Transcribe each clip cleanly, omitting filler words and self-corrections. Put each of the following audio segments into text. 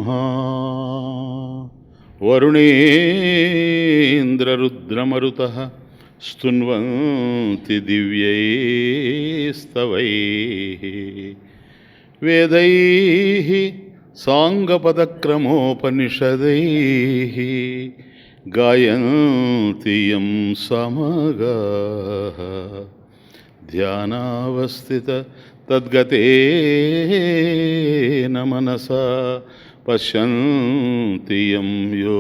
ब्रह्मा वरुणेन्द्ररुद्रमरुतः स्तुन्वन्ति दिव्यैस्तवैः वेदैः साङ्गपदक्रमोपनिषदैः गायन्ति यं सामगाः ध्यानावस्थित तद्गतेन मनसा पश्यन्ति यं योगिनः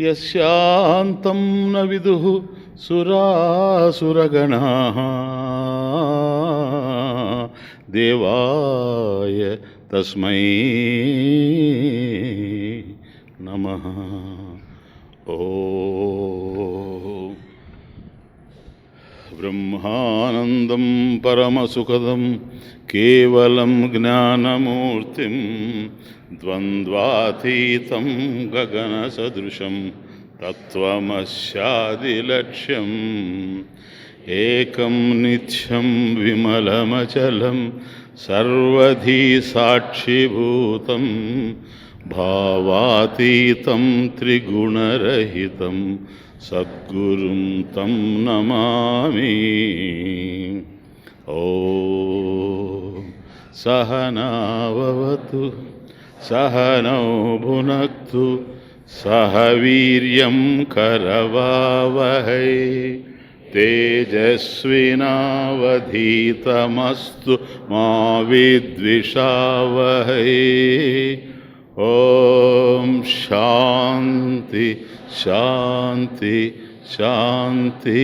यस्यान्तं न विदुः सुरासुरगणाः देवाय तस्मै नमः। ओम ब्रह्मानंदं परमसुखदं केवलं ज्ञानमूर्तिं द्वन्द्वातीतं गगनसदृशं तत्त्वमस्यादिलक्ष्यम् एकं नित्यं विमलमचलं सर्वधी साक्षिभूतं भावातीतं त्रिगुणरहितं सद्गुरुं तं नमामि। ॐ सहनाववतु सहनौ भुनक्तु सह वीर्यं करवावहै तेजस्विनावधीतमस्तु मा विद्विषावहै। ओम शांति शांति शांति।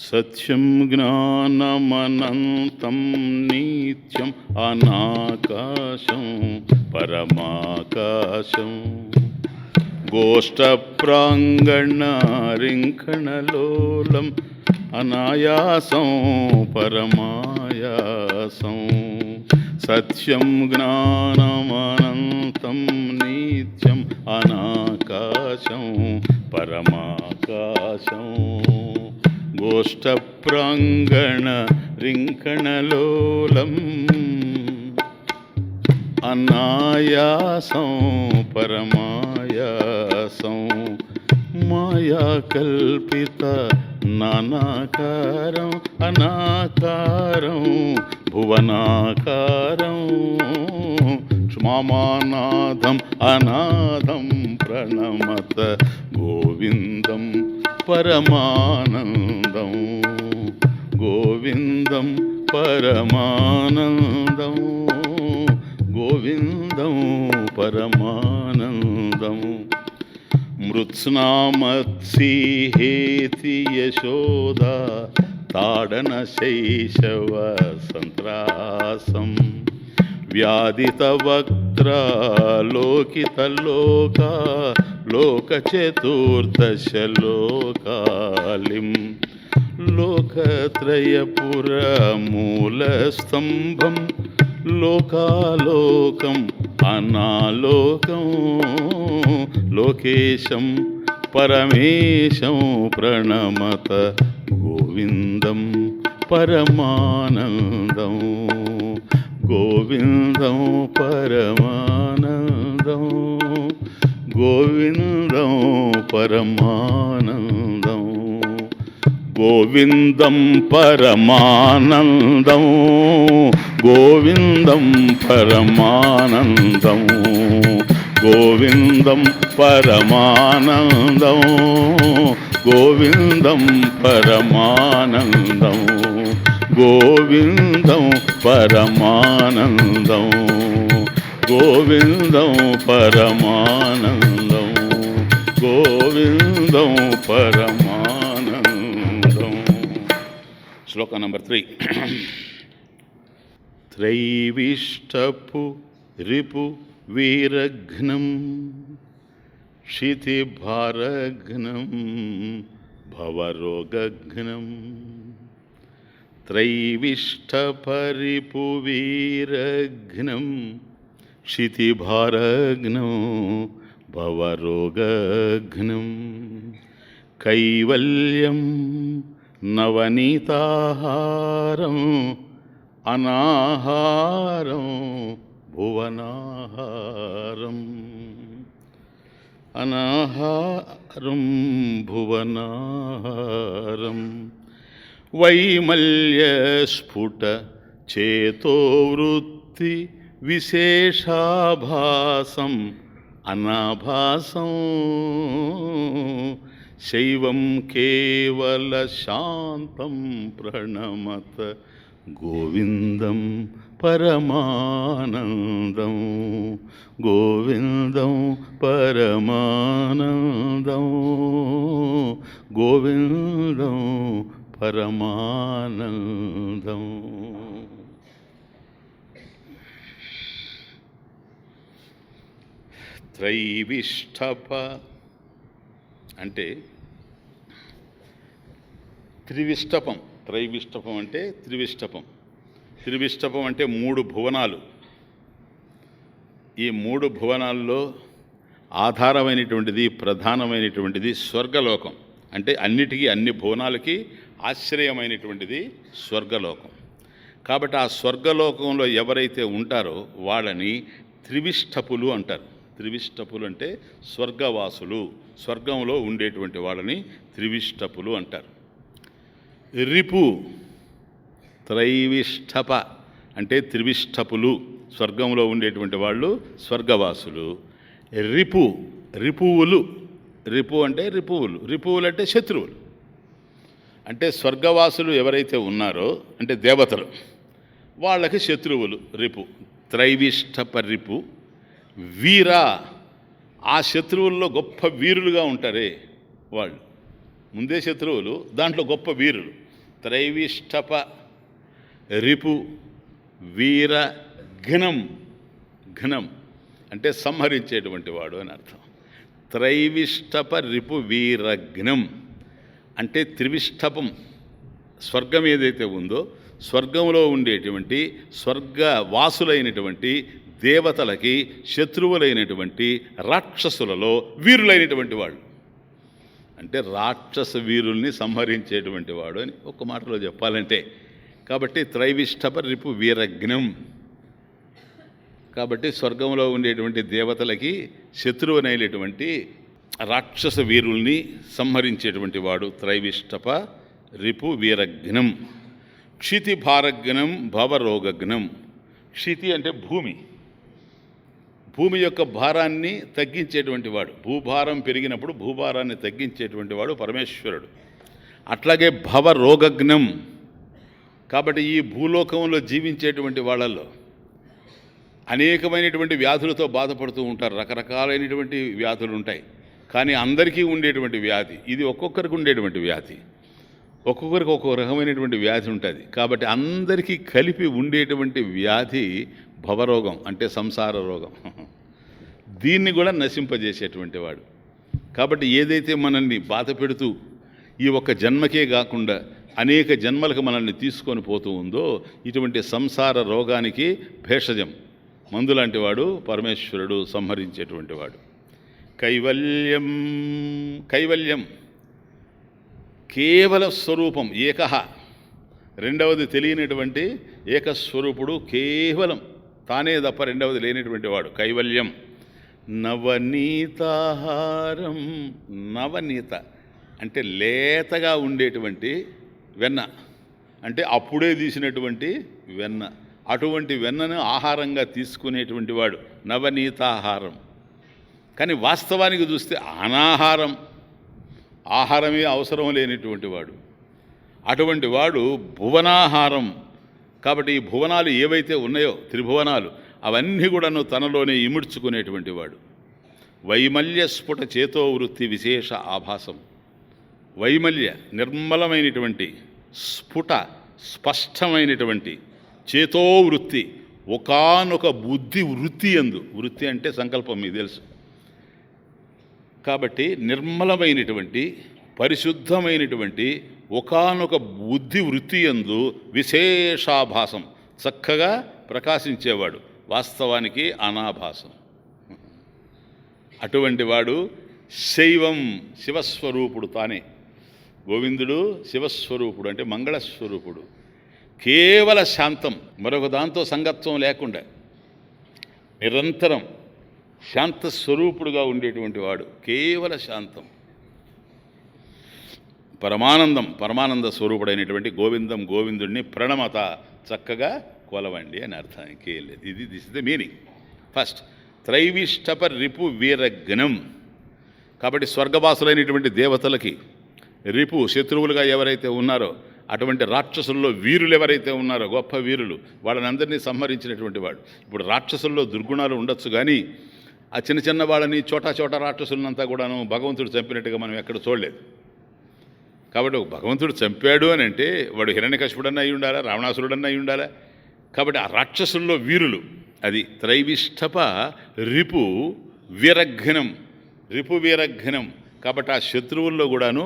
सत्यं ज्ञानमनन्तं नित्यं अनाकाशं परमाकाशं गोष्ठप्राङ्गणरिङ्खणलोलं अनायासं परमायासं सत्यं ज्ञानमनन्तं नित्यं अनाकाशं परमाकाशं गोष्ठप्राङ्गणरिङ्खणलोलम् अनायासं परमायासं मायाकल्पित नानाकारं अनाकारं भुवनाकारं क्ष्मामानादं अनादं प्रणमत गोविन्दं परमानन्दं गोविन्दं परमानन्दं गोविन्दं परमानन्दं मृत्स्नामत्सिहेति यशोदा ताडनशैशव सन्त्रासं व्याधितवक्त्रा लोकितलोका लोकचतुर्दशलोकालिं लोकत्रयपुरमूलस्तम्भं लोकालोकम् अनालोकं लोकेशं परमेशं प्रणमत गोविन्दं परमानन्दं गोविन्दं परमानन्दं गोविन्दं परमानन्दं गोविन्दं परमानन्दं गोविन्दं परमानन्दं गोविन्दं परमानन्दं गोविन्दं परमानन्दं गोविन्दं परमानन्दं गोविन्दं परमानन्दं गोविन्दं परमानन्दं। श्लोक नंबर 3। त्रैविष्टपु रिपु वीरघ्नं क्षितिभारघ्नं भवरोगघ्नं त्रैविष्टपरिपु वीरघ्नं क्षितिभारघ्नं भवरोगघ्नं कैवल्यं నవనీతాహారం అనాహారం భువనాహారం అనాహారం భువనాహారం వైమల్యస్ఫుట చేతోవృత్తి విశేషాభాసం అనాభాసం శైవం కేవల శాంతం ప్రణమత గోవిందం పరమానందం గోవిందం పరమానందం గోవిందం పరమానందం. త్రైవిష్టప అంటే త్రివిష్టపం. త్రైవిష్టపం అంటే త్రివిష్టపం. త్రివిష్టపం అంటే 3 భువనాలు. ఈ 3 భువనాల్లో ఆధారమైనటువంటిది, ప్రధానమైనటువంటిది స్వర్గలోకం. అంటే అన్నిటికీ, అన్ని భువనాలకి ఆశ్రయమైనటువంటిది స్వర్గలోకం. కాబట్టి ఆ స్వర్గలోకంలో ఎవరైతే ఉంటారో వాళ్ళని త్రివిష్టపులు అంటారు. త్రివిష్టపులు అంటే స్వర్గవాసులు, స్వర్గంలో ఉండేటువంటి వాళ్ళని త్రివిష్టపులు అంటారు. రిపు త్రైవిష్టప అంటే త్రివిష్టపులు, స్వర్గంలో ఉండేటువంటి వాళ్ళు స్వర్గవాసులు. రిపు రిపువులు, రిపు అంటే రిపువులు, రిపువులు అంటే శత్రువులు. అంటే స్వర్గవాసులు ఎవరైతే ఉన్నారో అంటే దేవతలు, వాళ్ళకి శత్రువులు రిపు. త్రైవిష్టప రిపు వీర, ఆ శత్రువుల్లో గొప్ప వీరులుగా ఉంటారే వాళ్ళు. ముందే శత్రువులు, దాంట్లో గొప్ప వీరులు. త్రైవిష్టప రిపు వీర ఘనం. ఘనం అంటే సంహరించేటువంటి వాడు అని అర్థం. త్రైవిష్టప రిపు వీరఘ్నం అంటే త్రివిష్టపం, స్వర్గం ఏదైతే ఉందో స్వర్గంలో ఉండేటువంటి స్వర్గవాసులైనటువంటి దేవతలకి శత్రువులైనటువంటి రాక్షసులలో వీరులైనటువంటి వాళ్ళు. అంటే రాక్షస వీరుల్ని సంహరించేటువంటి వాడు అని ఒక మాటలో చెప్పాలంటే. కాబట్టి త్రైవిష్టప రిపు వీరఘ్నం. కాబట్టి స్వర్గంలో ఉండేటువంటి దేవతలకి శత్రువునైనటువంటి రాక్షస వీరుల్ని సంహరించేటువంటి వాడు త్రైవిష్టప రిపు వీరఘ్నం. క్షితి భారఘ్నం భవరోగఘ్నం. క్షితి అంటే భూమి, భూమి యొక్క భారాన్ని తగ్గించేటువంటి వాడు. భూభారం పెరిగినప్పుడు భూభారాన్ని తగ్గించేటువంటి వాడు పరమేశ్వరుడు. అట్లాగే భవరోగఘ్నం. కాబట్టి ఈ భూలోకంలో జీవించేటువంటి వాళ్ళల్లో అనేకమైనటువంటి వ్యాధులతో బాధపడుతూ ఉంటారు. రకరకాలైనటువంటి వ్యాధులు ఉంటాయి, కానీ అందరికీ ఉండేటువంటి వ్యాధి ఇది. ఒక్కొక్కరికి ఉండేటువంటి వ్యాధి, ఒక్కొక్కరికి ఒక్కొక్క రకమైనటువంటి వ్యాధి ఉంటుంది. కాబట్టి అందరికీ కలిపి ఉండేటువంటి వ్యాధి భవరోగం అంటే సంసార రోగం. దీన్ని కూడా నశింపజేసేటువంటి వాడు. కాబట్టి ఏదైతే మనల్ని బాధ పెడుతూ ఈ ఒక్క జన్మకే కాకుండా అనేక జన్మలకు మనల్ని తీసుకొని పోతూ ఉందో ఇటువంటి సంసార రోగానికి భేషజం, మందులాంటి వాడు పరమేశ్వరుడు, సంహరించేటువంటి వాడు. కైవల్యం. కైవల్యం కేవల స్వరూపం, ఏకహ. రెండవది తెలియనటువంటి ఏకస్వరూపుడు, కేవలం తానే తప్ప రెండవది లేనటువంటి వాడు కైవల్యం. నవనీతాహారం. నవనీత అంటే లేతగా ఉండేటువంటి వెన్న, అంటే అప్పుడే తీసినటువంటి వెన్న. అటువంటి వెన్నను ఆహారంగా తీసుకునేటువంటి వాడు నవనీతాహారం. కానీ వాస్తవానికి చూస్తే అనాహారం, ఆహారమే అవసరం లేనటువంటి వాడు. అటువంటి వాడు భువనాహారం. కాబట్టి ఈ భువనాలు ఏవైతే ఉన్నాయో త్రిభువనాలు అవన్నీ కూడాను తనలోనే ఇముడ్చుకునేటువంటి వాడు. వైమల్య స్ఫుట చేతోవృత్తి విశేష ఆభాసం. వైమల్య నిర్మలమైనటువంటి, స్ఫుట స్పష్టమైనటువంటి, చేతోవృత్తి ఒకానొక బుద్ధి వృత్తి యందు. వృత్తి అంటే సంకల్పం, మీకు తెలుసు. కాబట్టి నిర్మలమైనటువంటి పరిశుద్ధమైనటువంటి ఒకానొక బుద్ధి వృత్తి యందు విశేషాభాసం, చక్కగా ప్రకాశించేవాడు, వాస్తవానికి అనాభాసం. అటువంటి వాడు శైవం, శివస్వరూపుడు తానే. గోవిందుడు శివస్వరూపుడు అంటే మంగళస్వరూపుడు, కేవల శాంతం, మరొక దాంతో సంగత్వం లేకుండా నిరంతరం శాంతస్వరూపుడుగా ఉండేటువంటి వాడు, కేవల శాంతం, పరమానంద స్వరూపుడైనటువంటి గోవిందుడిని ప్రణమత, చక్కగా కొలవండి అని అర్థం, ఇంకేం లేదు. This is the meaning. First త్రైవిష్టప రిపు వీరఘ్నం. కాబట్టి స్వర్గవాసులైనటువంటి దేవతలకి రిపు శత్రువులుగా ఎవరైతే ఉన్నారో, అటువంటి రాక్షసుల్లో వీరులు ఎవరైతే ఉన్నారో, గొప్ప వీరులు, వాళ్ళని అందరినీ సంహరించినటువంటి వాడు. ఇప్పుడు రాక్షసుల్లో దుర్గుణాలు ఉండొచ్చు, కానీ ఆ చిన్న వాళ్ళని చోటా రాక్షసులంతా కూడాను భగవంతుడు చంపినట్టుగా మనం ఎక్కడ చూడలేదు. కాబట్టి ఒక భగవంతుడు చంపాడు అని అంటే వాడు హిరణ్యకశిపుడన్నా అయి ఉండాలా, రావణాసురుడన్నా అయి ఉండాలా. కాబట్టి ఆ రాక్షసుల్లో వీరులు, అది త్రైవిష్టప రిపు వీరఘ్నం, రిపు వీరఘ్నం. కాబట్టి ఆ శత్రువుల్లో కూడాను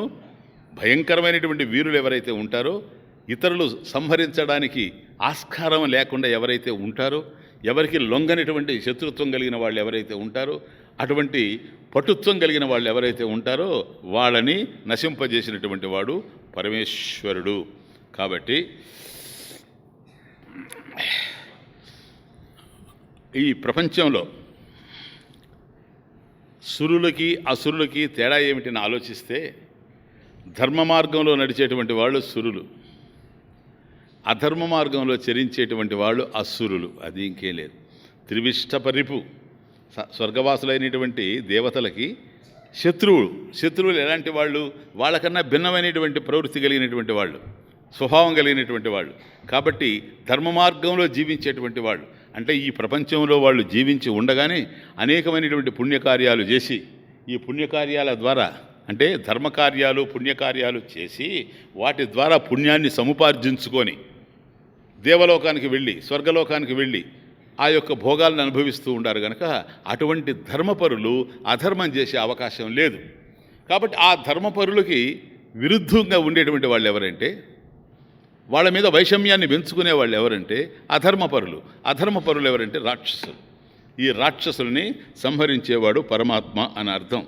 భయంకరమైనటువంటి వీరులు ఎవరైతే ఉంటారో, ఇతరులు సంహరించడానికి ఆస్కారం లేకుండా ఎవరైతే ఉంటారో, ఎవరికి లొంగనటువంటి శత్రుత్వం కలిగిన వాళ్ళు ఎవరైతే ఉంటారో, అటువంటి పటుత్వం కలిగిన వాళ్ళు ఎవరైతే ఉంటారో వాళ్ళని నశింపజేసినటువంటి వాడు పరమేశ్వరుడు. కాబట్టి ఈ ప్రపంచంలో సురులకి అసురులకి తేడా ఏమిటని ఆలోచిస్తే, ధర్మ మార్గంలో నడిచేటువంటి వాళ్ళు సురులు, అధర్మ మార్గంలో చరించేటువంటి వాళ్ళు అసురులు, అది ఇంకేం లేదు. త్రివిష్టపరిపు, స్వర్గవాసులైనటువంటి దేవతలకి శత్రువులు ఎలాంటి వాళ్ళు? వాళ్ళకన్నా భిన్నమైనటువంటి ప్రవృత్తి కలిగినటువంటి వాళ్ళు, స్వభావం కలిగినటువంటి వాళ్ళు. కాబట్టి ధర్మ మార్గంలో జీవించేటువంటి వాళ్ళు, అంటే ఈ ప్రపంచంలో వాళ్ళు జీవించి ఉండగానే అనేకమైనటువంటి పుణ్యకార్యాలు చేసి, ఈ పుణ్యకార్యాల ద్వారా అంటే ధర్మకార్యాలు పుణ్యకార్యాలు చేసి వాటి ద్వారా పుణ్యాన్ని సముపార్జించుకొని దేవలోకానికి వెళ్ళి స్వర్గలోకానికి వెళ్ళి ఆ యొక్క భోగాలను అనుభవిస్తూ ఉండారు కనుక అటువంటి ధర్మపరులు అధర్మం చేసే అవకాశం లేదు. కాబట్టి ఆ ధర్మపరులకి విరుద్ధంగా ఉండేటువంటి వాళ్ళు ఎవరంటే, వాళ్ళ మీద వైషమ్యాన్ని పెంచుకునే వాళ్ళు ఎవరంటే అధర్మపరులు ఎవరంటే రాక్షసులు. ఈ రాక్షసుల్ని సంహరించేవాడు పరమాత్మ అని అర్థం.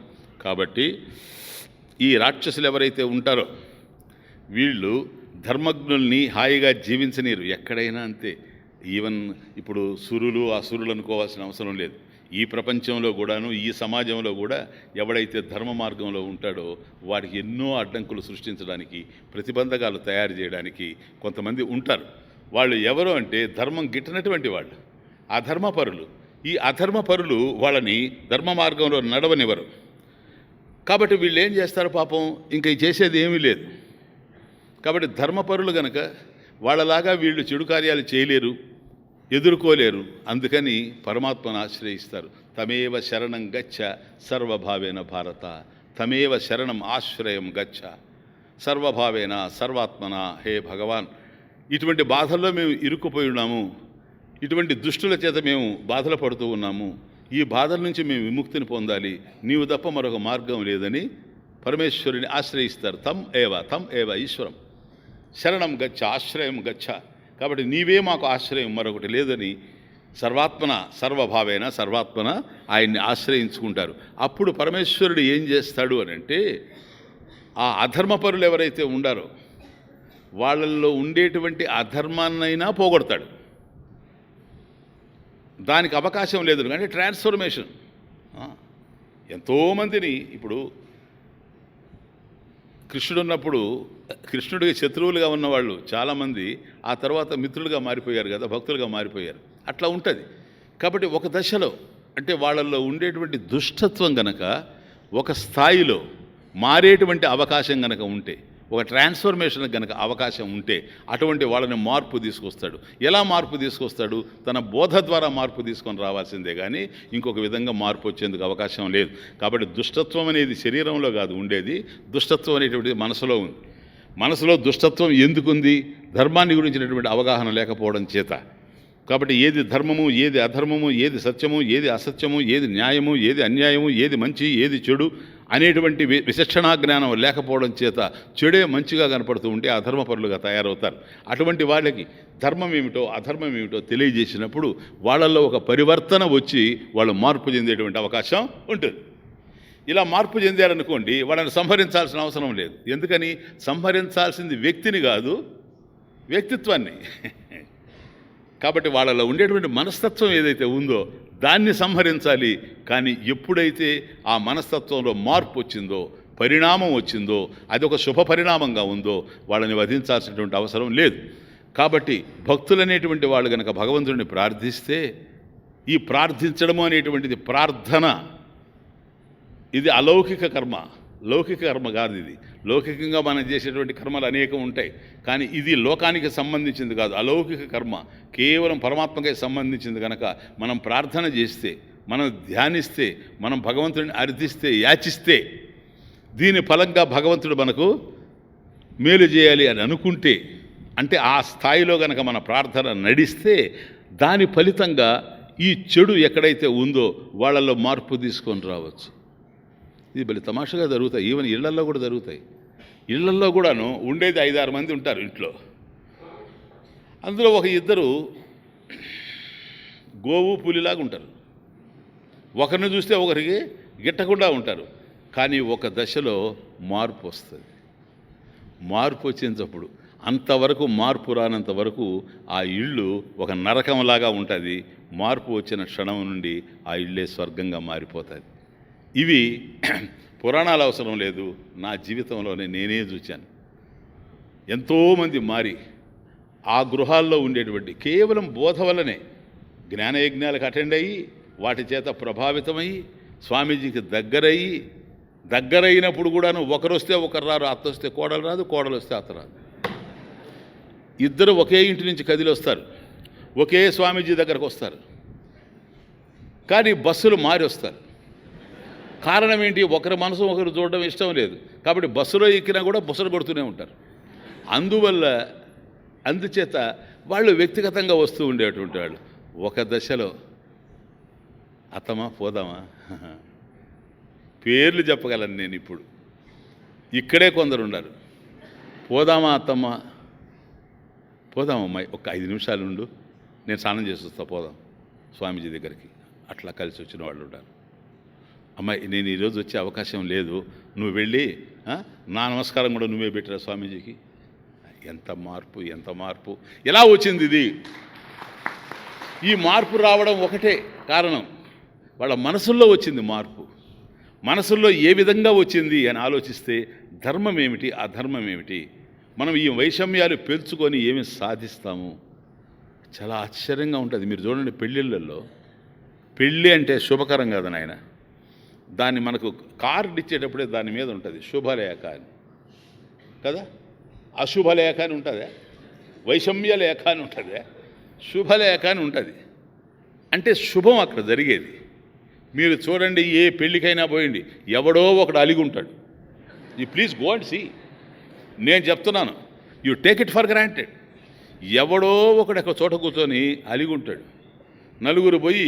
కాబట్టి ఈ రాక్షసులు ఎవరైతే ఉంటారో వీళ్ళు ధర్మజ్ఞుల్ని హాయిగా జీవించనీరు, ఎక్కడైనా అంతే. ఈవెన్ ఇప్పుడు సురులు అసురులు అనుకోవాల్సిన అవసరం లేదు. ఈ ప్రపంచంలో కూడాను, ఈ సమాజంలో కూడా ఎవడైతే ధర్మ మార్గంలో ఉంటాడో వాడికి ఎన్నో అడ్డంకులు సృష్టించడానికి, ప్రతిబంధకాలు తయారు చేయడానికి కొంతమంది ఉంటారు. వాళ్ళు ఎవరు అంటే ధర్మం గిట్టనటువంటి వాళ్ళు, అధర్మపరులు. ఈ అధర్మపరులు వాళ్ళని ధర్మ మార్గంలో నడవనివ్వరు. కాబట్టి వీళ్ళు ఏం చేస్తారు పాపం, ఇంక చేసేది ఏమీ లేదు. కాబట్టి ధర్మపరులు గనక వాళ్ళలాగా వీళ్ళు చెడు కార్యాలు చేయలేరు, ఎదుర్కోలేరు. అందుకని పరమాత్మను ఆశ్రయిస్తారు. తమేవ శరణం గచ్చ సర్వభావేన భారత, తమేవ శరణం ఆశ్రయం గచ్చ సర్వభావేన సర్వాత్మన. హే భగవాన్, ఇటువంటి బాధల్లో మేము ఇరుక్కుపోయి ఉన్నాము, ఇటువంటి దుష్టుల చేత మేము బాధలు పడుతూ ఉన్నాము, ఈ బాధల నుంచి మేము విముక్తిని పొందాలి, నీవు తప్ప మరొక మార్గం లేదని పరమేశ్వరుని ఆశ్రయిస్తారు. తం ఏవ ఈశ్వరం శరణం గచ్చ ఆశ్రయం గచ్చ. కాబట్టి నీవే మాకు ఆశ్రయం, మరొకటి లేదని సర్వాత్మన ఆయన్ని ఆశ్రయించుకుంటారు. అప్పుడు పరమేశ్వరుడు ఏం చేస్తాడు అని అంటే, ఆ అధర్మపరులు ఎవరైతే ఉండారో వాళ్ళల్లో ఉండేటువంటి అధర్మాన్నైనా పోగొడతాడు. దానికి అవకాశం లేదు. అంటే ట్రాన్స్ఫర్మేషన్. ఎంతోమందిని ఇప్పుడు కృష్ణుడు ఉన్నప్పుడు కృష్ణుడికి శత్రువులుగా ఉన్నవాళ్ళు చాలామంది ఆ తర్వాత మిత్రులుగా మారిపోయారు కదా, భక్తులుగా మారిపోయారు. అట్లా ఉంటుంది. కాబట్టి ఒక దశలో అంటే వాళ్ళల్లో ఉండేటువంటి దుష్టత్వం గనక ఒక స్థాయిలో మారేటువంటి అవకాశం గనక ఉంటే, ఒక ట్రాన్స్ఫర్మేషన్ గనక అవకాశం ఉంటే అటువంటి వాళ్ళని మార్పు తీసుకొస్తాడు. ఎలా మార్పు తీసుకొస్తాడు? తన బోధ ద్వారా మార్పు తీసుకొని రావాల్సిందే కానీ ఇంకొక విధంగా మార్పు వచ్చేందుకు అవకాశం లేదు. కాబట్టి దుష్టత్వం అనేది శరీరంలో కాదు ఉండేది, దుష్టత్వం అనేటువంటిది మనసులో ఉంది. మనసులో దుష్టత్వం ఎందుకుంది? ధర్మాన్ని గురించినటువంటి అవగాహన లేకపోవడం చేత. కాబట్టి ఏది ధర్మము, ఏది అధర్మము, ఏది సత్యము, ఏది అసత్యము, ఏది న్యాయము, ఏది అన్యాయము, ఏది మంచి, ఏది చెడు అనేటువంటి విచక్షణా జ్ఞానం లేకపోవడం చేత చెడే మంచిగా కనపడుతూ ఉంటే అధర్మపరులుగా తయారవుతారు. అటువంటి వాళ్ళకి ధర్మం ఏమిటో అధర్మం ఏమిటో తెలియజేసినప్పుడు వాళ్ళల్లో ఒక పరివర్తన వచ్చి వాళ్ళు మార్పు చెందేటువంటి అవకాశం ఉంటుంది. ఇలా మార్పు చెందారనుకోండి, వాళ్ళని సంహరించాల్సిన అవసరం లేదు. ఎందుకని? సంహరించాల్సింది వ్యక్తిని కాదు, వ్యక్తిత్వాన్ని. కాబట్టి వాళ్ళలో ఉండేటువంటి మనస్తత్వం ఏదైతే ఉందో దాన్ని సంహరించాలి. కానీ ఎప్పుడైతే ఆ మనస్తత్వంలో మార్పు వచ్చిందో, పరిణామం వచ్చిందో, అది ఒక శుభ పరిణామంగా ఉందో వాళ్ళని వధించాల్సినటువంటి అవసరం లేదు. కాబట్టి భక్తులనేటువంటి వాళ్ళు కనుక భగవంతుడిని ప్రార్థిస్తే, ఈ ప్రార్థించడము అనేటువంటిది ప్రార్థన, ఇది అలౌకిక కర్మ, లౌకిక కర్మ కాదు. ఇది లౌకికంగా మనం చేసేటువంటి కర్మలు అనేకం ఉంటాయి, కానీ ఇది లోకానికి సంబంధించింది కాదు, అలౌకిక కర్మ, కేవలం పరమాత్మకే సంబంధించింది. కనుక మనం ప్రార్థన చేస్తే, మనం ధ్యానిస్తే, మనం భగవంతుడిని అర్థిస్తే, యాచిస్తే, దీని ఫలంగా భగవంతుడు మనకు మేలు చేయాలి అని అనుకుంటే, అంటే ఆ స్థాయిలో కనుక మన ప్రార్థన నడిస్తే, దాని ఫలితంగా ఈ చెడు ఎక్కడైతే ఉందో వాళ్ళల్లో మార్పు తీసుకొని రావచ్చు. ఇది బలి తమాషగా జరుగుతాయి. ఈవెన్ ఇళ్లల్లో కూడా జరుగుతాయి. ఇళ్లల్లో కూడాను ఉండేది 5-6 మంది ఉంటారు ఇంట్లో. అందులో ఒక ఇద్దరు గోవు పులిలాగా ఉంటారు. ఒకరిని చూస్తే ఒకరికి గిట్టకుండా ఉంటారు. కానీ ఒక దశలో మార్పు వస్తుంది. మార్పు వచ్చేటప్పుడు అంతవరకు మార్పు రానంత వరకు ఆ ఇల్లు ఒక నరకంలాగా ఉంటుంది. మార్పు వచ్చిన క్షణం నుండి ఆ ఇల్లే స్వర్గంగా మారిపోతుంది. ఇవి పురాణాలు అవసరం లేదు, నా జీవితంలోనే నేనే చూశాను. ఎంతోమంది మారి ఆ గృహాల్లో ఉండేటువంటి కేవలం బోధ వల్లనే జ్ఞానయజ్ఞాలకు అటెండ్ అయ్యి వాటి చేత ప్రభావితమయ్యి స్వామీజీకి దగ్గరైనప్పుడు కూడాను ఒకరు వస్తే ఒకరు రారు, అత్త వస్తే కోడలు రాదు, కోడలు వస్తే అత్త రాదు. ఇద్దరు ఒకే ఇంటి నుంచి కదిలి వస్తారు, ఒకే స్వామీజీ దగ్గరకు వస్తారు, కానీ బస్సులు మారి వస్తారు. కారణం ఏంటి? ఒకరి మనసు ఒకరు చూడడం ఇష్టం లేదు, కాబట్టి బస్సులో ఎక్కినా కూడా బుసలు కొడుతూనే ఉంటారు. అందుచేత వాళ్ళు వ్యక్తిగతంగా వస్తూ ఉండేటువంటి వాళ్ళు ఒక దశలో అత్తమా పోదామా, పేర్లు చెప్పగలను నేను ఇప్పుడు, ఇక్కడే కొందరు ఉన్నారు. పోదామా అత్తమ్మ, పోదామమ్మాయి, ఒక 5 నిమిషాలు ఉండు, నేను స్నానం చేసి వస్తా, పోదాం స్వామీజీ దగ్గరికి. అట్లా కలిసి వచ్చిన వాళ్ళు ఉంటారు. అమ్మాయి, నేను ఈరోజు వచ్చే అవకాశం లేదు, నువ్వు వెళ్ళి నా నమస్కారం కూడా నువ్వే పెట్టరా స్వామీజీకి. ఎంత మార్పు ఎలా వచ్చింది ఇది? ఈ మార్పు రావడం ఒకటే కారణం, వాళ్ళ మనసుల్లో వచ్చింది మార్పు. మనసుల్లో ఏ విధంగా వచ్చింది అని ఆలోచిస్తే ధర్మం ఏమిటి, అధర్మం ఏమిటి, మనం ఈ వైషమ్యాలు పెంచుకొని ఏమి సాధిస్తాము, చాలా ఆశ్చర్యంగా ఉంటుంది. మీరు చూడండి, పెళ్ళిళ్ళల్లో పెళ్ళి అంటే శుభకరం కదా నాయన, దాన్ని మనకు కార్డు ఇచ్చేటప్పుడే దాని మీద ఉంటుంది శుభలేఖ అని కదా, అశుభలేఖ అని ఉంటుందా, వైషమ్య లేఖ అని ఉంటుందా, శుభలేఖ అని ఉంటుంది. అంటే శుభం అక్కడ జరిగేది. మీరు చూడండి, ఏ పెళ్ళికైనా పోయింది, ఎవడో ఒకడు అలిగి ఉంటాడు. You please go and see, నేను చెప్తున్నాను, you take it for granted. ఎవడో ఒకడు ఒక చోట కూర్చొని అలిగి ఉంటాడు. నలుగురు పోయి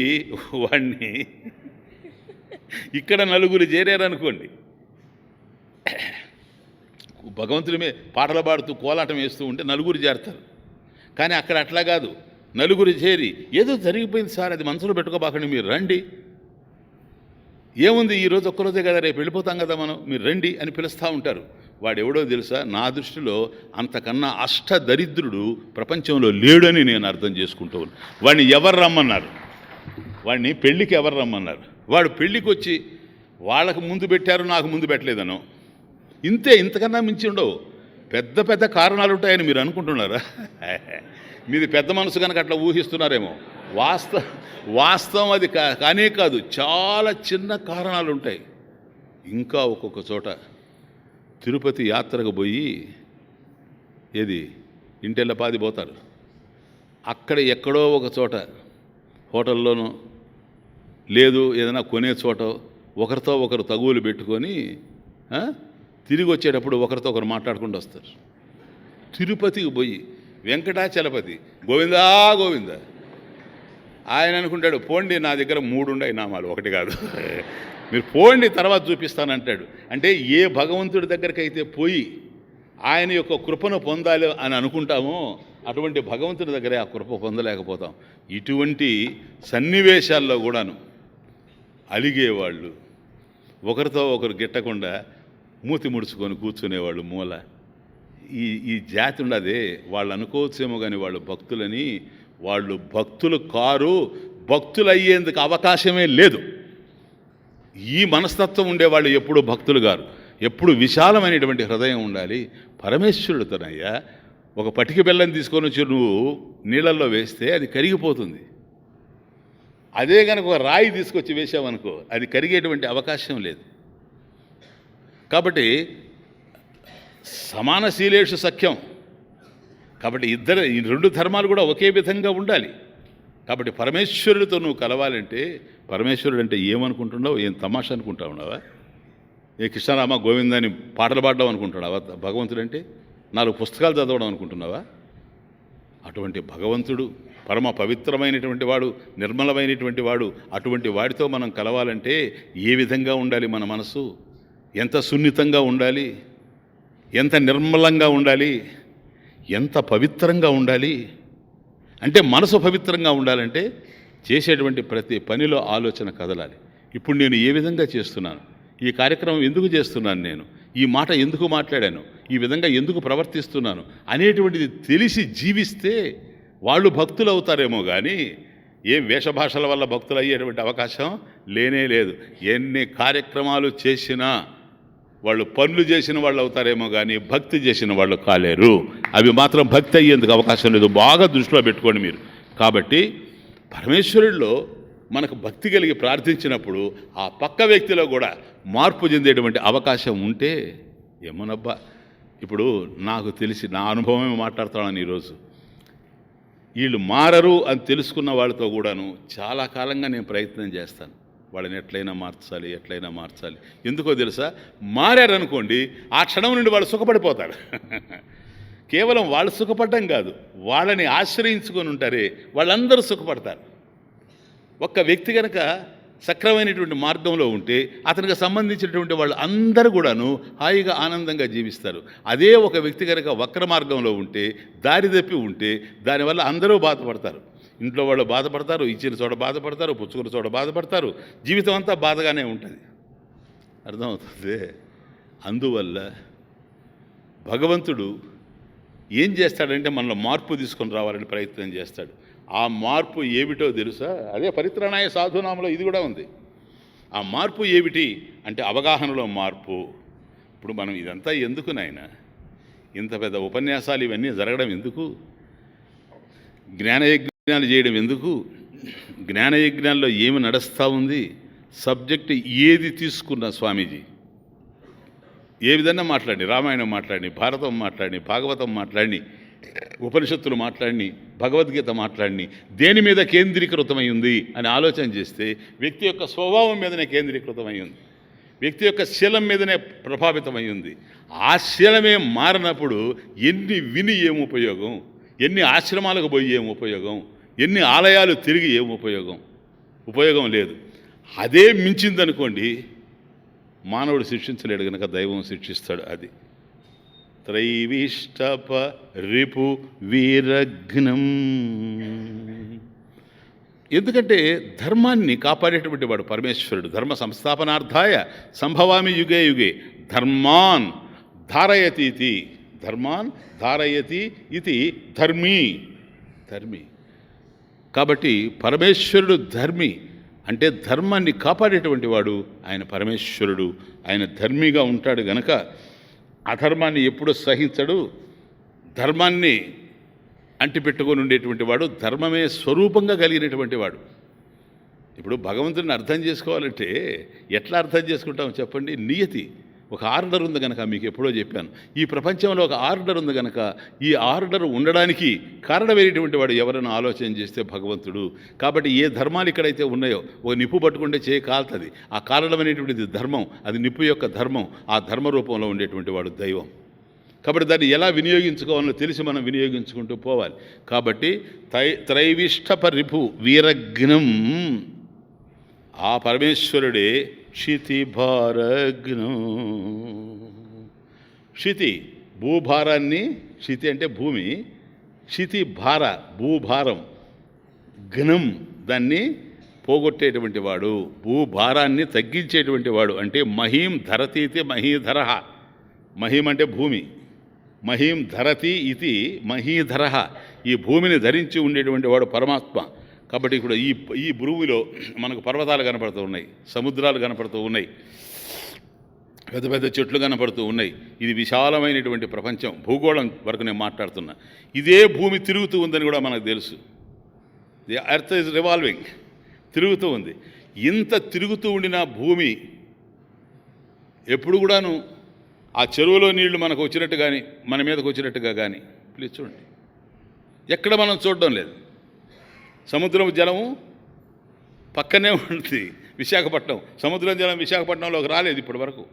వాడిని, ఇక్కడ నలుగురు చేరారనుకోండి, భగవంతుడి మీద పాటలు పాడుతూ కోలాటం వేస్తూ ఉంటే నలుగురు చేరతారు. కానీ అక్కడ అట్లా కాదు, నలుగురు చేరి ఏదో జరిగిపోయింది సార్, అది మనసులో పెట్టుకోబాకండి, మీరు రండి, ఏముంది ఈరోజు ఒక్కరోజే కదా, రేపు వెళ్ళిపోతాం కదా మనం, మీరు రండి అని పిలుస్తూ ఉంటారు. వాడెవడో తెలుసా, నా దృష్టిలో అంతకన్నా అష్టదరిద్రుడు ప్రపంచంలో లేడని నేను అర్థం చేసుకుంటూ ఉన్నాను. వాడిని ఎవరు రమ్మన్నారు? వాడిని పెళ్ళికి ఎవరు రమ్మన్నారు? వాడు పెళ్ళికి వచ్చి వాళ్ళకు ముందు పెట్టారు, నాకు ముందు పెట్టలేదనో, ఇంతే, ఇంతకన్నా మించి ఉండవు. పెద్ద పెద్ద కారణాలు ఉంటాయని మీరు అనుకుంటున్నారా? మీది పెద్ద మనసు కనుక అట్లా ఊహిస్తున్నారేమో. వాస్తవం అది కానే కాదు, చాలా చిన్న కారణాలు ఉంటాయి. ఇంకా ఒక్కొక్క చోట తిరుపతి యాత్రకు పోయి ఏది ఇంటెళ్ళపాది పోతారు, అక్కడ ఎక్కడో ఒక చోట హోటల్లోనో లేదు ఏదైనా కొనే చోట ఒకరితో ఒకరు తగువులు పెట్టుకొని తిరిగి వచ్చేటప్పుడు ఒకరితో ఒకరు మాట్లాడుకుంటూ వస్తారు. తిరుపతికి పోయి వెంకటాచలపతి గోవిందా గోవిందా, ఆయన అనుకుంటాడు పోండి, నా దగ్గర 3 ఉన్నాయి నామాలు, ఒకటి కాదు, మీరు పోండి తర్వాత చూపిస్తానంటాడు. అంటే ఏ భగవంతుడి దగ్గరికి అయితే పోయి ఆయన యొక్క కృపను పొందాలి అని అనుకుంటామో అటువంటి భగవంతుడి దగ్గరే ఆ కృప పొందలేకపోతాం. ఇటువంటి సన్నివేశాల్లో కూడాను అలిగేవాళ్ళు, ఒకరితో ఒకరు గిట్టకుండా మూతి ముడుచుకొని కూర్చునేవాళ్ళు మూల. ఈ ఈ జాతి ఉండదే. వాళ్ళు అనుకోవచ్చేమో కానీ వాళ్ళు భక్తులని. వాళ్ళు భక్తులు కారు, భక్తులు అయ్యేందుకు అవకాశమే లేదు. ఈ మనస్తత్వం ఉండేవాళ్ళు ఎప్పుడు భక్తులు గారు. ఎప్పుడు విశాలమైనటువంటి హృదయం ఉండాలి. పరమేశ్వరుడితోనయ్యా ఒక పటిక బెల్లం తీసుకొని వచ్చి నువ్వు నీళ్ళల్లో వేస్తే అది కరిగిపోతుంది. అదే కనుక ఒక రాయి తీసుకొచ్చి వేసావనుకో అది కరిగేటువంటి అవకాశం లేదు. కాబట్టి సమానశీలేషు సఖ్యం. కాబట్టి ఈ రెండు ధర్మాలు కూడా ఒకే విధంగా ఉండాలి. కాబట్టి పరమేశ్వరుడితో నువ్వు కలవాలంటే, పరమేశ్వరుడు అంటే ఏమనుకుంటున్నావు? ఏం తమాషా అనుకుంటా ఉన్నావా? ఏ కృష్ణరామ గోవిందాన్ని పాటలు పాడడం అనుకుంటున్నావా? భగవంతుడంటే 4 పుస్తకాలు చదవడం అనుకుంటున్నావా? అటువంటి భగవంతుడు పరమ పవిత్రమైనటువంటి వాడు, నిర్మలమైనటువంటి వాడు. అటువంటి వాడితో మనం కలవాలంటే ఏ విధంగా ఉండాలి? మన మనసు ఎంత సున్నితంగా ఉండాలి, ఎంత నిర్మలంగా ఉండాలి, ఎంత పవిత్రంగా ఉండాలి. అంటే మనసు పవిత్రంగా ఉండాలంటే చేసేటువంటి ప్రతి పనిలో ఆలోచన కదలాలి. ఇప్పుడు నేను ఏ విధంగా చేస్తున్నాను, ఈ కార్యక్రమం ఎందుకు చేస్తున్నాను, నేను ఈ మాట ఎందుకు మాట్లాడాను, ఈ విధంగా ఎందుకు ప్రవర్తిస్తున్నాను అనేటువంటిది తెలిసి జీవిస్తే వాళ్ళు భక్తులు అవుతారేమో కానీ ఏం వేషభాషల వల్ల భక్తులు అయ్యేటువంటి అవకాశం లేనే లేదు. ఎన్ని కార్యక్రమాలు చేసినా వాళ్ళు పనులు చేసిన వాళ్ళు అవుతారేమో కానీ భక్తి చేసిన వాళ్ళు కాలేరు. అవి మాత్రం భక్తి అయ్యేందుకు అవకాశం లేదు. బాగా దృష్టిలో పెట్టుకోండి మీరు. కాబట్టి పరమేశ్వరుడిలో మనకు భక్తి కలిగి ప్రార్థించినప్పుడు ఆ పక్క వ్యక్తిలో కూడా మార్పు చెందేటువంటి అవకాశం ఉంటే ఏమోనబ్బా. ఇప్పుడు నాకు తెలిసి నా అనుభవమే మాట్లాడుతున్నాను ఈరోజు. వీళ్ళు మారరు అని తెలుసుకున్న వాళ్ళతో కూడాను చాలా కాలంగా నేను ప్రయత్నం చేస్తాను. వాళ్ళని ఎట్లయినా మార్చాలి. ఎందుకో తెలుసా? మారారనుకోండి ఆ క్షణం నుండి వాళ్ళు సుఖపడిపోతారు. కేవలం వాళ్ళు సుఖపడడం కాదు, వాళ్ళని ఆశ్రయించుకొని ఉంటారే వాళ్ళందరూ సుఖపడతారు. ఒక్క వ్యక్తి కనుక సక్రమైనటువంటి మార్గంలో ఉంటే అతనికి సంబంధించినటువంటి వాళ్ళు అందరూ కూడాను హాయిగా ఆనందంగా జీవిస్తారు. అదే ఒక వ్యక్తి కనుక వక్ర మార్గంలో ఉంటే, దారి తప్పి ఉంటే దానివల్ల అందరూ బాధపడతారు. ఇంట్లో వాళ్ళు బాధపడతారు, ఇచ్చిన చోట బాధపడతారు, పుచ్చుకున్న చోట బాధపడతారు. జీవితం అంతా బాధగానే ఉంటుంది. అర్థమవుతుంది. అందువల్ల భగవంతుడు ఏం చేస్తాడంటే మనలో మార్పు తీసుకొని రావాలని ప్రయత్నం చేస్తాడు. ఆ మార్పు ఏమిటో తెలుసా? అదే పరిత్రాణాయ సాధునామలో ఇది కూడా ఉంది. ఆ మార్పు ఏమిటి అంటే అవగాహనలో మార్పు. ఇప్పుడు మనం ఇదంతా ఎందుకు నాయన, ఇంత పెద్ద ఉపన్యాసాలు ఇవన్నీ జరగడం ఎందుకు, జ్ఞానయజ్ఞాలు చేయడం ఎందుకు, జ్ఞానయజ్ఞాల్లో ఏమి నడుస్తూ ఉంది, సబ్జెక్ట్ ఏది తీసుకున్నా స్వామీజీ ఏ విధంగా మాట్లాడి, రామాయణం మాట్లాడి, భారతం మాట్లాడి, భాగవతం మాట్లాడి, ఉపనిషత్తులు మాట్లాడి, భగవద్గీత మాట్లాడి, దేని మీద కేంద్రీకృతమై ఉంది అని ఆలోచన చేస్తే వ్యక్తి యొక్క స్వభావం మీదనే కేంద్రీకృతమై ఉంది, వ్యక్తి యొక్క శీలం మీదనే ప్రభావితమై ఉంది. ఆ శీలమే మారినప్పుడు ఎన్ని విని ఏం ఉపయోగం, ఎన్ని ఆశ్రమాలకు పోయి ఏం ఉపయోగం, ఎన్ని ఆలయాలు తిరిగి ఏం ఉపయోగం లేదు. అదే మించిందనుకోండి మానవుడు శిక్షించలేడు కనుక దైవం శిక్షిస్తాడు. అది త్రైవిష్టప రిపు వీరఘ్నం. ఎందుకంటే ధర్మాన్ని కాపాడేటువంటి వాడు పరమేశ్వరుడు. ధర్మ సంస్థాపనార్థాయ సంభవామి యుగే యుగే ధర్మాన్ ధారయతి ధర్మాన్ ధారయతి ఇది ధర్మీ. కాబట్టి పరమేశ్వరుడు ధర్మి అంటే ధర్మాన్ని కాపాడేటువంటి వాడు ఆయన పరమేశ్వరుడు. ఆయన ధర్మిగా ఉంటాడు గనక అధర్మాన్ని ఎప్పుడూ సహించడు. ధర్మాన్ని అంటిపెట్టుకొని ఉండేటువంటి వాడు, ధర్మమే స్వరూపంగా కలిగినటువంటి వాడు. ఇప్పుడు భగవంతుడిని అర్థం చేసుకోవాలంటే ఎట్లా అర్థం చేసుకుంటామో చెప్పండి. నియతి, ఒక ఆర్డర్ ఉంది కనుక, మీకు ఎప్పుడో చెప్పాను, ఈ ప్రపంచంలో ఒక ఆర్డర్ ఉంది కనుక ఈ ఆర్డర్ ఉండడానికి కారణమైనటువంటి వాడు ఎవరైనా ఆలోచన చేస్తే భగవంతుడు. కాబట్టి ఏ ధర్మాలు ఇక్కడైతే ఉన్నాయో, ఒక నిప్పు పట్టుకుంటే చేయి కాలుతుంది, ఆ కారణమైనటువంటిది ధర్మం, అది నిప్పు యొక్క ధర్మం. ఆ ధర్మ రూపంలో ఉండేటువంటి వాడు దైవం. కాబట్టి దాన్ని ఎలా వినియోగించుకోవాలో తెలిసి మనం వినియోగించుకుంటూ పోవాలి. కాబట్టి త్రైవిష్టప రిపు వీరఘ్నం, ఆ పరమేశ్వరుడే క్షితిభారఘ్నం. క్షితి భూభారాన్ని, క్షితి అంటే భూమి, క్షితి భార భూభారం, ఘనం దాన్ని పోగొట్టేటువంటి వాడు, భూభారాన్ని తగ్గించేటువంటి వాడు. అంటే మహీం ధరతీతి మహీధర. మహీం అంటే భూమి, మహీం ధరతి ఇది మహీధర. ఈ భూమిని ధరించి ఉండేటువంటి వాడు పరమాత్మ. కాబట్టి ఇప్పుడు ఈ భూమిలో మనకు పర్వతాలు కనపడుతూ ఉన్నాయి, సముద్రాలు కనపడుతూ ఉన్నాయి, పెద్ద పెద్ద చెట్లు కనపడుతూ ఉన్నాయి. ఇది విశాలమైనటువంటి ప్రపంచం. భూగోళం వరకు నేను మాట్లాడుతున్నా. ఇదే భూమి తిరుగుతూ ఉందని కూడా మనకు తెలుసు. ది ఎర్త్ ఈజ్ రివాల్వింగ్, తిరుగుతూ ఉంది. ఇంత తిరుగుతూ ఉండిన భూమి ఎప్పుడు కూడాను ఆ చెరువులో నీళ్లు మనకు వచ్చినట్టు కానీ, మన మీదకు వచ్చినట్టుగా కానీ ప్లీజ్ చూడండి, ఎక్కడ మనం చూడడం లేదు. సముద్రం జలము పక్కనే ఉంది. విశాఖపట్నం సముద్రం జలం విశాఖపట్నంలోకి రాలేదు ఇప్పటి వరకు.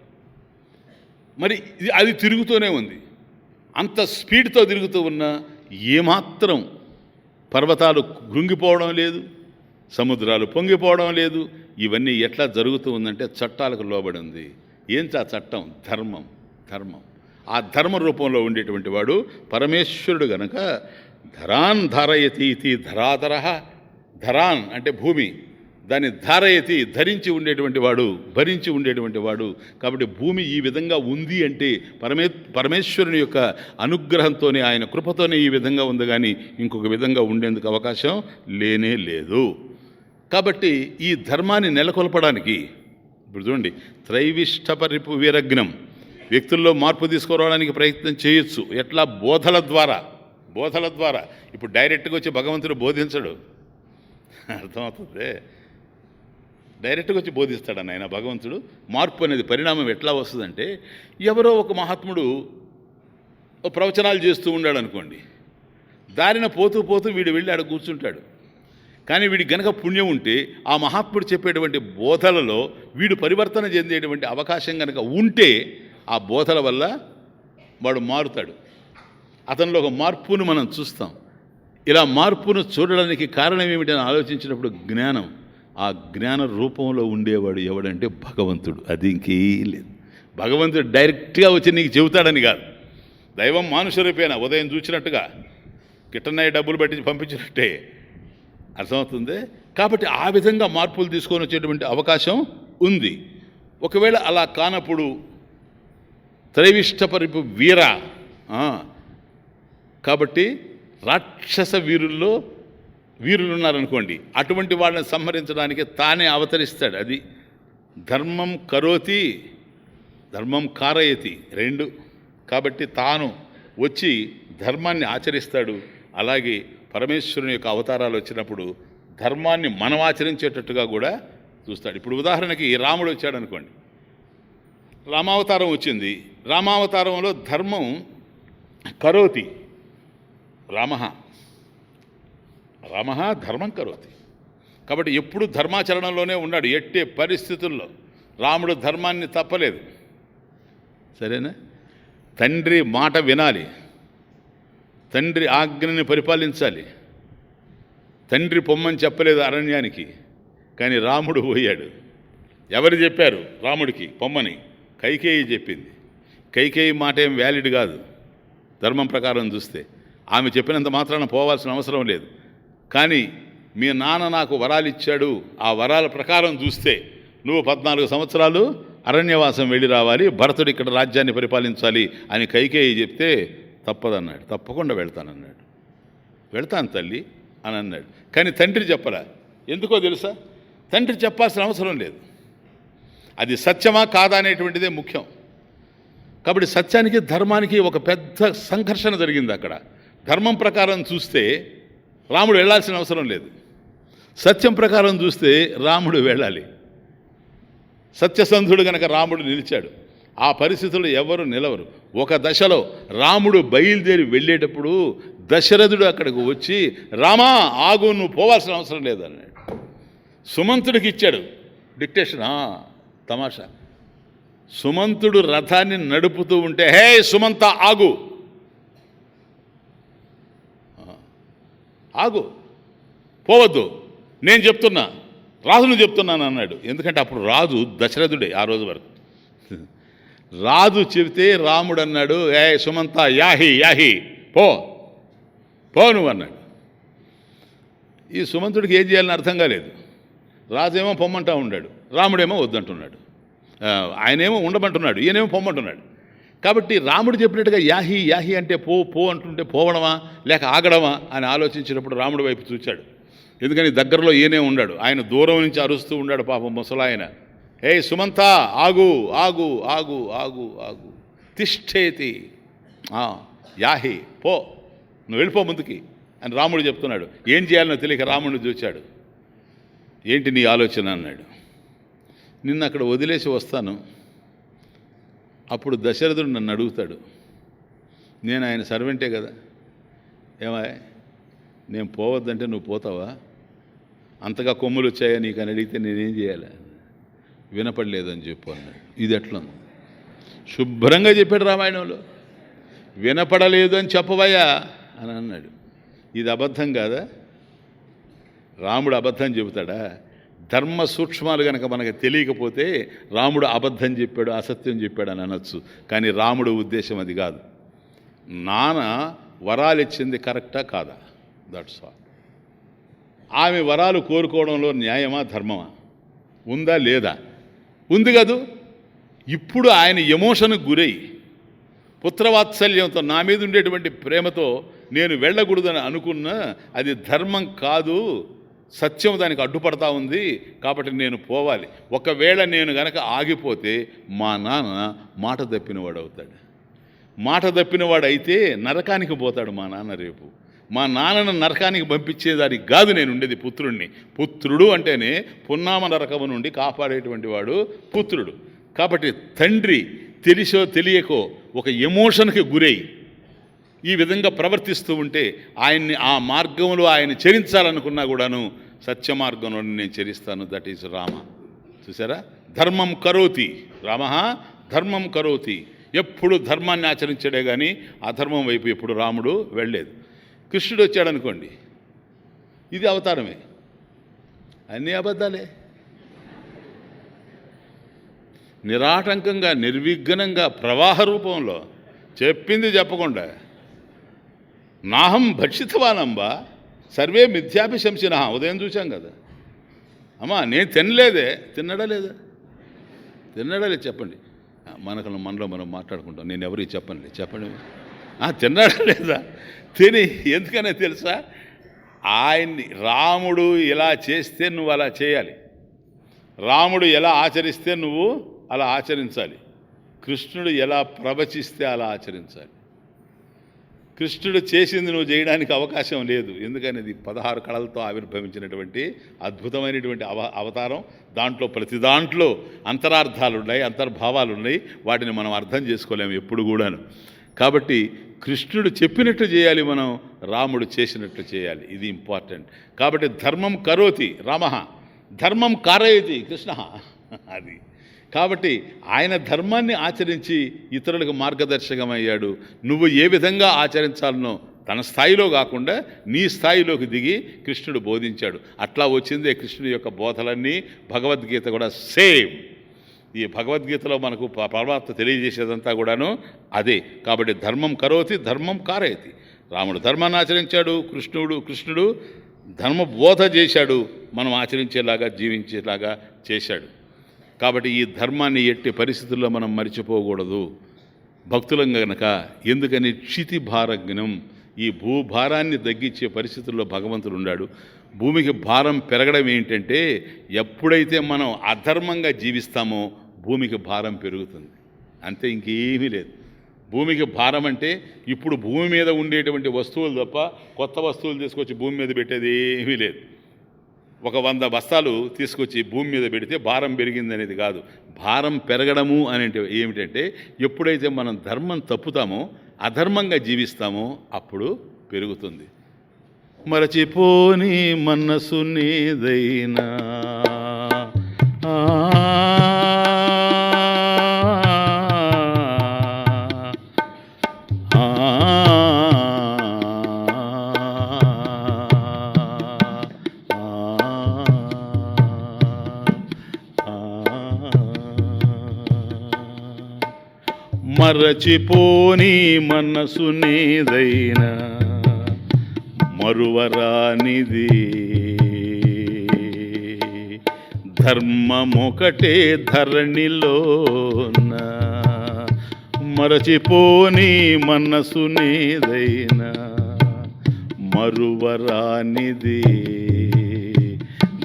మరి అది తిరుగుతూనే ఉంది. అంత స్పీడ్తో తిరుగుతూ ఉన్నా ఏమాత్రం పర్వతాలు కృంగిపోవడం లేదు, సముద్రాలు పొంగిపోవడం లేదు. ఇవన్నీ ఎట్లా జరుగుతూ ఉందంటే చట్టాలకు లోబడి ఉంది. ఏంటి ఆ చట్టం? ధర్మం. ఆ ధర్మ రూపంలో ఉండేటువంటి వాడు పరమేశ్వరుడు గనక ధరాన్ ధారయతి ఇది ధరాధర. ధరాన్ అంటే భూమి, దాన్ని ధారయతి ధరించి ఉండేటువంటి వాడు, భరించి ఉండేటువంటి వాడు. కాబట్టి భూమి ఈ విధంగా ఉంది అంటే పరమేశ్వరుని యొక్క అనుగ్రహంతోనే, ఆయన కృపతోనే ఈ విధంగా ఉంది, కానీ ఇంకొక విధంగా ఉండేందుకు అవకాశం లేనే లేదు. కాబట్టి ఈ ధర్మాన్ని నెలకొల్పడానికి ఇప్పుడు చూడండి, త్రైవిష్టపరిపు విరగ్నం, వ్యక్తుల్లో మార్పు తీసుకురావడానికి ప్రయత్నం చేయొచ్చు. ఎట్లా? బోధల ద్వారా. ఇప్పుడు డైరెక్ట్గా వచ్చి భగవంతుడు బోధించడు, అర్థమవుతుంది? డైరెక్ట్గా వచ్చి బోధిస్తాడని ఆయన భగవంతుడు. మార్పు అనేది పరిణామం ఎట్లా వస్తుందంటే, ఎవరో ఒక మహాత్ముడు ప్రవచనాలు చేస్తూ ఉన్నాడు అనుకోండి, దారిన పోతూ వీడు వెళ్ళి ఆడ కూర్చుంటాడు. కానీ వీడికి గనక పుణ్యం ఉంటే ఆ మహాత్ముడు చెప్పేటువంటి బోధలలో వీడు పరివర్తన చెందేటువంటి అవకాశం కనుక ఉంటే ఆ బోధల వల్ల వాడు మారుతాడు. అతనిలో ఒక మార్పును మనం చూస్తాం. ఇలా మార్పును చూడడానికి కారణం ఏమిటని ఆలోచించినప్పుడు జ్ఞానం. ఆ జ్ఞాన రూపంలో ఉండేవాడు ఎవడంటే భగవంతుడు. అది ఇంకేం లేదు. భగవంతుడు డైరెక్ట్గా వచ్చి నీకు చెబుతాడని కాదు. దైవం మానుష రూపేణ ఉదయం చూసినట్టుగా కిట్టన్నయ్య డబ్బులు పట్టి పంపించినట్టే, అర్థమవుతుంది? కాబట్టి ఆ విధంగా మార్పులు తీసుకొని వచ్చేటువంటి అవకాశం ఉంది. ఒకవేళ అలా కానప్పుడు త్రైవిష్టపరిపు వీర, కాబట్టి రాక్షస వీరులు ఉన్నారనుకోండి, అటువంటి వాళ్ళని సంహరించడానికి తానే అవతరిస్తాడు. అది ధర్మం కరోతి ధర్మం కారయతి, రెండు. కాబట్టి తాను వచ్చి ధర్మాన్ని ఆచరిస్తాడు. అలాగే పరమేశ్వరుని యొక్క అవతారాలు వచ్చినప్పుడు ధర్మాన్ని మనం ఆచరించేటట్టుగా కూడా చూస్తాడు. ఇప్పుడు ఉదాహరణకి రాముడు వచ్చాడు అనుకోండి, రామావతారం వచ్చింది. రామావతారంలో ధర్మం కరోతి, రామ ధర్మం కరోతి. కాబట్టి ఎప్పుడు ధర్మాచరణలోనే ఉన్నాడు. ఎట్టే పరిస్థితుల్లో రాముడు ధర్మాన్ని తప్పలేదు. సరేనా? తండ్రి మాట వినాలి, తండ్రి ఆజ్ఞని పరిపాలించాలి. తండ్రి పొమ్మని చెప్పలేదు అరణ్యానికి, కానీ రాముడు పోయాడు. ఎవరు చెప్పారు రాముడికి పొమ్మని? కైకేయి చెప్పింది. కైకేయి మాట ఏం వ్యాలిడ్ కాదు ధర్మం ప్రకారం చూస్తే. ఆమె చెప్పినంత మాత్రాన పోవాల్సిన అవసరం లేదు. కానీ మీ నాన్న నాకు వరాలు ఇచ్చాడు, ఆ వరాల ప్రకారం చూస్తే నువ్వు 14 సంవత్సరాలు అరణ్యవాసం వెళ్ళి రావాలి, భరతుడు ఇక్కడ రాజ్యాన్ని పరిపాలించాలి అని కైకేయి చెప్తే తప్పదన్నాడు. తప్పకుండా వెళ్తానన్నాడు. వెళ్తాను తల్లి అని అన్నాడు. కానీ తండ్రి చెప్పరా? ఎందుకో తెలుసా? తండ్రి చెప్పాల్సిన అవసరం లేదు. అది సత్యమా కాదా అనేటువంటిదే ముఖ్యం. కాబట్టి సత్యానికి ధర్మానికి ఒక పెద్ద సంఘర్షణ జరిగింది అక్కడ. ధర్మం ప్రకారం చూస్తే రాముడు వెళ్ళాల్సిన అవసరం లేదు, సత్యం ప్రకారం చూస్తే రాముడు వెళ్ళాలి. సత్యసంధుడు గనక రాముడు నిలిచాడు. ఆ పరిస్థితుల్లో ఎవరు నిలవరు. ఒక దశలో రాముడు బయలుదేరి వెళ్ళేటప్పుడు దశరథుడు అక్కడికి వచ్చి, రామా ఆగు, నువ్వు పోవాల్సిన అవసరం లేదన్నాడు. సుమంతుడికి ఇచ్చాడు డిక్టేషన్. తమాషా, సుమంతుడు రథాన్ని నడుపుతూ ఉంటే, హే సుమంత ఆగు, పోవద్దు, నేను చెప్తున్నా, రాజును చెప్తున్నాను అన్నాడు. ఎందుకంటే అప్పుడు రాజు దశరథుడే ఆ రోజు వరకు. రాజు చెబితే రాముడు అన్నాడు, ఏ సుమంత యాహి పో నువ్వు అన్నాడు. ఈ సుమంతుడికి ఏం చేయాలని అర్థం కాలేదు. రాజేమో పొమ్మంటా ఉన్నాడు, రాముడేమో వద్దంటున్నాడు. ఆయనేమో ఉండమంటున్నాడు, ఈయనేమో పొమ్మంటున్నాడు. కాబట్టి రాముడు చెప్పినట్టుగా యాహి యాహి అంటే పో పో అంటుంటే పోవడమా లేక ఆగడమా అని ఆలోచించినప్పుడు రాముడి వైపు చూచాడు. ఎందుకని దగ్గరలో ఈయనే ఉన్నాడు. ఆయన దూరం నుంచి అరుస్తూ ఉన్నాడు పాపం ముసలాయన. ఏ సుమంత, ఆగు ఆగు ఆగు ఆగు ఆగు, తిష్టేతి, యాహి పో, నువ్వు వెళ్ళిపో ముందుకి అని రాముడు చెప్తున్నాడు. ఏం చేయాలనో తెలియక రాముడిని చూచాడు. ఏంటి నీ ఆలోచన అన్నాడు. నిన్ను అక్కడ వదిలేసి వస్తాను. అప్పుడు దశరథుడు నన్ను అడుగుతాడు, నేను ఆయన సర్వెంటే కదా, ఏమా నేను పోవద్దంటే నువ్వు పోతావా? అంతగా కొమ్ములు వచ్చాయా నీకు అని అడిగితే నేనేం చేయాలి? వినపడలేదని చెప్పు అన్నాడు. ఇది ఎట్లా శుభ్రంగా చెప్పాడు రామాయణంలో. వినపడలేదు అని చెప్పవయ్యా అని అన్నాడు. ఇది అబద్ధం కాదా? రాముడు అబద్ధం చెబుతాడా? ధర్మ సూక్ష్మాలు కనుక మనకు తెలియకపోతే రాముడు అబద్ధం చెప్పాడు, అసత్యం చెప్పాడు అని అనొచ్చు. కానీ రాముడు ఉద్దేశం అది కాదు. నాన్న వరాలు ఇచ్చింది కరెక్టా కాదా? That's all. ఆమె వరాలు కోరుకోవడంలో న్యాయమా ధర్మమా? ఉందా లేదా? ఉంది కాదు. ఇప్పుడు ఆయన ఎమోషన్కి గురై పుత్రవాత్సల్యంతో నా మీద ఉండేటువంటి ప్రేమతో నేను వెళ్ళకూడదని అనుకున్నా, అది ధర్మం కాదు, సత్యం దానికి అడ్డుపడతా ఉంది, కాబట్టి నేను పోవాలి. ఒకవేళ నేను గనక ఆగిపోతే మా నాన్న మాట తప్పినవాడు అవుతాడు. మాట తప్పినవాడు అయితే నరకానికి పోతాడు మా నాన్న రేపు. మా నాన్నను నరకానికి పంపించేదానికి కాదు నేను ఉండేది పుత్రుడిని. పుత్రుడు అంటేనే పున్నామ నరకము నుండి కాపాడేటువంటి వాడు పుత్రుడు. కాబట్టి తండ్రి తెలిసో తెలియకో ఒక ఎమోషన్కి గురై ఈ విధంగా ప్రవర్తిస్తూ ఉంటే ఆయన్ని ఆ మార్గంలో ఆయన చరించాలనుకున్నా కూడాను సత్య మార్గంలో నేను చరిస్తాను. That is Rama. చూసారా? ధర్మం కరోతి రామ, ధర్మం కరోతి. ఎప్పుడు ధర్మాన్ని ఆచరించాడే కానీ అధర్మం వైపు ఎప్పుడు రాముడు వెళ్ళలేదు. కృష్ణుడు వచ్చాడనుకోండి, ఇది అవతారమే, అన్నీ అబద్ధాలే. నిరాటంకంగా నిర్విఘ్నంగా ప్రవాహ రూపంలో చెప్పింది చెప్పకుండా నాహం భక్షితవానంబా సర్వే మిథ్యాపి శంసిన. ఉదయం చూశాం కదా అమ్మా, నేను తినలేదే. తిన్నడా లేదా? తిన్నడా లేదు చెప్పండి. మనలో మనం మాట్లాడుకుంటాం. నేను ఎవరికి చెప్పండి, చెప్పండి. తిన్నాడా లేదా? తిని ఎందుకనే తెలుసా? ఆయన్ని రాముడు ఎలా చేస్తే నువ్వు అలా చేయాలి, రాముడు ఎలా ఆచరిస్తే నువ్వు అలా ఆచరించాలి, కృష్ణుడు ఎలా ప్రవచిస్తే అలా ఆచరించాలి. కృష్ణుడు చేసింది నువ్వు చేయడానికి అవకాశం లేదు. ఎందుకని అది 16 కళలతో ఆవిర్భవించినటువంటి అద్భుతమైనటువంటి అవతారం. దాంట్లో ప్రతి దాంట్లో అంతరార్థాలు ఉన్నాయి, అంతర్భావాలు ఉన్నాయి. వాటిని మనం అర్థం చేసుకోలేము ఎప్పుడు కూడాను. కాబట్టి కృష్ణుడు చెప్పినట్టు చేయాలి మనం, రాముడు చేసినట్టు చేయాలి. ఇది ఇంపార్టెంట్. కాబట్టి ధర్మం కరోతి రామ, ధర్మం కారయతి కృష్ణ. అది కాబట్టి ఆయన ధర్మాన్ని ఆచరించి ఇతరులకు మార్గదర్శకమయ్యాడు. నువ్వు ఏ విధంగా ఆచరించాలనో తన స్థాయిలో కాకుండా నీ స్థాయిలోకి దిగి కృష్ణుడు బోధించాడు. అట్లా వచ్చిందే కృష్ణుడి యొక్క బోధలన్నీ. భగవద్గీత కూడా సేమ్. ఈ భగవద్గీతలో మనకు పరమాత్మ తెలియజేసేదంతా కూడాను అదే. కాబట్టి ధర్మం కరోతి ధర్మం కారయతి. రాముడు ధర్మాన్ని ఆచరించాడు, కృష్ణుడు ధర్మబోధ చేశాడు, మనం ఆచరించేలాగా జీవించేలాగా చేశాడు. కాబట్టి ఈ ధర్మాన్ని ఎట్టి పరిస్థితుల్లో మనం మరిచిపోకూడదు భక్తులం గనక. ఎందుకని క్షితి భారజ్ఞం, ఈ భూభారాన్ని తగ్గించే పరిస్థితుల్లో భగవంతుడు ఉన్నాడు. భూమికి భారం పెరగడం ఏంటంటే ఎప్పుడైతే మనం అధర్మంగా జీవిస్తామో భూమికి భారం పెరుగుతుంది. అంతే, ఇంకేమీ లేదు. భూమికి భారం అంటే ఇప్పుడు భూమి మీద ఉండేటువంటి వస్తువులు తప్ప కొత్త వస్తువులు తీసుకొచ్చి భూమి మీద పెట్టేది ఏమీ లేదు. ఒక 100 బస్తాలు తీసుకొచ్చి భూమి మీద పెడితే భారం పెరిగింది అనేది కాదు. భారం పెరగడము అనేది ఏమిటంటే ఎప్పుడైతే మనం ధర్మం తప్పుతామో, అధర్మంగా జీవిస్తామో అప్పుడు పెరుగుతుంది. మరచిపోని మనసు నీదైనా మరచిపోని మనసు నీదైనా మరువరానిది ధర్మమొకటే ధరణిలోన మరచిపోని మనసునేదైనా మరువరానిది.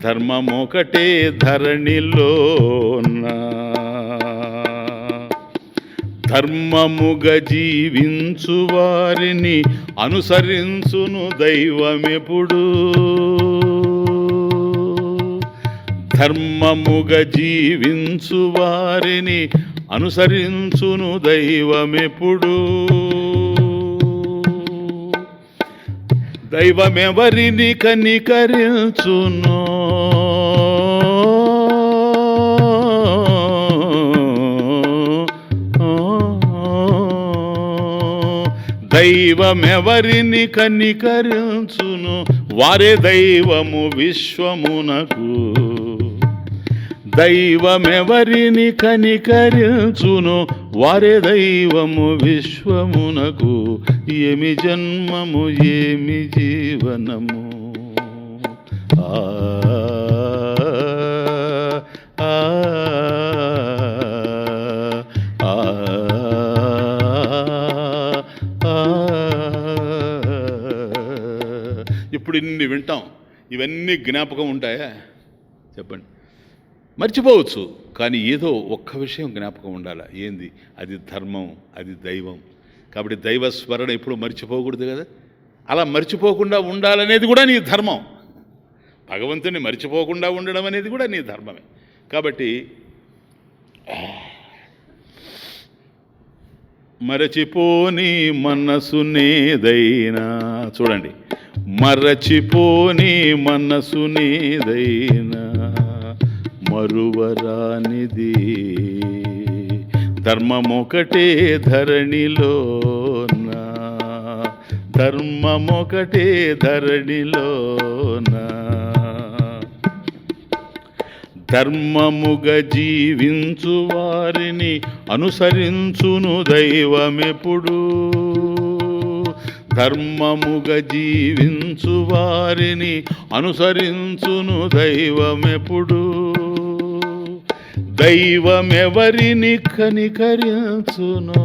ధర్మమొకటే ధరణిలోన ధర్మముగా జీవించు వారిని అనుసరించును దైవమెప్పుడు. ధర్మముగా జీవించు వారిని అనుసరించును దైవమెప్పుడు. దైవమెవరిని కనికరించునో దైవమెవరిని కనికరించును వారే దైవము విశ్వమునకు. దైవమెవరిని కనికరించును వారే దైవము విశ్వమునకు. ఏమి జన్మము ఏమి జీవనము. ఆ ఆ ఇప్పుడు ఇన్ని వింటాం, ఇవన్నీ జ్ఞాపకం ఉంటాయా చెప్పండి? మర్చిపోవచ్చు, కానీ ఏదో ఒక్క విషయం జ్ఞాపకం ఉండాలి. ఏంది అది? ధర్మం, అది దైవం. కాబట్టి దైవ స్మరణ ఎప్పుడు మర్చిపోకూడదు కదా. అలా మర్చిపోకుండా ఉండాలనేది కూడా నీ ధర్మం. భగవంతుని మర్చిపోకుండా ఉండడం అనేది కూడా నీ ధర్మమే. కాబట్టి మరచిపోని మనసునేదైనా, చూడండి, మరచిపోని మనసునేదైనా మరువరానిది. ధర్మమొకటే ధరణిలోన ధర్మమొకటే ధరణిలోన ధర్మముగా జీవించు వారిని అనుసరించును దైవమెప్పుడు. ధర్మముగా జీవించు వారిని అనుసరించును దైవమెప్పుడు. దైవమెవరిని కనికరించును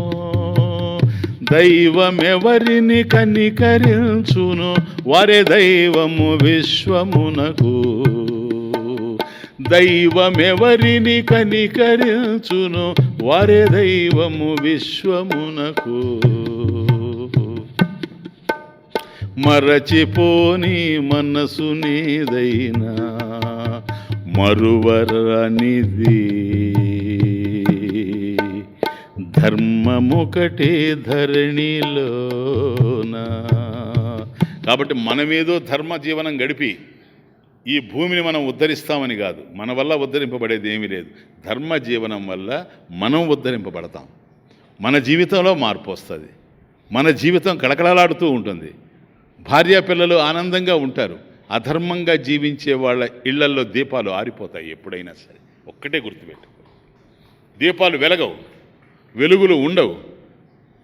దైవమెవరిని కనికరించును వారే దైవము విశ్వమునకు. దైవమెవరిని కనికరించును వారే దైవము విశ్వమునకు. మరచిపోని మనసునేదైనా మరువరనిది. ధర్మమొకటే ధరణిలోన. కాబట్టి మనమేదో ధర్మ జీవనం గడిపి ఈ భూమిని మనం ఉద్ధరిస్తామని కాదు. మన వల్ల ఉద్ధరింపబడేది ఏమీ లేదు. ధర్మ జీవనం వల్ల మనం ఉద్ధరింపబడతాం. మన జీవితంలో మార్పు వస్తుంది. మన జీవితం కళకళలాడుతూ ఉంటుంది. భార్యాపిల్లలు ఆనందంగా ఉంటారు. అధర్మంగా జీవించే వాళ్ళ ఇళ్లల్లో దీపాలు ఆరిపోతాయి. ఎప్పుడైనా సరే ఒక్కటే గుర్తుపెట్టు, దీపాలు వెలగవు, వెలుగులు ఉండవు.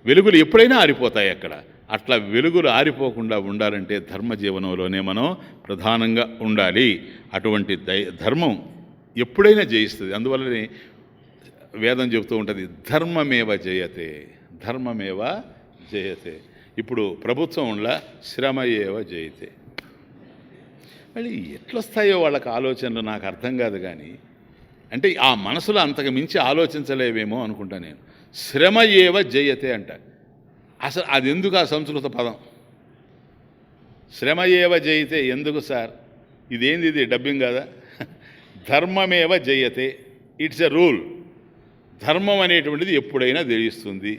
వెలుగులు ఎప్పుడైనా ఆరిపోతాయి అక్కడ. అట్లా వెలుగులు ఆరిపోకుండా ఉండాలంటే ధర్మ జీవనంలోనే మనం ప్రధానంగా ఉండాలి. అటువంటి ధర్మం ఎప్పుడైనా జయిస్తుంది. అందువల్లనే వేదం చెబుతూ ఉంటుంది, ధర్మమేవ జయతే, ధర్మమేవ జయతే. ఇప్పుడు ప్రభుత్వంలో శ్రమ ఏవ జయతే. మళ్ళీ ఎట్లొస్తాయో వాళ్ళకి ఆలోచనలు నాకు అర్థం కాదు. కానీ అంటే ఆ మనసులో అంతకు మించి ఆలోచించలేవేమో అనుకుంటా నేను. శ్రమ ఏవ జయతే అంట. అసలు అది ఎందుకు ఆ సంస్కృత పదం? శ్రమ ఏవ జయతే ఎందుకు సార్? ఇదేంది? ఇది డబ్బింగ్ కదా. ధర్మమేవ జయతే, ఇట్స్ ఎ రూల్. ధర్మం అనేటువంటిది ఎప్పుడైనా జయిస్తుంది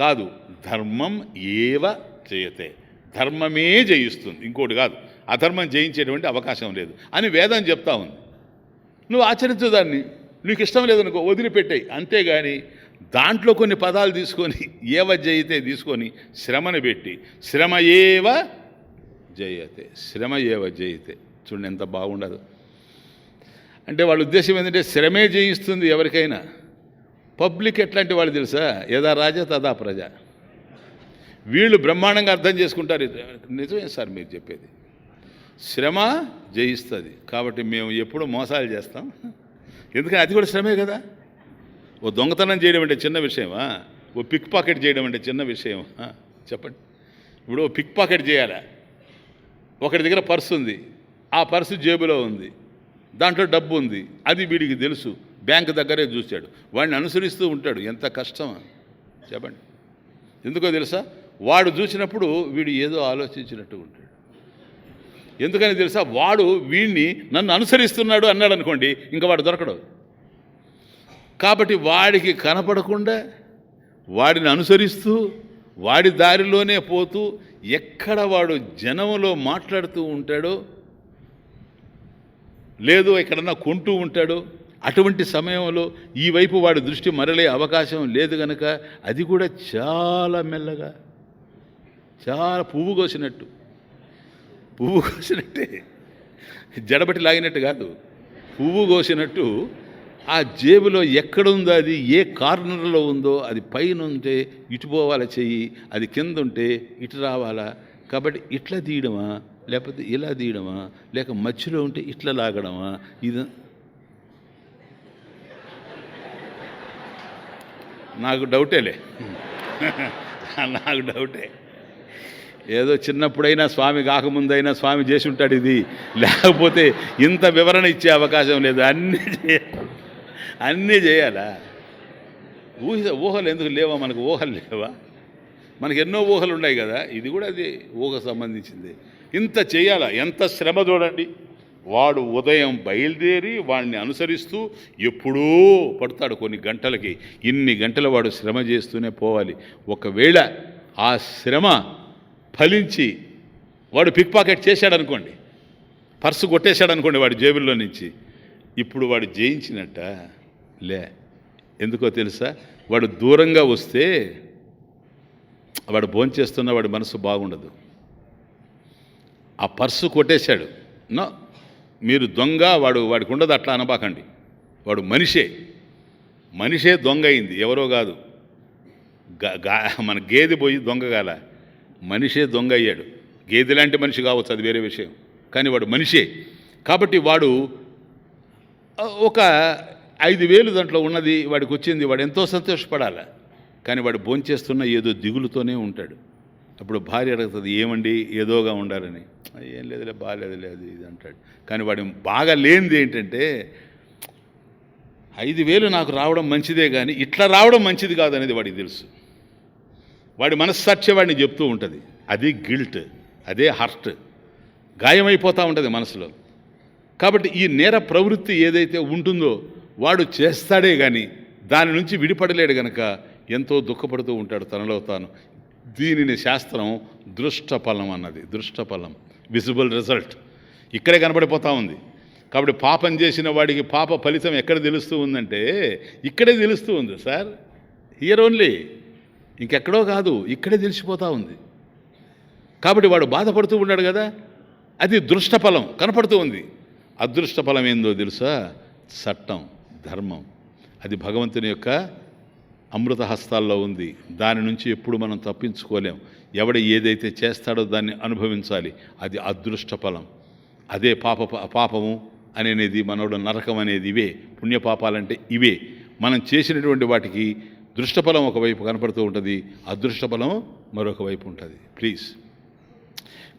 కాదు. ధర్మం ఏవ జయతే, ధర్మమే జయిస్తుంది, ఇంకోటి కాదు. అధర్మం జయించేటువంటి అవకాశం లేదు అని వేదం చెప్తా ఉంది. నువ్వు ఆచరించు దాన్ని. నీకు ఇష్టం లేదనుకో, వదిలిపెట్టాయి. అంతేగాని దాంట్లో కొన్ని పదాలు తీసుకొని ఏవ జయితే తీసుకొని శ్రమను పెట్టి శ్రమ ఏవ జయతే, శ్రమ ఏవ జయితే. చూడండి ఎంత బాగుండదు. అంటే వాళ్ళ ఉద్దేశం ఏంటంటే శ్రమే జయిస్తుంది ఎవరికైనా. పబ్లిక్ ఎట్లాంటి వాళ్ళు తెలుసా? యదా రాజా తదా ప్రజ. వీళ్ళు బ్రహ్మాండంగా అర్థం చేసుకుంటారు. నిజమే సార్ మీరు చెప్పేది, శ్రమ జయిస్తుంది. కాబట్టి మేము ఎప్పుడు మోసాలు చేస్తాం, ఎందుకని అది కూడా శ్రమే కదా. ఓ దొంగతనం చేయడం అంటే చిన్న విషయమా? ఓ పిక్ పాకెట్ చేయడం అంటే చిన్న విషయమా? చెప్పండి. ఇప్పుడు ఓ పిక్ పాకెట్ చేయాలా? ఒకటి దగ్గర పర్సు ఉంది, ఆ పర్సు జేబులో ఉంది, దాంట్లో డబ్బు ఉంది, అది వీడికి తెలుసు, బ్యాంక్ దగ్గరే చూశాడు, వాడిని అనుసరిస్తూ ఉంటాడు. ఎంత కష్టమా చెప్పండి. ఎందుకో తెలుసా? వాడు చూసినప్పుడు వీడు ఏదో ఆలోచించినట్టు ఉంటాడు. ఎందుకని తెలుసా? వాడు వీడిని నన్ను అనుసరిస్తున్నాడు అన్నాడు అనుకోండి, ఇంకా వాడు దొరకడు. కాబట్టి వాడికి కనపడకుండా వాడిని అనుసరిస్తూ వాడి దారిలోనే పోతూ ఎక్కడ వాడు జనంలో మాట్లాడుతూ ఉంటాడో లేదో ఎక్కడన్నా కొంటూ ఉంటాడో అటువంటి సమయంలో ఈ వైపు వాడి దృష్టి మరలే అవకాశం లేదు కనుక అది కూడా చాలా మెల్లగా, చాలా పువ్వు కోసినట్టే, జడబట్టి లాగినట్టు కాదు, పువ్వు కోసినట్టు ఆ జేబులో ఎక్కడుందో అది ఏ కార్నర్లో ఉందో అది పైన ఉంటే ఇటు పోవాలా చెయ్యి, అది కింద ఉంటే ఇటు రావాలా. కాబట్టి ఇట్లా తీయడమా లేకపోతే ఇలా తీయడమా లేక మధ్యలో ఉంటే ఇట్లా లాగడమా? ఇది నాకు డౌటేలే నాకు డౌటే. ఏదో చిన్నప్పుడైనా స్వామి కాకముందైనా స్వామి చేసి ఉంటాడు ఇది, లేకపోతే ఇంత వివరణ ఇచ్చే అవకాశం లేదు. అన్నీ చేయాలా? ఊహలు ఎందుకు లేవా? మనకు ఊహలు లేవా? మనకు ఎన్నో ఊహలు ఉన్నాయి కదా, ఇది కూడా అది ఊహకు సంబంధించింది. ఇంత చేయాలా? ఎంత శ్రమ చూడండి. వాడు ఉదయం బయలుదేరి వాడిని అనుసరిస్తూ ఎప్పుడూ పడతాడు కొన్ని గంటలకి. ఇన్ని గంటలు వాడు శ్రమ చేస్తూనే పోవాలి. ఒకవేళ ఆ శ్రమ ఫలించి వాడు పిక్ పాకెట్ చేశాడనుకోండి, పర్సు కొట్టేశాడనుకోండి వాడి జేబుల్లో నుంచి, ఇప్పుడు వాడు జయించినట్ట లే. ఎందుకో తెలుసా? వాడు దూరంగా వస్తే వాడు భోంచేస్తున్న వాడి మనసు బాగుండదు. ఆ పర్సు కొట్టేశాడు, నో మీరు దొంగ, వాడికి ఉండదు అట్లా అనబాకండి. వాడు మనిషే దొంగ అయింది, ఎవరో కాదు. మన గేదె పోయి దొంగ కాల, మనిషే దొంగ అయ్యాడు. గేదె లాంటి మనిషి కావచ్చు, అది వేరే విషయం, కానీ వాడు మనిషే. కాబట్టి వాడు ఒక 5,000 దాంట్లో ఉన్నది వాడికి వచ్చింది, వాడు ఎంతో సంతోషపడాలి. కానీ వాడు భోంచేస్తున్న ఏదో దిగులుతోనే ఉంటాడు. అప్పుడు భార్య అడుగుతుంది, ఏమండి ఏదోగా ఉండాలని. ఏం లేదులే, బాగాలేదులే అది ఇది అంటాడు. కానీ వాడు బాగా లేనిది ఏంటంటే 5,000 నాకు రావడం మంచిదే కానీ ఇట్లా రావడం మంచిది కాదనేది వాడికి తెలుసు. వాడి మనస్సాక్షి వాడిని చెప్తూ ఉంటుంది. అది గిల్ట్, అదే హర్ట్, గాయమైపోతూ ఉంటుంది మనసులో. కాబట్టి ఈ నేర ప్రవృత్తి ఏదైతే ఉంటుందో వాడు చేస్తాడే కానీ దాని నుంచి విడిపడలేడు గనక ఎంతో దుఃఖపడుతూ ఉంటాడు తనలో తాను. దీనిని శాస్త్రం దృష్టఫలం అన్నది. దృష్టఫలం, విజిబుల్ రిజల్ట్ ఇక్కడే కనబడిపోతూ ఉంది. కాబట్టి పాపం చేసిన వాడికి పాప ఫలితం ఎక్కడ తెలుస్తూ ఉందంటే ఇక్కడే తెలుస్తూ ఉంది సార్. హియర్ ఓన్లీ, ఇంకెక్కడో కాదు, ఇక్కడే తెలిసిపోతూ ఉంది. కాబట్టి వాడు బాధపడుతూ ఉన్నాడు కదా, అది దృష్టఫలం కనపడుతూ ఉంది. అదృష్టఫలం ఏందో తెలుసా? చట్టం, ధర్మం. అది భగవంతుని యొక్క అమృత హస్తాల్లో ఉంది. దాని నుంచి ఎప్పుడు మనం తప్పించుకోలేం. ఎవడు ఏదైతే చేస్తాడో దాన్ని అనుభవించాలి. అది అదృష్టఫలం. అదే పాపము అనేది, మనోడు నరకం అనేది ఇవే. పుణ్యపాపాలంటే ఇవే. మనం చేసినటువంటి వాటికి దృష్టఫలం ఒకవైపు కనపడుతూ ఉంటుంది, అదృష్టఫలం మరొక వైపు ఉంటుంది. ప్లీజ్.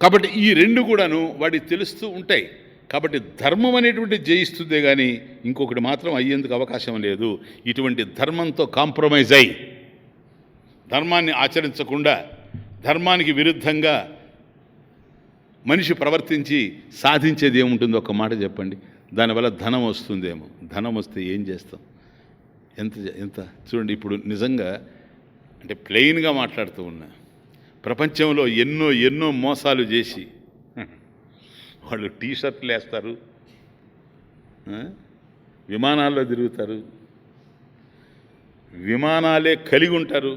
కాబట్టి ఈ రెండు కూడాను వాడికి తెలుస్తూ ఉంటాయి. కాబట్టి ధర్మం అనేటువంటి జయిస్తుందే కానీ ఇంకొకటి మాత్రం అయ్యేందుకు అవకాశం లేదు. ఇటువంటి ధర్మంతో కాంప్రమైజ్ అయి ధర్మాన్ని ఆచరించకుండా ధర్మానికి విరుద్ధంగా మనిషి ప్రవర్తించి సాధించేది ఏముంటుందో ఒక మాట చెప్పండి. దానివల్ల ధనం వస్తుందేమో. ధనం వస్తే ఏం చేస్తాం? ఎంత చూడండి. ఇప్పుడు నిజంగా అంటే ప్లెయిన్గా మాట్లాడుతూ ఉన్నా, ప్రపంచంలో ఎన్నో మోసాలు చేసి వాళ్ళు టీషర్ట్లు వేస్తారు, విమానాల్లో తిరుగుతారు, విమానాలే కలిగి ఉంటారు,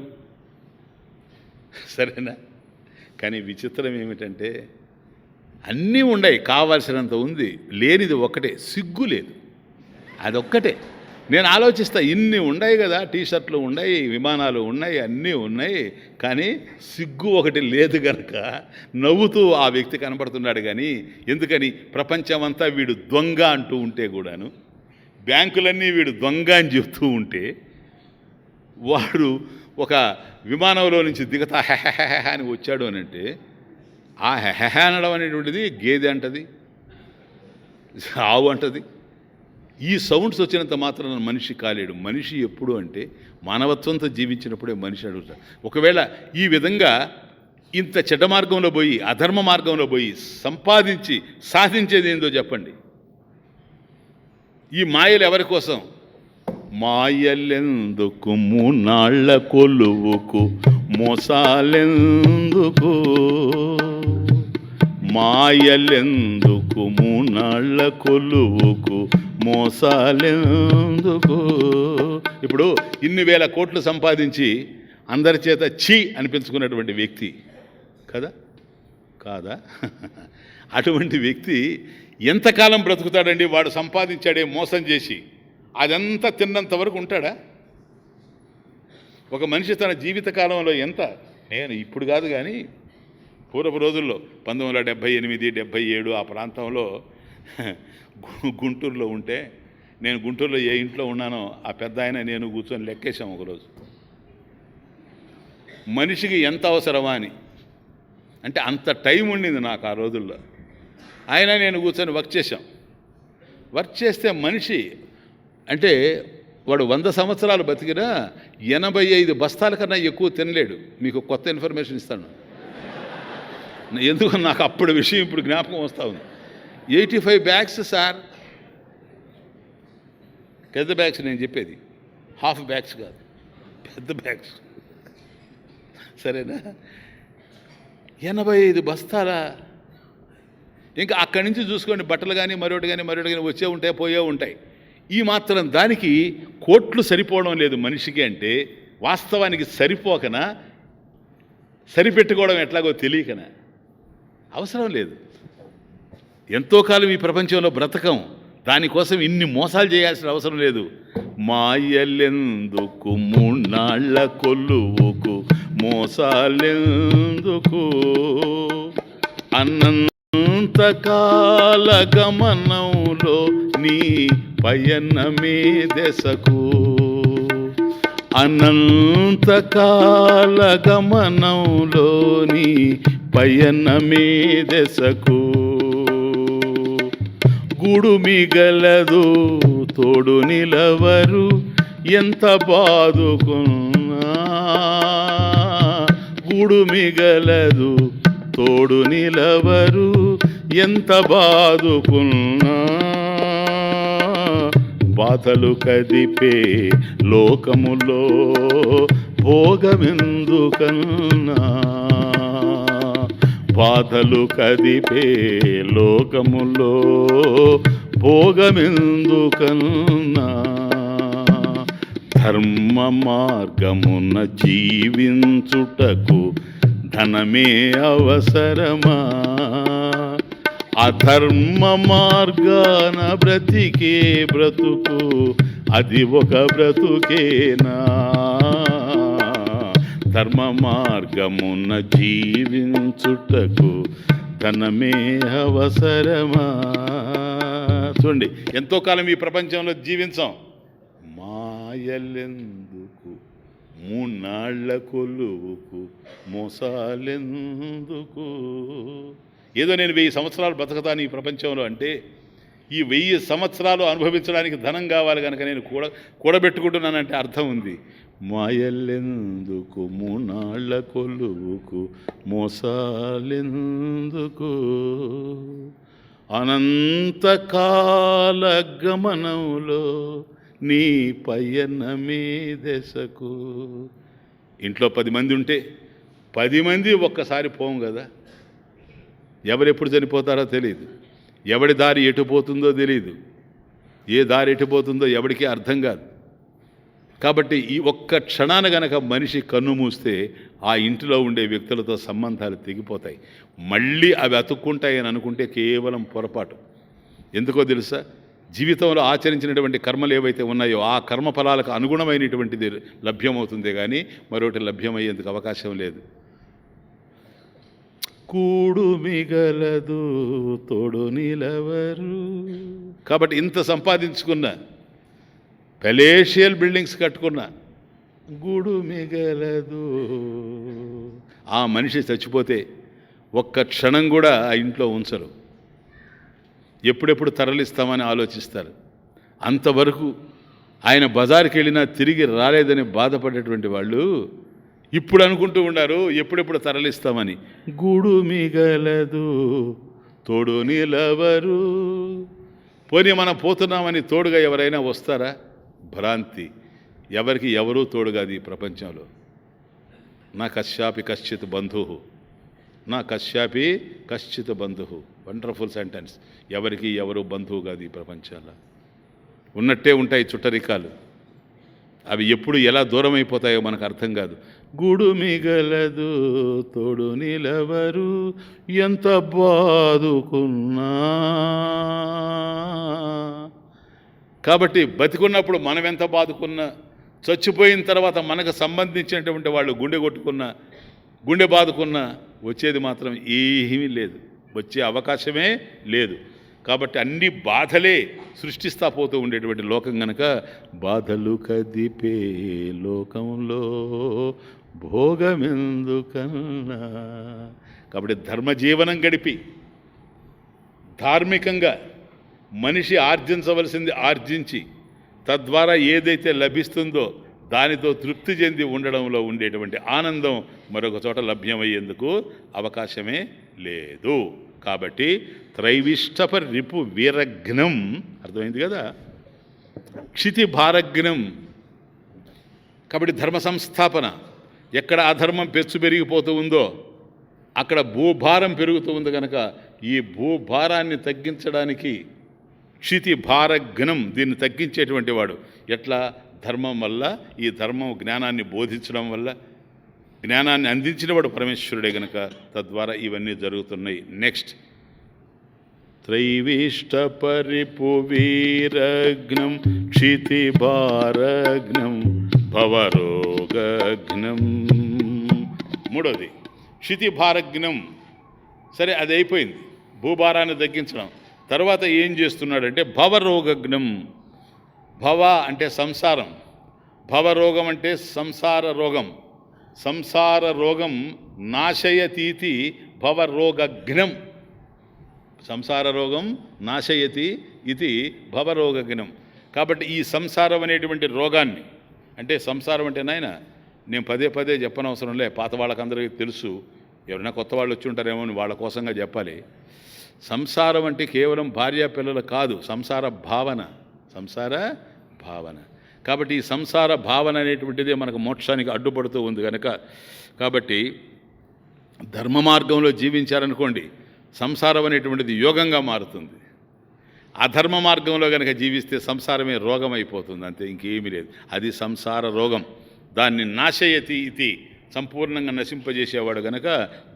సరేనా? కానీ విచిత్రం ఏమిటంటే అన్నీ ఉన్నాయి, కావాల్సినంత ఉంది, లేనిది ఒక్కటే, సిగ్గు లేదు. అదొక్కటే నేను ఆలోచిస్తా. ఇన్ని ఉన్నాయి కదా, టీషర్ట్లు ఉన్నాయి, విమానాలు ఉన్నాయి, అన్నీ ఉన్నాయి, కానీ సిగ్గు ఒకటి లేదు కనుక నవ్వుతూ ఆ వ్యక్తి కనపడుతున్నాడు. కానీ ఎందుకని? ప్రపంచమంతా వీడు దొంగ అంటూ ఉంటే కూడాను, బ్యాంకులన్నీ వీడు దొంగ అని చెప్తూ ఉంటే వాడు ఒక విమానంలో నుంచి దిగతా హెహెహె అని వచ్చాడు అని అంటే ఆ హెహె అనడం అనేటువంటిది గేదె అంటది, ఆవు అంటది. ఈ సౌండ్స్ వచ్చినంత మాత్రాన మనిషి కాలేడు. మనిషి ఎప్పుడు అంటే మానవత్వంతో జీవించినప్పుడే మనిషి అడుగుతాడు. ఒకవేళ ఈ విధంగా ఇంత చెడ్డ మార్గంలో పోయి అధర్మ మార్గంలో పోయి సంపాదించి సాధించేది ఏందో చెప్పండి. ఈ మాయలు ఎవరి కోసం? మాయలెందుకు మూనాళ్ల కొలువుకు మోసాలెందుకు, మాయలెందుకు మూనాళ్ల కొలువుకు మోసాలెందుకు. ఇప్పుడు ఇన్ని వేల కోట్లు సంపాదించి అందరి చేత ఛీ అనిపించుకున్నటువంటి వ్యక్తి కదా కాదా? అటువంటి వ్యక్తి ఎంతకాలం బ్రతుకుతాడండి? వాడు సంపాదించాడే మోసం చేసి అదంతా తిన్నంత వరకు ఉంటాడా? ఒక మనిషి తన జీవితకాలంలో ఎంత, నేను ఇప్పుడు కాదు కానీ పూర్వపు రోజుల్లో 1978, 77 ఆ ప్రాంతంలో గుంటూరులో ఉంటే, నేను గుంటూరులో ఏ ఇంట్లో ఉన్నానో ఆ పెద్ద ఆయన నేను కూర్చొని లెక్కేశాం ఒకరోజు. మనిషికి ఎంత అవసరమా అని. అంటే అంత టైం ఉండింది నాకు ఆ రోజుల్లో. ఆయన నేను కూర్చొని వర్క్ చేశాం. వర్క్ చేస్తే మనిషి అంటే వాడు 100 సంవత్సరాలు బతికినా 85 బస్తాల కన్నా ఎక్కువ తినలేడు. మీకు కొత్త ఇన్ఫర్మేషన్ ఇస్తాను. ఎందుకు నాకు అప్పుడు విషయం ఇప్పుడు జ్ఞాపకం వస్తూ ఉంది. 85 బ్యాగ్స్ సార్, పెద్ద బ్యాగ్స్ నేను చెప్పేది, హాఫ్ బ్యాగ్స్ కాదు, పెద్ద బ్యాగ్స్. సరేనా? 85 బస్తాల. ఇంకా అక్కడి నుంచి చూసుకోండి, బట్టలు కానీ మరొకటి కానీ వచ్చే ఉంటాయి పోయే ఉంటాయి. ఈ మాత్రం దానికి కోట్లు సరిపోవడం లేదు మనిషికి అంటే వాస్తవానికి సరిపోకనా, సరిపెట్టుకోవడం ఎట్లాగో తెలియకనా. అవసరం లేదు. ఎంతో కాలం ఈ ప్రపంచంలో బ్రతకం, దానికోసం ఇన్ని మోసాలు చేయాల్సిన అవసరం లేదు. మాయలెందుకు మూనాళ్ల కొలువుకు మోసాలెందుకు, అనంతకాల గమనంలో నీ పయనమే దశకు, అనంతకాల గమనంలో నీ పయనమే దశకు. గుడు మిగలదు తోడు నిలవరు ఎంత బాదుకున్నా, గుడు మిగలదు తోడు నిలవరు ఎంత బాదుకున్నా, బాధలు కదిపే లోకములో భోగమెందుకన్నా, బాధలు కదిపే లోకములో భోగమెందుకన్నా, ధర్మ మార్గమున జీవించుటకు ధనమే అవసరమా, అధర్మ మార్గాన బ్రతికే బ్రతుకు అది ఒక బ్రతుకేనా, ధర్మ మార్గమున జీవించుటకు ధనమే అవసరమా. చూడండి, ఎంతో కాలం ఈ ప్రపంచంలో జీవించాం. మాయలెందుకు మూనాళ్ల కొలువుకు మోసాలెందుకు. ఏదో నేను 1000 సంవత్సరాలు బ్రతకతాను ఈ ప్రపంచంలో అంటే ఈ 1000 సంవత్సరాలు అనుభవించడానికి ధనం కావాలి కనుక నేను కూడబెట్టుకుంటున్నానంటే అర్థం ఉంది. మాయలెందుకు మూనాళ్ల కొలువుకు మోసాలెందుకు, అనంతకాల గమనంలో నీ పయనమే దశకు. ఇంట్లో 10 మంది ఉంటే 10 మంది ఒక్కసారి పోం కదా. ఎవరెప్పుడు చనిపోతారో తెలియదు, ఎవడి దారి ఎటుపోతుందో తెలియదు, ఏ దారి ఎటుపోతుందో ఎవడికి అర్థం కాదు. కాబట్టి ఈ ఒక్క క్షణాన గనక మనిషి కన్ను మూస్తే ఆ ఇంటిలో ఉండే వ్యక్తులతో సంబంధాలు తెగిపోతాయి. మళ్ళీ అవి అతుక్కుంటాయని అనుకుంటే కేవలం పొరపాటు. ఎందుకో తెలుసా? జీవితంలో ఆచరించినటువంటి కర్మలు ఏవైతే ఉన్నాయో ఆ కర్మ ఫలాలకు అనుగుణమైనటువంటిది లభ్యమవుతుందే కానీ మరొకటి లభ్యమయ్యేందుకు అవకాశం లేదు. కూడు మిగలదు తోడు నిలవరు. కాబట్టి ఇంత సంపాదించుకున్న పెలేషియల్ బిల్డింగ్స్ కట్టుకున్న గూడు మిగలదు. ఆ మనిషి చచ్చిపోతే ఒక్క క్షణం కూడా ఆ ఇంట్లో ఉంచరు, ఎప్పుడెప్పుడు తరలిస్తామని ఆలోచిస్తారు. అంతవరకు ఆయన బజార్కి వెళ్ళినా తిరిగి రాలేదని బాధపడేటువంటి వాళ్ళు ఇప్పుడు అనుకుంటూ ఉన్నారు ఎప్పుడెప్పుడు తరలిస్తామని. గూడు మిగలదు తోడు నిలవరు. పోనీ మనం పోతున్నామని తోడుగా ఎవరైనా వస్తారా? భ్రాంతి. ఎవరికి ఎవరూ తోడుగాది ఈ ప్రపంచంలో. నా కశ్యాపి కశ్చిత్ బంధు, నా కశ్యాపి కశ్చిత్ బంధు. Wonderful sentence. ఎవరికి ఎవరు బంధువు కాదు ఈ ప్రపంచంలో. ఉన్నట్టే ఉంటాయి చుట్టరికాలు, అవి ఎప్పుడు ఎలా దూరం అయిపోతాయో మనకు అర్థం కాదు. గూడు మిగలదు తోడు నిలవరు ఎంత బాదుకున్నా. కాబట్టి బతికున్నప్పుడు మనం ఎంత బాదుకున్నా, చచ్చిపోయిన తర్వాత మనకు సంబంధించినటువంటి వాళ్ళు గుండె కొట్టుకున్నా, గుండె బాదుకున్నా వచ్చేది మాత్రం ఏమీ లేదు, వచ్చే అవకాశమే లేదు. కాబట్టి అన్ని బాధలే సృష్టిస్తా పోతూ ఉండేటువంటి లోకం కనుక బాధలు కదిపే లోకంలో భోగమెందుకన్నా. కాబట్టి ధర్మజీవనం గడిపి ధార్మికంగా మనిషి ఆర్జించవలసింది ఆర్జించి తద్వారా ఏదైతే లభిస్తుందో దానితో తృప్తి చెంది ఉండడంలో ఉండేటువంటి ఆనందం మరొక చోట లభ్యమయ్యేందుకు అవకాశమే లేదు. కాబట్టి త్రైవిష్టప రిపు వీరఘ్నం అర్థమైంది కదా, క్షితి భారఘ్నం. కాబట్టి ధర్మ సంస్థాపన, ఎక్కడ అధర్మం పెచ్చు పెరిగిపోతూ ఉందో అక్కడ భూభారం పెరుగుతూ ఉంది కనుక ఈ భూభారాన్ని తగ్గించడానికి క్షితి భారఘ్నం, దీన్ని తగ్గించేటువంటి వాడు ఎట్లా? ధర్మం వల్ల, ఈ ధర్మం జ్ఞానాన్ని బోధించడం వల్ల, జ్ఞానాన్ని అందించినవాడు పరమేశ్వరుడే గనక తద్వారా ఇవన్నీ జరుగుతున్నాయి. నెక్స్ట్ త్రైవిష్ట పరిపు వీరఘ్నం క్షితి భారఘ్నం భవరోగఘ్నం. మూడోది క్షితి భారఘ్నం. సరే, అది అయిపోయింది, భూభారాన్ని తగ్గించడం. తర్వాత ఏం చేస్తున్నాడంటే భవరోగఘ్నం. భవ అంటే సంసారం, భవరోగం అంటే సంసార రోగం. సంసార రోగం నాశయతీతి భవరోగఘ్నం. సంసార రోగం నాశయతి ఇది భవరోగఘ్నం. కాబట్టి ఈ సంసారం అనేటువంటి రోగాన్ని, అంటే సంసారం అంటే నాయన నేను పదే పదే చెప్పనవసరంలే, పాత వాళ్ళకందరికీ తెలుసు, ఎవరైనా కొత్త వాళ్ళు వచ్చి ఉంటారేమో అని వాళ్ళ కోసంగా చెప్పాలి. సంసారం అంటే కేవలం భార్యా పిల్లలు కాదు, సంసార భావన, సంసార భావన. కాబట్టి ఈ సంసార భావన అనేటువంటిదే మనకు మోక్షానికి అడ్డుపడుతూ ఉంది కనుక, కాబట్టి ధర్మ మార్గంలో జీవించారనుకోండి సంసారం అనేటువంటిది యోగంగా మారుతుంది. అధర్మ మార్గంలో కనుక జీవిస్తే సంసారమే రోగం అయిపోతుంది, అంతే, ఇంకేమీ లేదు. అది సంసార రోగం. దాన్ని నాశయతి ఇది సంపూర్ణంగా నశింపజేసేవాడు కనుక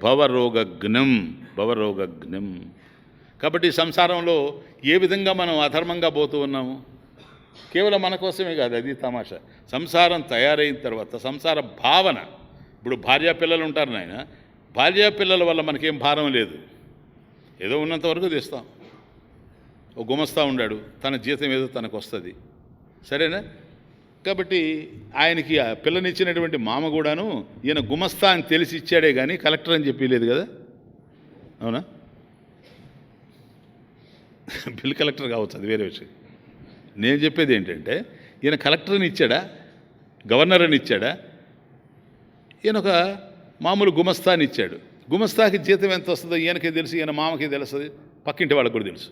భవరోగఘ్నం, భవరోగఘ్నం. కాబట్టి సంసారంలో ఏ విధంగా మనం అధర్మంగా పోతూ ఉన్నాము, కేవలం మన కోసమే కాదు, అది తమాషా. సంసారం తయారైన తర్వాత సంసార భావన, ఇప్పుడు భార్యా పిల్లలు ఉంటారు నాయన, భార్యా పిల్లల వల్ల మనకేం భారం లేదు, ఏదో ఉన్నంతవరకు తెస్తాం. ఓ గుమస్తా ఉన్నాడు, తన జీతం ఏదో తనకు వస్తుంది, సరేనా? కాబట్టి ఆయనకి ఆ పిల్లనిచ్చినటువంటి మామ కూడాను ఈయన గుమస్తా అని తెలిసి ఇచ్చాడే కానీ కలెక్టర్ అని చెప్పి లేదు కదా, అవునా? బిల్ కలెక్టర్ కావచ్చు, అది వేరే విషయం. నేను చెప్పేది ఏంటంటే ఈయన కలెక్టర్ని ఇచ్చాడా, గవర్నర్ అని ఇచ్చాడా? ఈయన ఒక మామూలు గుమస్తాని ఇచ్చాడు. గుమస్తాకి జీతం ఎంత వస్తుందో ఈయనకే తెలుసు, ఈయన మామకి తెలుస్తుంది, పక్కింటి వాళ్ళకి కూడా తెలుసు.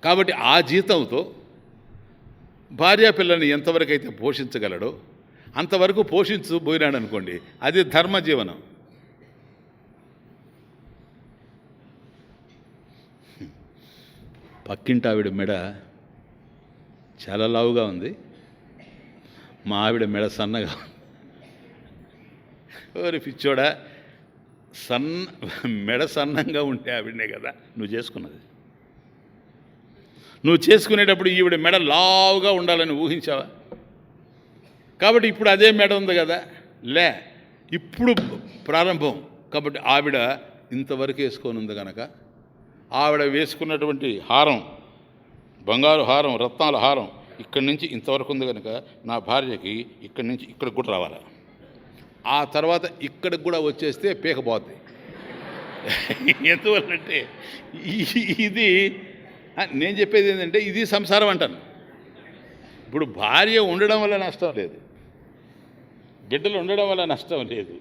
కాబట్టి ఆ జీతంతో భార్యా పిల్లల్ని ఎంతవరకు అయితే పోషించగలడో అంతవరకు పోషించబోయినాడు అనుకోండి, అది ధర్మజీవనం. పక్కింటి ఆవిడ మెడ చాలా లావుగా ఉంది, మా ఆవిడ మెడ సన్నగా ఉంది. ఓరి పిచ్చోడా, మెడ సన్నంగా ఉంటే ఆవిడనే కదా నువ్వు చేసుకున్నది. నువ్వు చేసుకునేటప్పుడు ఈవిడ మెడ లావుగా ఉండాలని ఊహించావా? కాబట్టి ఇప్పుడు అదే మెడ ఉంది కదా, లే ఇప్పుడు ప్రారంభం. కాబట్టి ఆవిడ ఇంతవరకు వేసుకొని ఉంది కనుక ఆవిడ వేసుకున్నటువంటి హారం, బంగారు హారం, రత్నాల హారం ఇక్కడి నుంచి ఇంతవరకు ఉంది కనుక నా భార్యకి ఇక్కడి నుంచి ఇక్కడికి కూడా రావాలి. ఆ తర్వాత ఇక్కడికి కూడా వచ్చేస్తే పీకపోద్ది. ఎందువల్లంటే ఇది నేను చెప్పేది ఏంటంటే ఇది సంసారం అంటాను. ఇప్పుడు భార్య ఉండడం వల్ల నష్టం లేదు, బిడ్డలు ఉండడం వల్ల నష్టం లేదు.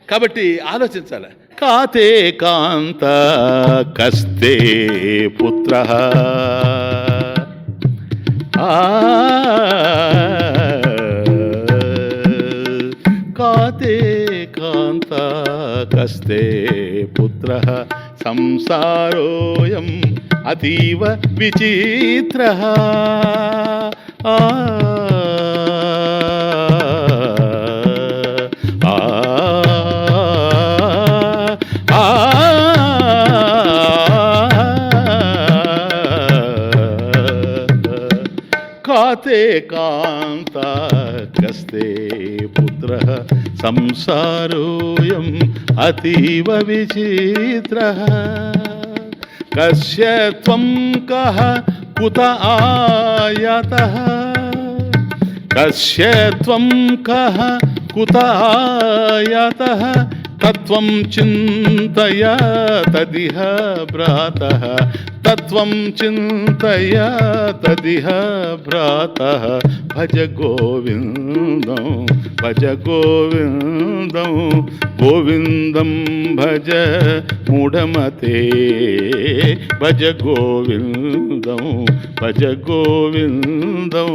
కాబట్టి ఆలోచించాలి. కాతే కాంత కస్తే పుత్ర కాతే కాంత కస్తే పుత్ర సంసారోయం అతీవ విచిత్ర కాతే కాంత కస్తే పుత్ర సంసారోయం అతీవ విచిత్ర కస్య త్వం కః కుత ఆయతః కస్య త్వం కః కుత ఆయతః తత్వం చింతయ తదిహ భ్రాతః తత్వం చింతయ తదిహ భ్రాతః భజ గోవిందం భజ గోవిందం గోవిందం భజ మూఢమతే భజ గోవిందం భజ గోవిందం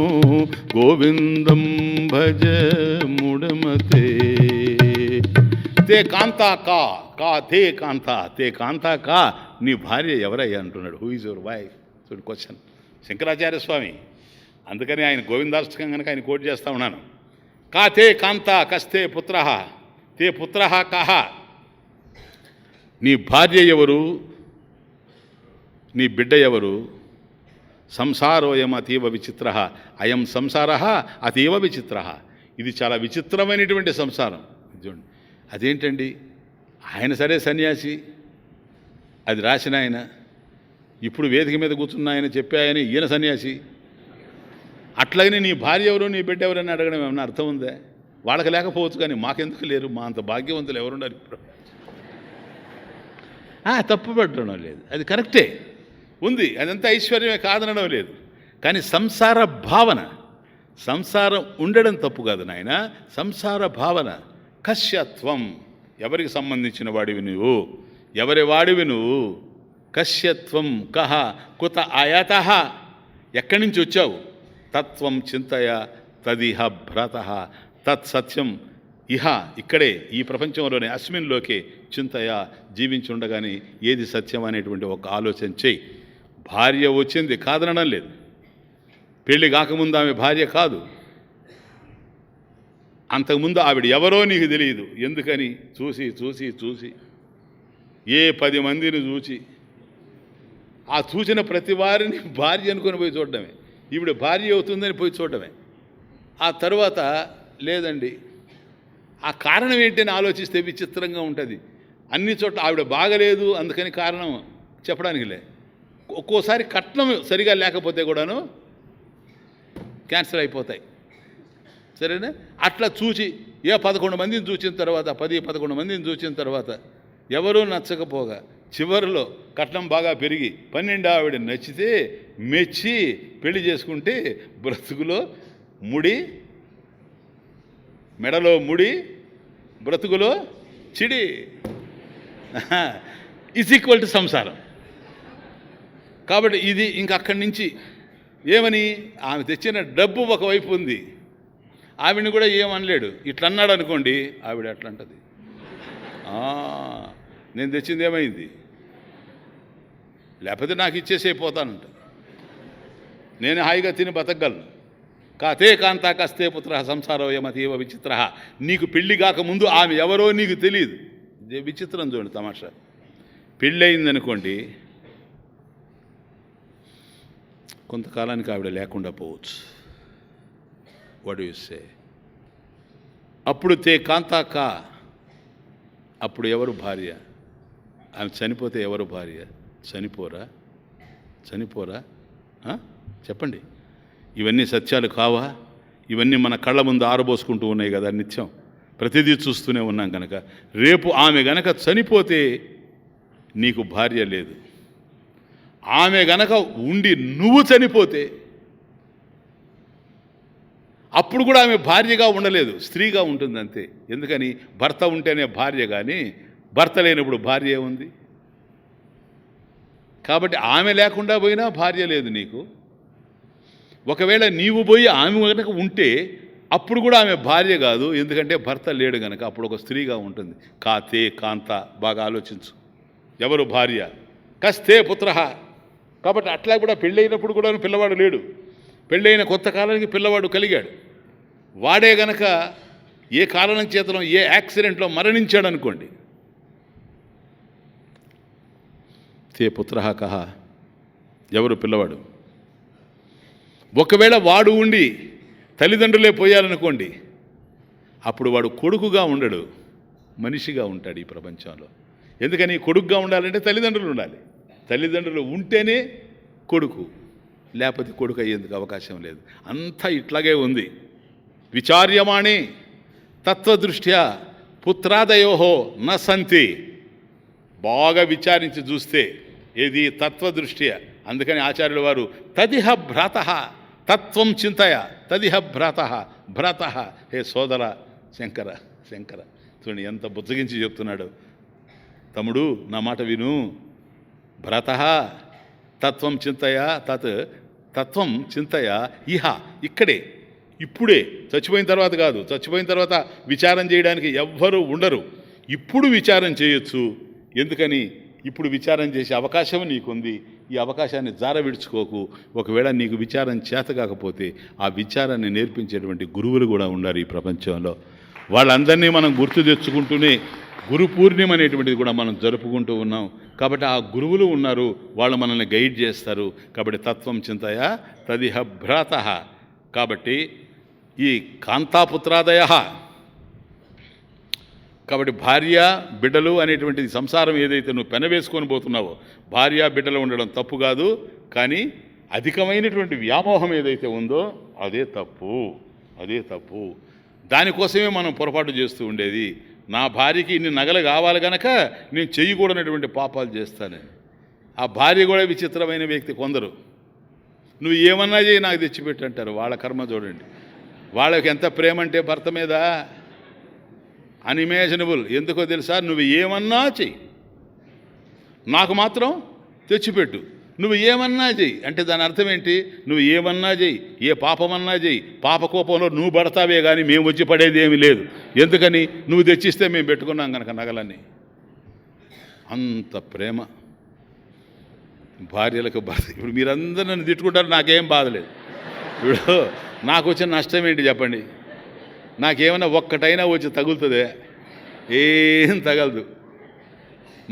గోవిందం భజ మూఢమతే. తే కాంతా కా కా తే కాంతా తే కాంతా కా నీ భార్య ఎవరయ్యా అంటున్నాడు. Who is your wife? చూడు క్వశ్చన్. శంకరాచార్య స్వామి, అందుకని ఆయన గోవిందాష్టకం కనుక ఆయన కోట్ చేస్తూ ఉన్నాను. కా తే కాంతా కస్తే పుత్ర తే పుత్ర కహ. నీ భార్య ఎవరు, నీ బిడ్డ ఎవరు? సంసారోయం అతీవ విచిత్ర అయం సంసార అతీవ విచిత్ర. ఇది చాలా విచిత్రమైనటువంటి సంసారం. చూడండి, అదేంటండి, ఆయన సరే సన్యాసి, అది రాసిన ఆయన, ఇప్పుడు వేదిక మీద కూర్చున్న ఆయన చెప్పాయని ఈయన సన్యాసి. అట్లాగనే నీ భార్య ఎవరు నీ బిడ్డ ఎవరని అడగడం ఏమన్నా అర్థం ఉందా? వాళ్ళకి లేకపోవచ్చు, కానీ మాకెందుకు లేరు? మా అంత భాగ్యవంతులు ఎవరున్నారు ఇప్పుడు? తప్పు పెట్టడం లేదు, అది కరెక్టే ఉంది, అదంతా ఐశ్వర్యమే కాదనడం లేదు. కానీ సంసార భావన, సంసారం ఉండడం తప్పు కాదు నాయన, సంసార భావన. కశ్యత్వం, ఎవరికి సంబంధించిన వాడివి నువ్వు, ఎవరి వాడివి నువ్వు? కశ్యత్వం కహ కుత ఆయతః, ఎక్కడి నుంచి వచ్చావు? తత్వం చింతయ తదిహ భ్రతః, తత్సత్యం ఇహ, ఇక్కడే ఈ ప్రపంచంలోనే, అస్మిన్లోకే చింతయ, జీవించి ఉండగానే ఏది సత్యం అనేటువంటి ఒక ఆలోచన చేయి. భార్య వచ్చింది కాదనడం లేదు, పెళ్ళి కాకముందు ఆమె భార్య కాదు, అంతకుముందు ఆవిడ ఎవరో నీకు తెలియదు. ఎందుకని? చూసి చూసి చూసి ఏ 10 మందిని చూసి, ఆ చూసిన ప్రతి వారిని భార్య అనుకొని పోయి చూడడమే. ఈవిడ భార్య అవుతుందని పోయి చూడడమే. ఆ తర్వాత లేదండి, ఆ కారణం ఏంటని ఆలోచిస్తే విచిత్రంగా ఉంటుంది. అన్ని చోట్ల ఆవిడ బాగలేదు అందుకని కారణం చెప్పడానికి లే. ఒక్కోసారి కట్నం సరిగా లేకపోతే కూడాను క్యాన్సిల్ అయిపోతాయి. సరేనా? అట్లా చూసి 11 మందిని చూసిన తర్వాత, 10-11 మందిని చూసిన తర్వాత ఎవరూ నచ్చకపోగా చివరిలో కట్నం బాగా పెరిగి 12 ఆవిడ నచ్చితే మెచ్చి పెళ్లి చేసుకుంటే బ్రతుకులో ముడి, మెడలో ముడి, బ్రతుకులో చిడి ఈజ్ ఈక్వల్ టు సంసారం. కాబట్టి ఇది ఇంక అక్కడి నుంచి ఏమని, ఆమె తెచ్చిన డబ్బు ఒకవైపు ఉంది, ఆవిడని కూడా ఏమనలేడు. ఇట్లా అన్నాడు అనుకోండి, ఆవిడ అట్లా అంటది, నేను తెచ్చింది ఏమైంది, లేకపోతే నాకు ఇచ్చేసేపోతానంట, నేను హాయిగా తిని బతకగలను. కాతే కాంతా కస్తే పుత్ర సంసారోయమతీవ విచిత్ర. నీకు పెళ్ళి కాకముందు ఆమె ఎవరో నీకు తెలియదు. విచిత్రం చూడండి, తమాషా. పెళ్ళి అయిందనుకోండి, కొంతకాలానికి ఆవిడ లేకుండా పోవచ్చు. What you say? అప్పుడు తే కాంతా కా, అప్పుడు ఎవరు భార్య? ఆమె చనిపోతే ఎవరు భార్య? చనిపోరా? చనిపోరా? చెప్పండి. ఇవన్నీ సత్యాలు కావా? ఇవన్నీ మన కళ్ళ ముందు ఆరబోసుకుంటూ ఉన్నాయి కదా నిత్యం, ప్రతిదీ చూస్తూనే ఉన్నాం కనుక. రేపు ఆమె గనక చనిపోతే నీకు భార్య లేదు. ఆమె గనక ఉండి నువ్వు చనిపోతే అప్పుడు కూడా ఆమె భార్యగా ఉండలేదు, స్త్రీగా ఉంటుంది అంతే. ఎందుకని? భర్త ఉంటేనే భార్య, కానీ భర్త లేనప్పుడు భార్య ఉంది. కాబట్టి ఆమె లేకుండా పోయినా భార్య లేదు నీకు. ఒకవేళ నీవు పోయి ఆమె కనుక ఉంటే అప్పుడు కూడా ఆమె భార్య కాదు, ఎందుకంటే భర్త లేడు కనుక. అప్పుడు ఒక స్త్రీగా ఉంటుంది. కాతే కాంత, బాగా ఆలోచించు. ఎవరు భార్య? కస్తే పుత్ర. కాబట్టి అట్లా కూడా పెళ్ళైనప్పుడు కూడా పిల్లవాడు లేడు, పెళ్ళైన కొత్త కాలానికి పిల్లవాడు కలిగాడు. వాడే గనక ఏ కారణం చేతనో ఏ యాక్సిడెంట్లో మరణించాడు అనుకోండి, తే పుత్ర కహ, ఎవరు పిల్లవాడు? ఒకవేళ వాడు ఉండి తల్లిదండ్రులే పోయారనుకోండి, అప్పుడు వాడు కొడుకుగా ఉండడు, మనిషిగా ఉంటాడు ఈ ప్రపంచంలో. ఎందుకని? కొడుకుగా ఉండాలంటే తల్లిదండ్రులు ఉండాలి. తల్లిదండ్రులు ఉంటేనే కొడుకు, లేకపోతే కొడుకు అయ్యేందుకు అవకాశం లేదు. అంతా ఇట్లాగే ఉంది. విచార్యమాణి తత్వదృష్ట్యా పుత్రాదయోహో న సంతి. బాగా విచారించి చూస్తే ఏది? తత్వదృష్ట్యా. అందుకని ఆచార్యుల వారు తదిహ భ్రాత తత్వం చింతయ తదిహ భ్రాత భ్రాత. హే సోదర శంకర, శంకర చూడండి ఎంత బుజ్జగించి చెప్తున్నాడు. తమ్ముడు నా మాట విను. భ్రత తత్వం చింతయ తత్ తత్వం చింతయ ఇహ, ఇక్కడే ఇప్పుడే, చచ్చిపోయిన తర్వాత కాదు. చచ్చిపోయిన తర్వాత విచారం చేయడానికి ఎవ్వరూ ఉండరు. ఇప్పుడు విచారం చేయొచ్చు. ఎందుకని? ఇప్పుడు విచారం చేసే అవకాశం నీకుంది. ఈ అవకాశాన్ని జార విడుచుకోకు. ఒకవేళ నీకు విచారం చేత కాకపోతే ఆ విచారాన్ని నేర్పించేటువంటి గురువులు కూడా ఉన్నారు ఈ ప్రపంచంలో. వాళ్ళందరినీ మనం గుర్తు తెచ్చుకుంటూనే గురు పూర్ణిమ అనేటువంటిది కూడా మనం జరుపుకుంటూ ఉన్నాం. కాబట్టి ఆ గురువులు ఉన్నారు, వాళ్ళు మనల్ని గైడ్ చేస్తారు. కాబట్టి తత్వం చింతయ తదిహ భ్రాత. కాబట్టి ఈ కాంతాపుత్రాదయ, కాబట్టి భార్య బిడ్డలు అనేటువంటిది సంసారం ఏదైతే నువ్వు పెనవేసుకొని పోతున్నావో, భార్య బిడ్డలు ఉండడం తప్పు కాదు, కానీ అధికమైనటువంటి వ్యామోహం ఏదైతే ఉందో అదే తప్పు, అదే తప్పు. దానికోసమే మనం పొరపాటు చేస్తూ ఉండేది. నా భార్యకి ఇన్ని నగలు కావాలి కనుక నేను చెయ్యకూడనటువంటి పాపాలు చేస్తానని. ఆ భార్య కూడా విచిత్రమైన వ్యక్తి. కొందరు నువ్వు ఏమన్నా చేయి నాకు తెచ్చిపెట్టు అంటారు. వాళ్ళ కర్మ చూడండి. వాళ్ళకి ఎంత ప్రేమ అంటే భర్త మీద అన్ఇమాజినబుల్. ఎందుకో తెలుసా? నువ్వు ఏమన్నా చెయ్యి, నాకు మాత్రం తెచ్చిపెట్టు. నువ్వు ఏమన్నా చెయ్యి అంటే దాని అర్థం ఏంటి? నువ్వు ఏమన్నా చెయ్యి, ఏ పాపమన్నా చెయ్యి, పాపకోపంలో నువ్వు పడతావే కానీ మేము వచ్చి పడేది ఏమీ లేదు. ఎందుకని? నువ్వు తెచ్చిస్తే మేము పెట్టుకున్నాం కనుక నగలన్నీ. అంత ప్రేమ భార్యలకు భర్త. ఇప్పుడు మీరందరూ నన్ను తిట్టుకుంటారు, నాకేం బాధలేదు. ఇప్పుడు నాకు వచ్చిన నష్టం ఏంటి చెప్పండి? నాకేమైనా ఒక్కటైనా వచ్చి తగులుతుందే? ఏం తగలదు.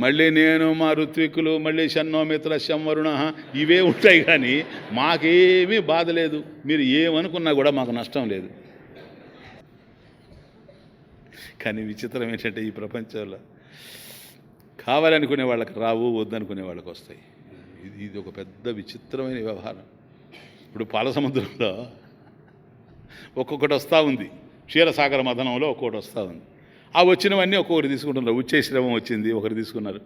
మళ్ళీ నేను మా ఋత్విక్కులు మళ్ళీ షన్నోమిత్ర శంవరుణ ఇవే ఉంటాయి, కానీ మాకేమీ బాధ లేదు. మీరు ఏమనుకున్నా కూడా మాకు నష్టం లేదు. కానీ విచిత్రం ఏంటంటే ఈ ప్రపంచంలో కావాలనుకునే వాళ్ళకి రావు, వద్దనుకునే వాళ్ళకి వస్తాయి. ఇది ఒక పెద్ద విచిత్రమైన వ్యవహారం. ఇప్పుడు పాల సముద్రంలో ఒక్కొక్కటి వస్తూ ఉంది. క్షీరసాగర మథనంలో ఒక్కొక్కటి వస్తూ ఉంది. ఆ వచ్చినవన్నీ ఒక్కొక్కటి తీసుకుంటున్నారు. ఉచ్చేశ్రవం వచ్చింది, ఒకరు తీసుకున్నారు.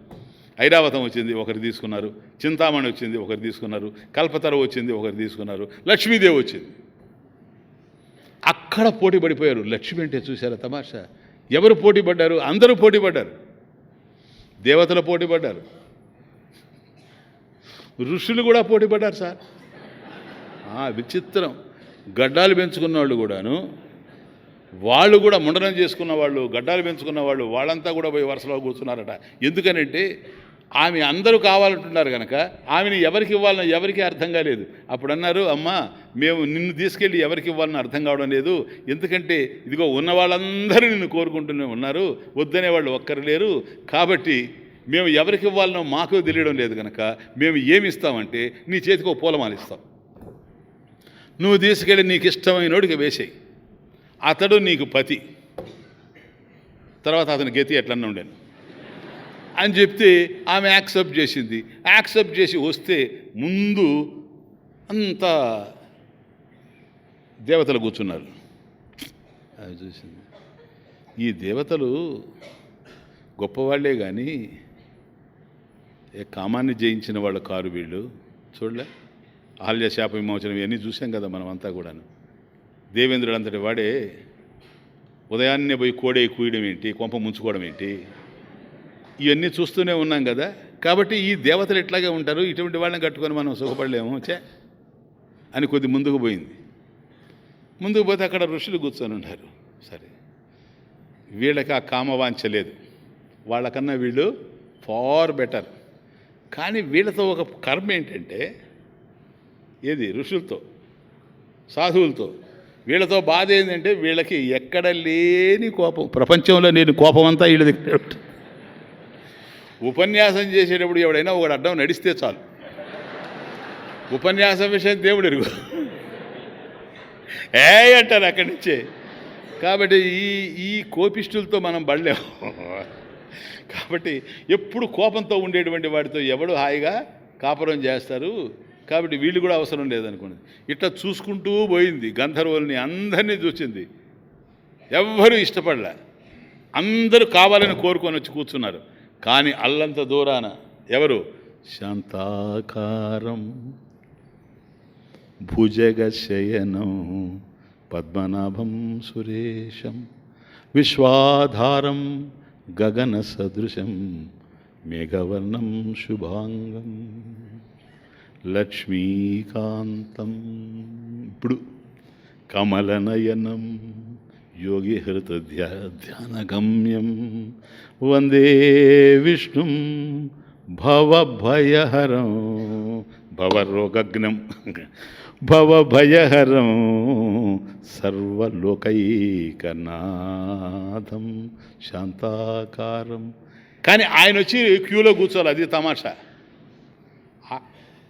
ఐరావతం వచ్చింది, ఒకరు తీసుకున్నారు. చింతామణి వచ్చింది, ఒకరు తీసుకున్నారు. కల్పతరు వచ్చింది, ఒకరు తీసుకున్నారు. లక్ష్మీదేవి వచ్చింది. అక్కడ పోటీ పడిపోయారు. లక్ష్మి అంటే చూశారా తమాషా? ఎవరు పోటీ పడ్డారు? అందరూ పోటీ పడ్డారు. దేవతలు పోటీ పడ్డారు, ఋషులు కూడా పోటీ పడ్డారు సార్. విచిత్రం. గడ్డాలు పెంచుకున్న వాళ్ళు కూడాను, వాళ్ళు కూడా ముండనం చేసుకున్న వాళ్ళు, గడ్డాలు పెంచుకున్న వాళ్ళు, వాళ్ళంతా కూడా పోయి వరుసలో కూర్చున్నారట. ఎందుకనంటే ఆమె అందరూ కావాలంటున్నారు కనుక ఆమెను ఎవరికి ఇవ్వాలని ఎవరికీ అర్థం కాలేదు. అప్పుడు అన్నారు, అమ్మా మేము నిన్ను తీసుకెళ్ళి ఎవరికి ఇవ్వాలని అర్థం కావడం లేదు. ఎందుకంటే ఇదిగో ఉన్న వాళ్ళందరూ నిన్ను కోరుకుంటూనే ఉన్నారు, వద్దనే వాళ్ళు ఒక్కరు లేరు. కాబట్టి మేము ఎవరికి ఇవ్వాలనో మాకు తెలియడం లేదు కనుక మేము ఏమి ఇస్తామంటే నీ చేతికి ఒక పూలమాల ఇస్తాం, నువ్వు తీసుకెళ్ళి నీకు ఇష్టమైనోడికి వేసేయి, అతడు నీకు పతి, తర్వాత అతని గతి ఎట్లన్నా ఉండేను అని చెప్తే ఆమె యాక్సెప్ట్ చేసింది. యాక్సెప్ట్ చేసి వస్తే ముందు అంతా దేవతలు కూర్చున్నారు. అవి చూసింది. ఈ దేవతలు గొప్పవాళ్లే కానీ కామాన్ని జయించిన వాళ్ళు కారు వీళ్ళు. చూడలే, ఆల్య శాప విమోచనం ఇవన్నీ చూసాం కదా మనం అంతా కూడాను. దేవేంద్రుడు అంతటి వాడే ఉదయాన్నే పోయి కోడే కూయడం ఏంటి, కొంప ముంచుకోవడం ఏంటి, ఇవన్నీ చూస్తూనే ఉన్నాం కదా. కాబట్టి ఈ దేవతలు ఇట్లాగే ఉంటారు, ఇటువంటి వాళ్ళని కట్టుకొని మనం సుఖపడలేము అని కొద్ది ముందుకు పోయింది. ముందుకు పోతే అక్కడ ఋషులు కూర్చొని ఉన్నారు. సరే, వీళ్ళకి ఆ కామవాంఛ లేదు, వాళ్ళకన్నా వీళ్ళు ఫార్ బెటర్. కానీ వీళ్ళతో ఒక కర్మ ఏంటంటే, ఏది ఋషులతో సాధువులతో వీళ్ళతో బాధ ఏంటంటే, వీళ్ళకి ఎక్కడ లేని కోపం, ప్రపంచంలో లేని కోపం అంతా వీళ్ళ దగ్గర ఉంటుంది. ఉపన్యాసం చేసేటప్పుడు ఎవడైనా ఒకడు అడ్డం నడిస్తే చాలు, ఉపన్యాసం విషయం దేవుడు ఎరుగు అంటారు అక్కడి నుంచే. కాబట్టి ఈ కోపిష్టులతో మనం పడలేము. కాబట్టి ఎప్పుడు కోపంతో ఉండేటువంటి వాడితో ఎవడు హాయిగా కాపురం చేస్తారు. కాబట్టి వీళ్ళు కూడా అవసరం లేదనుకోండి. ఇట్లా చూసుకుంటూ పోయింది, గంధర్వుల్ని అందరినీ చూసింది. ఎవ్వరూ ఇష్టపడలే, అందరూ కావాలని కోరుకొని వచ్చి కూర్చున్నారు. కానీ అల్లంత దూరాన ఎవరు, శాంతాకారం భుజగశయనం పద్మనాభం సురేశం విశ్వాధారం గగన సదృశం మేఘవర్ణం శుభాంగం లక్ష్మీకాంతం. ఇప్పుడు కమలనయనం యోగి ధ్యానగమ్యం వందే విష్ణుం భవభయహరం భవరోగగ్నం భవభయహరం సర్వలోకైకనాథం శాంతాకారం. కానీ ఆయన వచ్చి క్యూలో కూర్చోవాలి, అది తమాషా.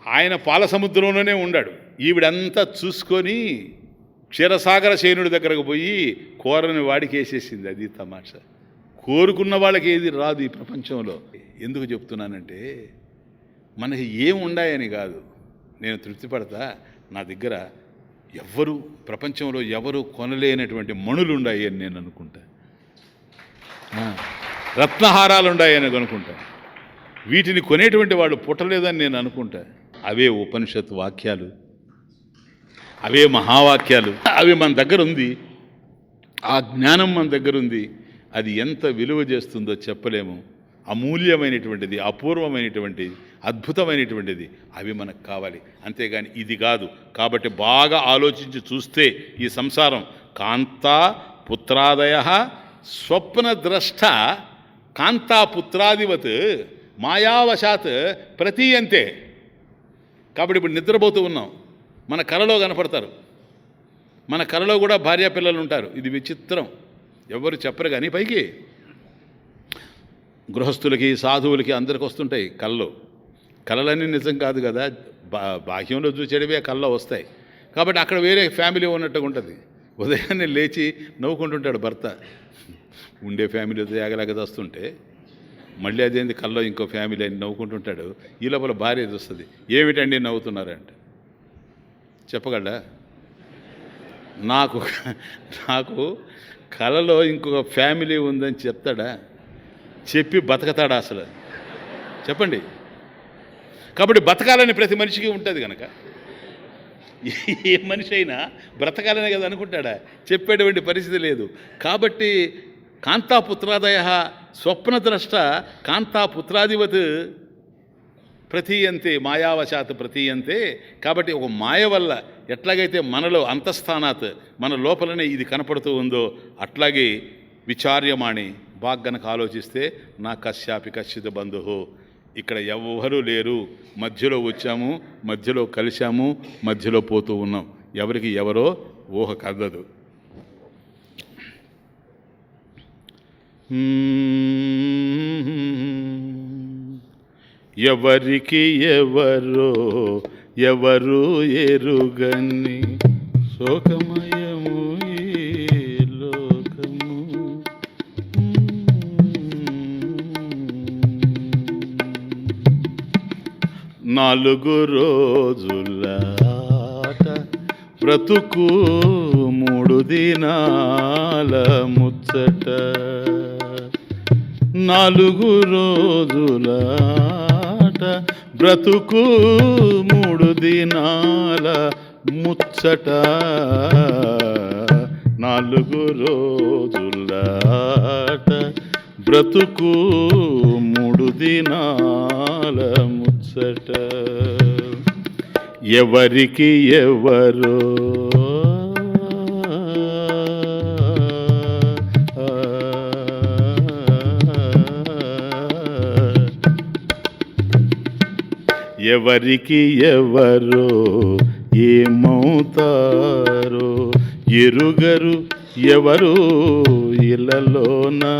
ఆయన పాల సముద్రంలోనే ఉన్నాడు. ఈవిడంతా చూసుకొని క్షీరసాగర శయనుడి దగ్గరకు పోయి కోరని వాడికి వేసేసింది, అది తమాషా. కోరుకున్న వాళ్ళకి ఏది రాదు ఈ ప్రపంచంలో. ఎందుకు చెప్తున్నానంటే, మనకి ఏం ఉండాయని కాదు, నేను తృప్తి పడతా. నా దగ్గర ఎవ్వరు ప్రపంచంలో ఎవరు కొనలేనటువంటి మణులు ఉన్నాయి అని నేను అనుకుంటా, రత్నహారాలు ఉన్నాయని అనుకుంటా. వీటిని కొనేటువంటి వాళ్ళు పుట్టలేదని నేను అనుకుంటా. అవే ఉపనిషత్ వాక్యాలు, అవే మహావాక్యాలు, అవి మన దగ్గర ఉంది. ఆ జ్ఞానం మన దగ్గర ఉంది. అది ఎంత విలువ చేస్తుందో చెప్పలేము. అమూల్యమైనటువంటిది, అపూర్వమైనటువంటిది, అద్భుతమైనటువంటిది. అవి మనకు కావాలి, అంతేగాని ఇది కాదు. కాబట్టి బాగా ఆలోచించి చూస్తే ఈ సంసారం కాంతా పుత్రాదయ స్వప్నద్రష్ట కాంతాపుత్రాదివత్ మాయావశాత్ ప్రతీయంతే. కాబట్టి ఇప్పుడు నిద్రపోతూ ఉన్నాం, మన కలలో కనపడతారు. మన కలలో కూడా భార్యా పిల్లలు ఉంటారు. ఇది విచిత్రం, ఎవరు చెప్పరు. కానీ పైకి గృహస్థులకి సాధువులకి అందరికి వస్తుంటాయి కళ్ళు. కళలన్నీ నిజం కాదు కదా, బాహ్యంలో చూసేటివే కళ్ళలో వస్తాయి. కాబట్టి అక్కడ వేరే ఫ్యామిలీ ఉన్నట్టుగా ఉంటుంది. ఉదయాన్నే లేచి నవ్వుకుంటుంటాడు భర్త, ఉండే ఫ్యామిలీతో ఏగలేక వస్తుంటే మళ్ళీ అదేంది కల్లో ఇంకో ఫ్యామిలీ అని నవ్వుకుంటుంటాడు. ఈ లోపల భార్య చూస్తుంది, ఏమిటండి నవ్వుతున్నారంటే చెప్పగలడా? నాకు కలలో ఇంకొక ఫ్యామిలీ ఉందని చెప్తాడా? చెప్పి బతకతాడా అసలు? చెప్పండి. కాబట్టి బతకాలని ప్రతి మనిషికి ఉంటుంది కనుక ఏ మనిషి అయినా బ్రతకాలనే కదా అనుకుంటాడా? చెప్పేటువంటి పరిస్థితి లేదు. కాబట్టి కాంతాపుత్రాదయ స్వప్నద్రష్ట కాంతాపుత్రాదివత్ ప్రతీయంతే మాయావశాత్ ప్రతీయంతే. కాబట్టి ఒక మాయ వల్ల ఎట్లాగైతే మనలో అంతఃస్థానాత్ మన లోపలనే ఇది కనపడుతూ ఉందో అట్లాగే విచార్యమాణి బాగా గనక ఆలోచిస్తే నా కశ్యాపి కశ్చిత బంధువు, ఇక్కడ ఎవ్వరూ లేరు, మధ్యలో వచ్చాము, మధ్యలో కలిశాము, మధ్యలో పోతూ ఉన్నాం. ఎవరికి ఎవరో ఊహ కదదు. ఎవరికి ఎవరో ఎవరు ఎరుగని శోకమయము ఈ లోకము. నాలుగు రోజుల బ్రతుకు దినాల ముచ్చట 4 రోజులాట బ్రతుకు 3 దినాల ముచ్చట 4 రోజులాట బ్రతుకు 3 దినాల ముచ్చట ఎవరికి ఎవరో ఎవరికి ఎవరో ఏమవుతారో ఎరుగరు ఎవరు ఇళ్ళలోనా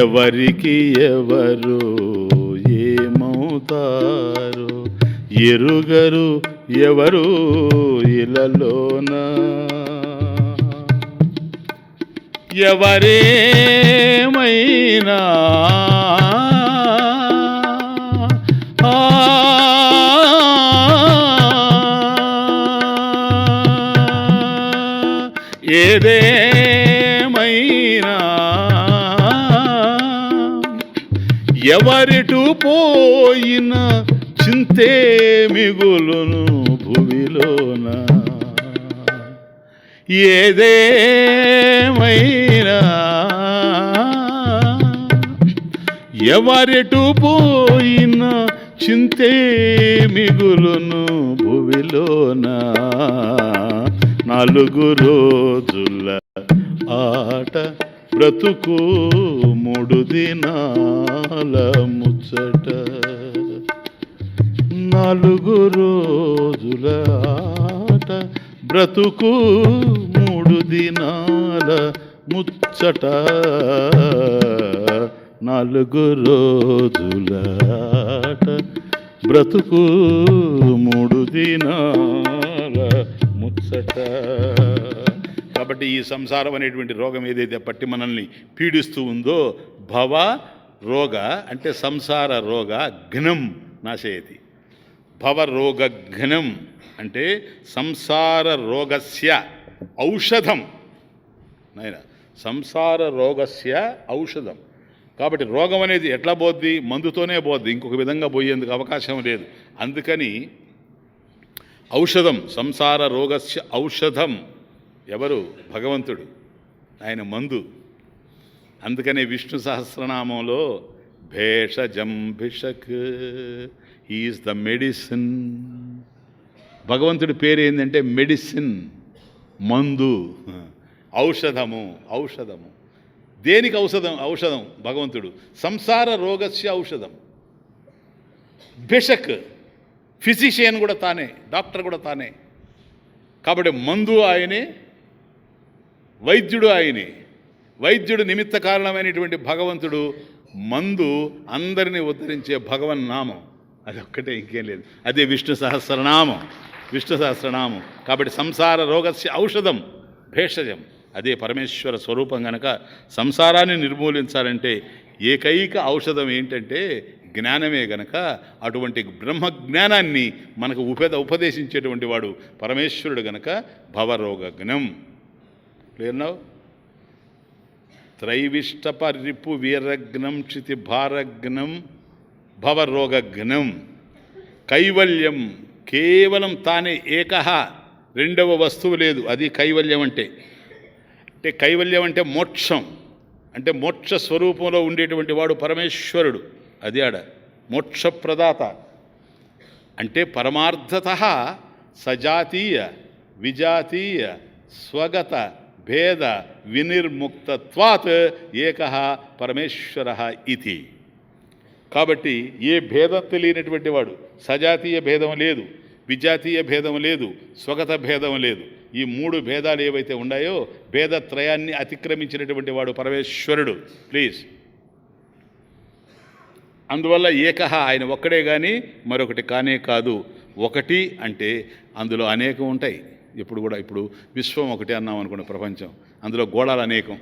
ఎవరికి ఎవరు ఏమవుతారో ఎరుగరు ఎవరు ఇళ్ళలోనా ఎవరేమైనా ఏదేమైనా ఎవరిటు పోయిన చింతే మిగులును భువిలోన ఏదేమైనా ఎవరిటు పోయిన చింతే మిగులును భువిలోన 4 రోజుల ఆట బ్రతుకు 3 దినాల ముచ్చట 4 రోజుల ఆట బ్రతుకు 3 దినాల ముచ్చట 4 రోజుల ఆట బ్రతుకు 3 దినాల ముచ్చట. కాబట్టి ఈ సంసారం అనేటువంటి రోగం ఏదైతే పట్టి మనల్ని పీడిస్తూ ఉందో భవ రోగ అంటే సంసార రోగ ఘ్నం నాశయతి. భవరోగ ఘ్నం అంటే సంసార రోగస్య ఔషధం. నాయన సంసార రోగస్య ఔషధం. కాబట్టి రోగం అనేది ఎట్లా పోద్ది? మందుతోనే పోద్ది, ఇంకొక విధంగా పోయేందుకు అవకాశం లేదు. అందుకని ఔషధం, సంసార రోగస్య ఔషధం ఎవరు? భగవంతుడు, ఆయన మందు. అందుకనే విష్ణు సహస్రనామంలో భేషజం భిషక్ ఈజ్ ద మెడిసిన్. భగవంతుడి పేరు ఏంటంటే మెడిసిన్, మందు, ఔషధము. ఔషధము దేనికి ఔషధం? ఔషధం భగవంతుడు. సంసార రోగస్య ఔషధం. భిషక్ ఫిజిషియన్ కూడా తానే, డాక్టర్ కూడా తానే. కాబట్టి మందు ఆయనే, వైద్యుడు ఆయనే. వైద్యుడు నిమిత్త కారణమైనటువంటి భగవంతుడు, మందు అందరినీ ఉద్ధరించే భగవన్నామం. అది ఒక్కటే, ఇంకేం లేదు. అదే విష్ణు సహస్రనామం. విష్ణు సహస్రనామం. కాబట్టి సంసార రోగస్య ఔషధం భేషజం. అదే పరమేశ్వర స్వరూపం గనక సంసారాన్ని నిర్మూలించాలంటే ఏకైక ఔషధం ఏంటంటే జ్ఞానమే గనక అటువంటి బ్రహ్మజ్ఞానాన్ని మనకు ఉపదేశించేటువంటి వాడు పరమేశ్వరుడు గనక భవరోగజ్ఞం. లేన్నావు త్రైవిష్టపరిపు వీరగ్నం క్షితి భారగ్నం భవరోగజ్ఞం. కైవల్యం కేవలం తానే ఏకహ, రెండవ వస్తువు లేదు. అది కైవల్యం అంటే. కైవల్యం అంటే మోక్షం, అంటే మోక్ష స్వరూపంలో ఉండేటువంటి వాడు పరమేశ్వరుడు. అది ఆడ మోక్షప్రదాత. అంటే పరమార్థత సజాతీయ విజాతీయ స్వగత భేద వినిర్ముక్తత్వాత్ ఏకః పరమేశ్వరః ఇతి. కాబట్టి ఏ భేదం తెలియనటువంటి వాడు, సజాతీయ భేదం లేదు, విజాతీయ భేదం లేదు, స్వగత భేదం లేదు. ఈ 3 భేదాలు ఏవైతే ఉన్నాయో భేదత్రయాన్ని అతిక్రమించినటువంటి వాడు పరమేశ్వరుడు. ప్లీజ్. అందువల్ల ఏకహ, ఆయన ఒక్కడే కానీ మరొకటి కానే కాదు. ఒకటి అంటే అందులో అనేకం ఉంటాయి. ఇప్పుడు కూడా ఇప్పుడు విశ్వం ఒకటి అన్నాం అనుకోండి, ప్రపంచం, అందులో గోళాలు అనేకం.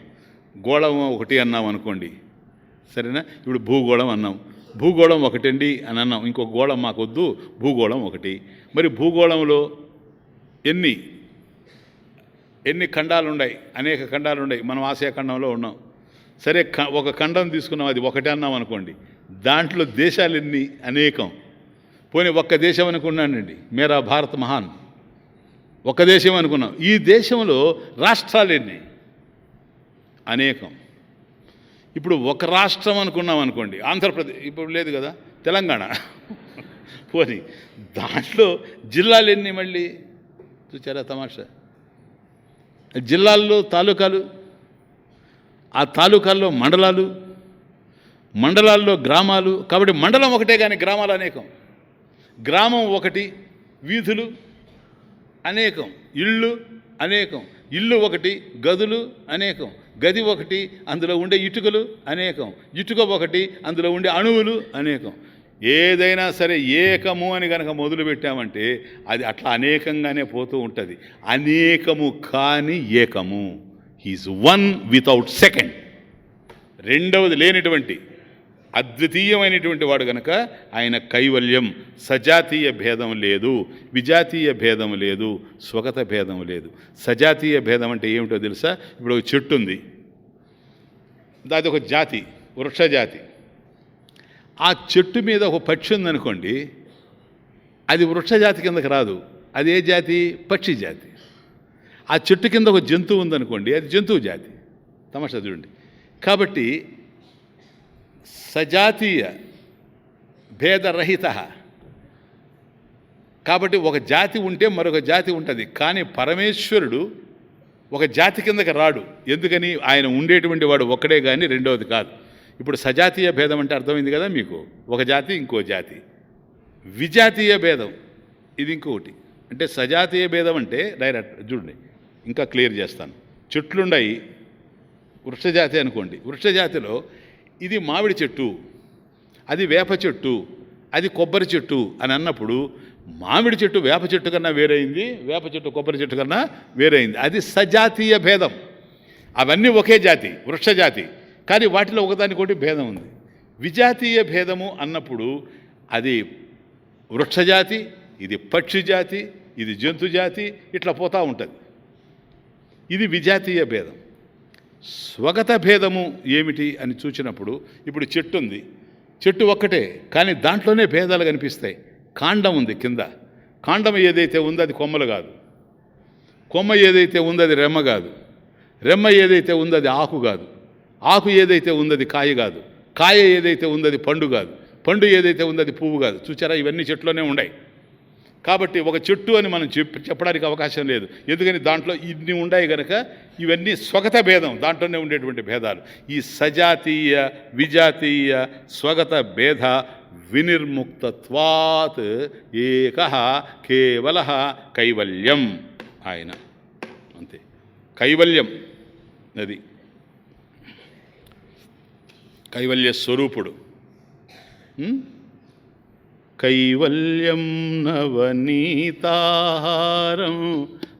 గోళం ఒకటి అన్నాం అనుకోండి, సరేనా? ఇప్పుడు భూగోళం అన్నాం. భూగోళం ఒకటండి అని అన్నాం. ఇంకొక గోళం మాకొద్దు, భూగోళం ఒకటి. మరి భూగోళంలో ఎన్ని ఖండాలు ఉన్నాయి? అనేక ఖండాలు ఉన్నాయి. మనం ఆసియా ఖండంలో ఉన్నాం. సరే, ఒక ఖండం తీసుకున్నాం, అది ఒకటే అన్నాం అనుకోండి. దాంట్లో దేశాలు ఎన్ని? అనేకం. పోనీ ఒక్క దేశం అనుకున్నానండి, మేరా భారత్ మహాన్, ఒక దేశం అనుకున్నాం. ఈ దేశంలో రాష్ట్రాలు ఎన్ని? అనేకం. ఇప్పుడు ఒక రాష్ట్రం అనుకున్నాం అనుకోండి, ఆంధ్రప్రదేశ్ ఇప్పుడు లేదు కదా, తెలంగాణ. పోనీ దాంట్లో జిల్లాలు ఎన్ని? మళ్ళీ చూచారా తమాషా? జిల్లాల్లో తాలూకాలు, ఆ తాలూకాల్లో మండలాలు, మండలాల్లో గ్రామాలు. కాబట్టి మండలం ఒకటే కానీ గ్రామాలు అనేకం. గ్రామం ఒకటి, వీధులు అనేకం, ఇళ్ళు అనేకం, ఇల్లు ఒకటి, గదులు అనేకం, గది ఒకటి, అందులో ఉండే ఇటుకలు అనేకం, ఇటుక ఒకటి, అందులో ఉండే అణువులు అనేకం. ఏదైనా సరే ఏకము అని కనుక మొదలుపెట్టామంటే అది అట్లా అనేకంగానే పోతూ ఉంటుంది. అనేకము కాని ఏకము. He is one without second. రెండవది లేనిటువంటి అద్వితీయమైనటువంటి వాడు కనుక ఆయన కైవల్యం. సజాతీయ భేదం లేదు, విజాతీయ భేదం లేదు, స్వగత భేదం లేదు. సజాతీయ భేదం అంటే ఏమిటో తెలుసా? ఇప్పుడు ఒక చెట్టు ఉంది, అది ఒక జాతి, వృక్షజాతి. ఆ చెట్టు మీద ఒక పక్షి ఉందనుకోండి, అది వృక్షజాతి కిందకి రాదు. అది ఏ జాతి? పక్షి జాతి. ఆ చెట్టు కింద ఒక జంతువు ఉందనుకోండి, అది జంతువు జాతి. తమాషా చూడండి. కాబట్టి సజాతీయ భేదరహిత. కాబట్టి ఒక జాతి ఉంటే మరొక జాతి ఉంటుంది. కానీ పరమేశ్వరుడు ఒక జాతి కిందకి రాడు. ఎందుకని? ఆయన ఉండేటువంటి వాడు ఒక్కడే కానీ రెండవది కాదు. ఇప్పుడు సజాతీయ భేదం అంటే అర్థమైంది కదా మీకు? ఒక జాతి ఇంకో జాతి. విజాతీయ భేదం ఇది ఇంకొకటి. అంటే సజాతీయ భేదం అంటే డైరెక్ట్ చూడండి, ఇంకా క్లియర్ చేస్తాను. చెట్లున్నాయి, వృక్షజాతి అనుకోండి. వృక్షజాతిలో ఇది మామిడి చెట్టు, అది వేప చెట్టు, అది కొబ్బరి చెట్టు అని అన్నప్పుడు మామిడి చెట్టు వేప చెట్టు కన్నా వేరైంది, వేప చెట్టు కొబ్బరి చెట్టు కన్నా వేరైంది. అది సజాతీయ భేదం. అవన్నీ ఒకే జాతి, వృక్షజాతి, కానీ వాటిలో ఒకదానికోటి భేదం ఉంది. విజాతీయ భేదము అన్నప్పుడు అది వృక్షజాతి, ఇది పక్షి జాతి, ఇది జంతు జాతి, ఇట్లా పోతూ ఉంటుంది. ఇది విజాతీయ భేదం. స్వగత భేదము ఏమిటి అని చూసినప్పుడు, ఇప్పుడు చెట్టు ఉంది, చెట్టు ఒక్కటే కానీ దాంట్లోనే భేదాలు కనిపిస్తాయి. కాండం ఉంది కింద, కాండం ఏదైతే ఉందో అది కొమ్మలు కాదు, కొమ్మ ఏదైతే ఉందో అది రెమ్మ కాదు, రెమ్మ ఏదైతే ఉందో అది ఆకు కాదు, ఆకు ఏదైతే ఉందో అది కాయ కాదు, కాయ ఏదైతే ఉందో అది పండు కాదు, పండు ఏదైతే ఉందో అది పువ్వు కాదు. చూచారా? ఇవన్నీ చెట్లోనే ఉన్నాయి. కాబట్టి ఒక చెట్టు అని మనం చెప్పడానికి అవకాశం లేదు. ఎందుకని? దాంట్లో ఇన్ని ఉన్నాయి కనుక ఇవన్నీ స్వగత భేదం, దాంట్లోనే ఉండేటువంటి భేదాలు. ఈ సజాతీయ విజాతీయ స్వగత భేద వినిర్ముక్తత్వాత్ ఏకః కేవలః కైవల్యం. ఆయన అంతే, కైవల్యం. అది కైవల్య స్వరూపుడు. కైవల్యం నవనీతాహారం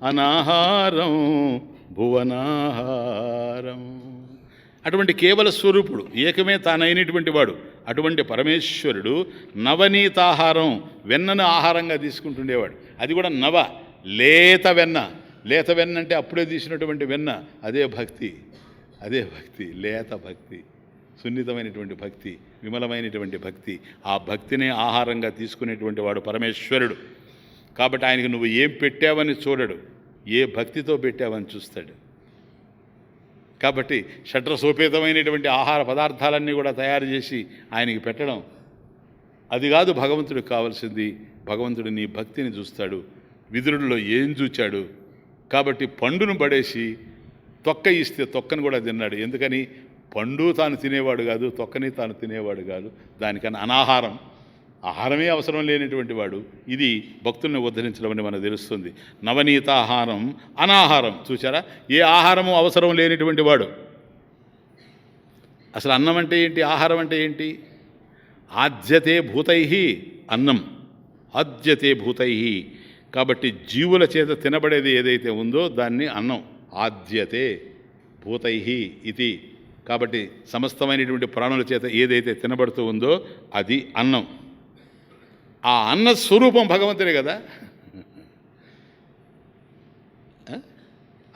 అనాహారం భువనాహారం. అటువంటి కేవల స్వరూపుడు, ఏకమే తానైనటువంటి వాడు. అటువంటి పరమేశ్వరుడు నవనీతాహారం, వెన్నను ఆహారంగా తీసుకుంటుండేవాడు. అది కూడా నవ, లేత వెన్న. లేత వెన్న అంటే అప్పుడే తీసినటువంటి వెన్న. అదే భక్తి, అదే భక్తి, లేత భక్తి, సున్నితమైనటువంటి భక్తి, విమలమైనటువంటి భక్తి. ఆ భక్తినే ఆహారంగా తీసుకునేటువంటి వాడు పరమేశ్వరుడు. కాబట్టి ఆయనకు నువ్వు ఏం పెట్టావని చూడడు, ఏ భక్తితో పెట్టావని చూస్తాడు. కాబట్టి షడ్రసోపేతమైనటువంటి ఆహార పదార్థాలన్నీ కూడా తయారు చేసి ఆయనకి పెట్టడం, అది కాదు భగవంతుడికి కావాల్సింది. భగవంతుడు నీ భక్తిని చూస్తాడు. విదురుడిలో ఏం చూచాడు? కాబట్టి పండును పడేసి తొక్క ఇస్తే తొక్కను కూడా తిన్నాడు. ఎందుకని? పండు తాను తినేవాడు కాదు, తొక్కని తాను తినేవాడు కాదు. దానికన్నా అనాహారం, ఆహారమే అవసరం లేనటువంటి వాడు. ఇది భక్తుల్ని ఉద్ధరించడం అని మనకు తెలుస్తుంది. నవనీతాహారం అనాహారం. చూసారా? ఏ ఆహారము అవసరం లేనటువంటి వాడు. అసలు అన్నం అంటే ఏంటి? ఆహారం అంటే ఏంటి? ఆద్యతే భూతై అన్నం, ఆద్యతే భూతై. కాబట్టి జీవుల చేత తినబడేది ఏదైతే ఉందో దాన్ని అన్నం. ఆద్యతే భూతై ఇది కాబట్టి సమస్తమైనటువంటి ప్రాణుల చేత ఏదైతే తినబడుతూ ఉందో అది అన్నం. ఆ అన్న స్వరూపం భగవంతుడే కదా.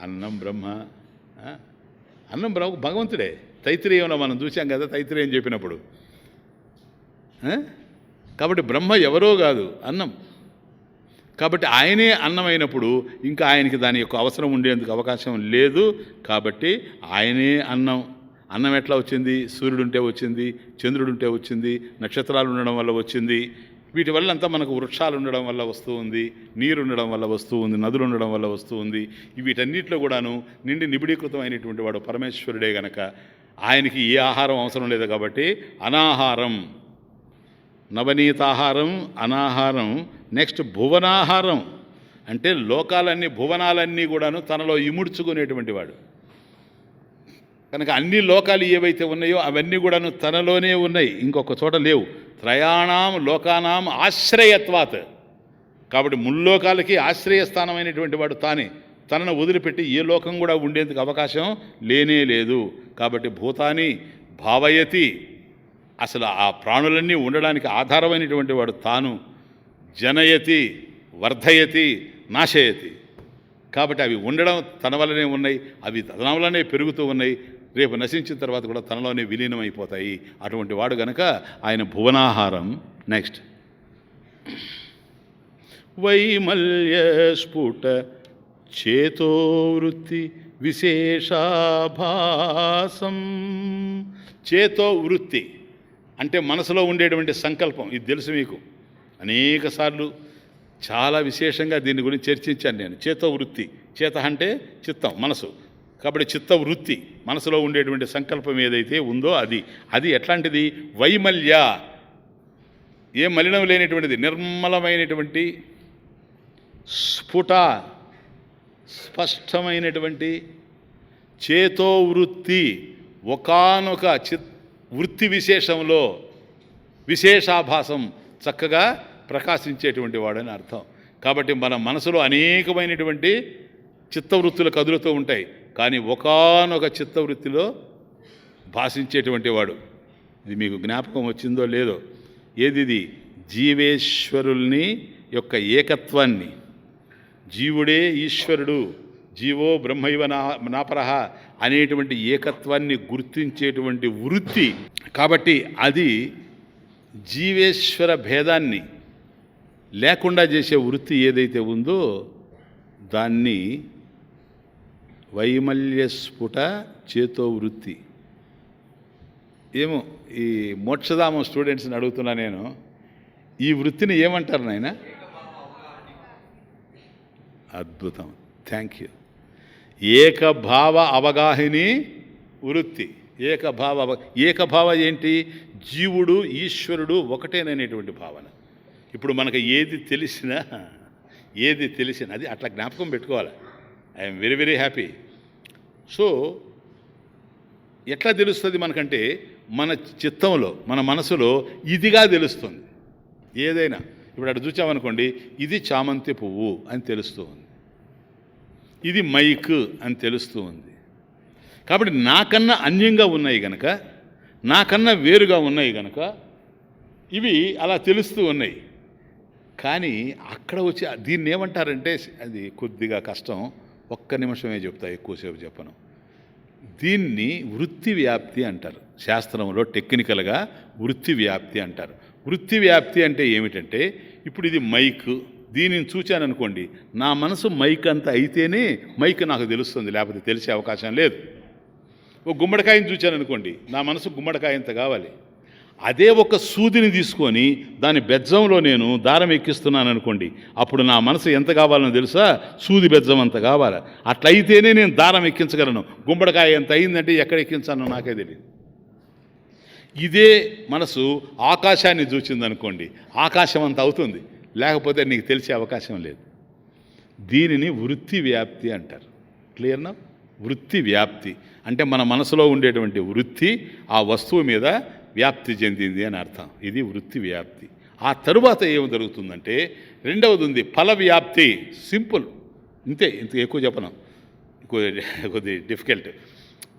అన్నం బ్రహ్మ, అన్నం భగవంతుడే. తైత్రీయంలో మనం చూసాం కదా, తైత్రీయం చెప్పినప్పుడు. కాబట్టి బ్రహ్మ ఎవరో కాదు, అన్నం. కాబట్టి ఆయనే అన్నమైనప్పుడు ఇంకా ఆయనకి దాని యొక్క అవసరం ఉండేందుకు అవకాశం లేదు. కాబట్టి ఆయనే అన్నం. అన్నం ఎట్లా వచ్చింది? సూర్యుడుంటే వచ్చింది, చంద్రుడుంటే వచ్చింది, నక్షత్రాలు ఉండడం వల్ల వచ్చింది. వీటి వల్ల అంతా మనకు వృక్షాలు ఉండడం వల్ల వస్తూ ఉంది, నీరు ఉండడం వల్ల వస్తూ ఉంది, నదులు ఉండడం వల్ల వస్తూ ఉంది. వీటన్నిటిలో కూడాను నిండి నిబిడీకృతమైనటువంటి వాడు పరమేశ్వరుడే గనక ఆయనకి ఏ ఆహారం అవసరం లేదు. కాబట్టి అనాహారం, నవనీతాహారం, అనాహారం. నెక్స్ట్ భువనాహారం, అంటే లోకాలన్నీ భువనాలన్నీ కూడాను తనలో ఇముడ్చుకునేటువంటి వాడు కనుక అన్ని లోకాలు ఏవైతే ఉన్నాయో అవన్నీ కూడాను తనలోనే ఉన్నాయి, ఇంకొక చోట లేవు. త్రయాణం లోకానాం ఆశ్రయత్వాత్. కాబట్టి ముల్లోకాలకి ఆశ్రయస్థానమైనటువంటి వాడు తానే. తనను వదిలిపెట్టి ఏ లోకం కూడా ఉండేందుకు అవకాశం లేనే లేదు. కాబట్టి భూతాన్ని భావయతి, అసలు ఆ ప్రాణులన్నీ ఉండడానికి ఆధారమైనటువంటి వాడు తాను. జనయతి, వర్ధయతి, నాశయతి. కాబట్టి అవి ఉండడం తన వల్లనే ఉన్నాయి, అవి తన వల్లనే పెరుగుతూ ఉన్నాయి, రేపు నశించిన తర్వాత కూడా తనలోనే విలీనమైపోతాయి. అటువంటి వాడు గనక ఆయన భువనాహారం. నెక్స్ట్ వైమల్యస్ఫుట చేతోవృత్తి విశేషాభాసం. చేతోవృత్తి అంటే మనసులో ఉండేటువంటి సంకల్పం. ఇది తెలుసు మీకు, అనేక సార్లు చాలా విశేషంగా దీని గురించి చర్చించాను నేను. చేతోవృత్తి, చేత అంటే చిత్తం, మనసు. కాబట్టి చిత్తవృత్తి, మనసులో ఉండేటువంటి సంకల్పం ఏదైతే ఉందో అది ఎట్లాంటిది? వైమల్య, ఏ మలినం లేనటువంటిది, నిర్మలమైనటువంటి, స్ఫుట స్పష్టమైనటువంటి, చేతోవృత్తి ఒకానొక వృత్తి విశేషంలో విశేషాభాసం చక్కగా ప్రకాశించేటువంటి వాడని అర్థం. కాబట్టి మన మనసులో అనేకమైనటువంటి చిత్తవృత్తులు కదులుతూ ఉంటాయి, కానీ ఒకానొక చిత్తవృత్తిలో భాషించేటువంటి వాడు. ఇది మీకు జ్ఞాపకం వచ్చిందో లేదో? ఏది? జీవేశ్వరుల్ని యొక్క ఏకత్వాన్ని, జీవుడే ఈశ్వరుడు, జీవో బ్రహ్మైవ నాపరహ అనేటువంటి ఏకత్వాన్ని గుర్తించేటువంటి వృత్తి. కాబట్టి అది జీవేశ్వర భేదాన్ని లేకుండా చేసే వృత్తి ఏదైతే ఉందో దాన్ని వైమల్యస్ఫుట చేతో వృత్తి. ఏమో ఈ మోక్షధామం స్టూడెంట్స్ని అడుగుతున్నా నేను, ఈ వృత్తిని ఏమంటారు నాయన? అద్భుతం, థ్యాంక్ యూ. ఏకభావ అవగాహిని వృత్తి. ఏకభావ ఏంటి? జీవుడు ఈశ్వరుడు ఒకటేననేటువంటి భావన. ఇప్పుడు మనకు ఏది తెలిసినా అది అట్లా జ్ఞాపకం పెట్టుకోవాలి. I'm very very happy. So ఎట్లా తెలుస్తుంది మనకంటే, మన చిత్తంలో, మన మనసులో ఇదిగా తెలుస్తుంది ఏదైనా. ఇప్పుడు అటు చూచామనుకోండి, ఇది చామంతి పువ్వు అని తెలుస్తూ ఉంది, ఇది మైక్ అని తెలుస్తూ ఉంది. కాబట్టి నాకన్నా అన్యంగా ఉన్నాయి గనక, నాకన్నా వేరుగా ఉన్నాయి గనక ఇవి అలా తెలుస్తూ ఉన్నాయి. కానీ అక్కడ వచ్చి దీన్ని ఏమంటారంటే, అది కొద్దిగా కష్టం, ఒక్క నిమిషమే చెప్తా, ఎక్కువసేపు చెప్పను. దీన్ని వృత్తి వ్యాప్తి అంటారు శాస్త్రంలో. టెక్నికల్గా వృత్తి వ్యాప్తి అంటారు. వృత్తి వ్యాప్తి అంటే ఏమిటంటే, ఇప్పుడు ఇది మైక్, దీనిని చూచాననుకోండి, నా మనసు మైక్ అంతా అయితేనే మైక్ నాకు తెలుస్తుంది, లేకపోతే తెలిసే అవకాశం లేదు. ఓ గుమ్మడికాయని చూచాననుకోండి, నా మనసు గుమ్మడికాయ అంత కావాలి. అదే ఒక సూదిని తీసుకొని దాని బెజ్జంలో నేను దారం ఎక్కిస్తున్నాను అనుకోండి, అప్పుడు నా మనసు ఎంత కావాలని తెలుసా? సూది బెజ్జం అంత కావాలి. అట్లయితేనే నేను దారం ఎక్కించగలను. గుమ్మడికాయ ఎంత అయిందంటే ఎక్కడ ఎక్కించానో నాకే తెలియదు. ఇదే మనసు ఆకాశాన్ని చూచిందనుకోండి, ఆకాశం అంత అవుతుంది, లేకపోతే నీకు తెలిసే అవకాశం లేదు. దీనిని వృత్తి వ్యాప్తి అంటారు. క్లియర్నా? వృత్తి వ్యాప్తి అంటే మన మనసులో ఉండేటువంటి వృత్తి ఆ వస్తువు మీద వ్యాప్తి చెందింది అని అర్థం. ఇది వృత్తి వ్యాప్తి. ఆ తరువాత ఏమి జరుగుతుందంటే, రెండవది ఉంది ఫల వ్యాప్తి. సింపుల్, ఇంతే, ఇంత ఎక్కువ చెప్పను, కొద్ది డిఫికల్ట్.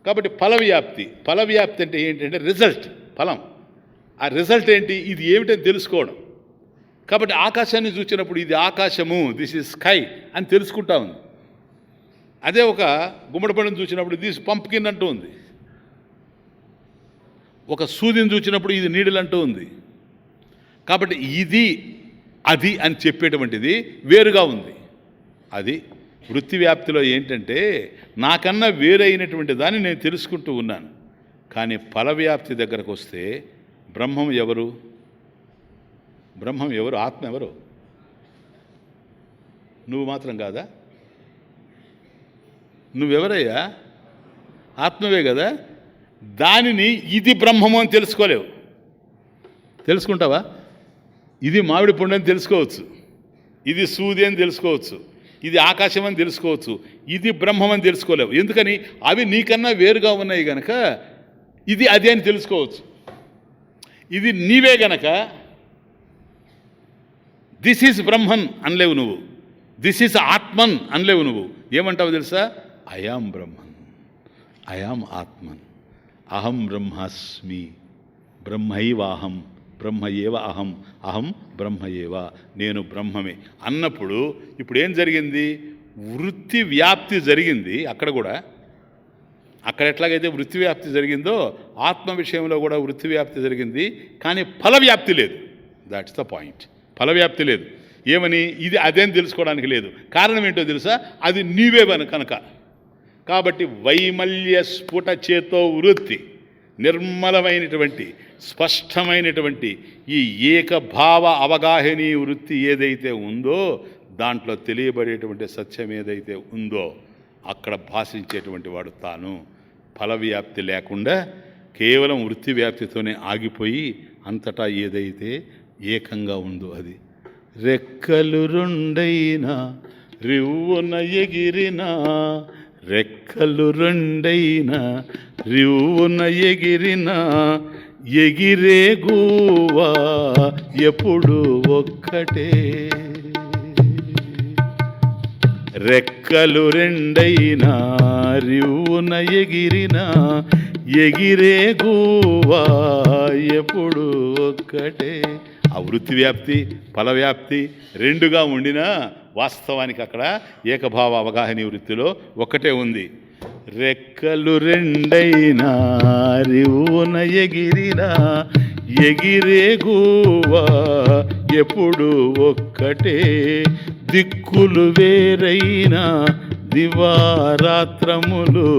కాబట్టి ఫలవ్యాప్తి అంటే ఏంటంటే రిజల్ట్, ఫలం. ఆ రిజల్ట్ ఏంటి? ఇది ఏమిటని తెలుసుకోవడం. కాబట్టి ఆకాశాన్ని చూసినప్పుడు ఇది ఆకాశము, దిస్ ఈజ్ స్కై అని తెలుసుకుంటా ఉంది. అదే ఒక గుమ్మడి పండును చూసినప్పుడు దిస్ పంప్కిన్ అంటూ ఉంది. ఒక సూదిని చూసినప్పుడు ఇది నీడలు అంటూ ఉంది. కాబట్టి ఇది అది అని చెప్పేటువంటిది వేరుగా ఉంది. అది వృత్తి వ్యాప్తిలో ఏంటంటే నాకన్నా వేరైనటువంటి దాన్ని నేను తెలుసుకుంటూ ఉన్నాను. కానీ ఫలవ్యాప్తి దగ్గరకు వస్తే బ్రహ్మం ఎవరు? ఆత్మ ఎవరు? నువ్వు మాత్రం కాదా? నువ్వెవరయ్యా? ఆత్మవే కదా. దానిని ఇది బ్రహ్మము అని తెలుసుకోలేవు. తెలుసుకుంటావా? ఇది మామిడి పండు అని తెలుసుకోవచ్చు, ఇది సూది అని తెలుసుకోవచ్చు, ఇది ఆకాశం అని తెలుసుకోవచ్చు, ఇది బ్రహ్మం అని తెలుసుకోలేవు. ఎందుకని? అవి నీకన్నా వేరుగా ఉన్నాయి గనక ఇది అది అని తెలుసుకోవచ్చు. ఇది నీవే గనక దిస్ ఈజ్ బ్రహ్మన్ అనలేవు నువ్వు, దిస్ ఈజ్ ఆత్మన్ అనలేవు నువ్వు. ఏమంటావు తెలుసా? అయాం బ్రహ్మన్, అయాం ఆత్మన్, అహం బ్రహ్మాస్మి, బ్రహ్మైవాహం, బ్రహ్మ ఏవ అహం, అహం బ్రహ్మ ఏవ, నేను బ్రహ్మమే అన్నప్పుడు ఇప్పుడు ఏం జరిగింది? వృత్తి వ్యాప్తి జరిగింది. అక్కడ కూడా, అక్కడ ఎట్లాగైతే వృత్తి వ్యాప్తి జరిగిందో ఆత్మ విషయంలో కూడా వృత్తి వ్యాప్తి జరిగింది. కానీ ఫలవ్యాప్తి లేదు. That's the point. ఫలవ్యాప్తి లేదు. ఏమని? ఇది అదేం తెలుసుకోవడానికి లేదు. కారణం ఏంటో తెలుసా? అది నీవే కనుక. కాబట్టి వైమల్య స్ఫుట చేతో వృత్తి, నిర్మలమైనటువంటి స్పష్టమైనటువంటి ఈ ఏకభావ అవగాహనీ వృత్తి ఏదైతే ఉందో, దాంట్లో తెలియబడేటువంటి సత్యం ఏదైతే ఉందో అక్కడ భాషించేటువంటి వాడు తాను. ఫలవ్యాప్తి లేకుండా కేవలం వృత్తి వ్యాప్తితోనే ఆగిపోయి అంతటా ఏదైతే ఏకంగా ఉందో అది. రెక్కలు రెండైనా రివ్వున ఎగిరినా, రెక్కలు రెండైనా రివ్వున ఎగిరినా, ఎగిరే గూవా ఎప్పుడు ఒక్కటే. రెక్కలు రెండైనా రివ్వున ఎగిరినా, ఎగిరే గూవా ఎప్పుడు ఒక్కటే. ఆ వృత్తి వ్యాప్తి ఫలవ్యాప్తి రెండుగా ఉండినా వాస్తవానికి అక్కడ ఏకభావ అవగాహన వృత్తిలో ఒక్కటే ఉంది. రెక్కలు రెండైనా రివ్వున ఎగిరినా, ఎగిరే గూవా ఎప్పుడు ఒక్కటే. దిక్కులు వేరైనా దివారాత్రములు,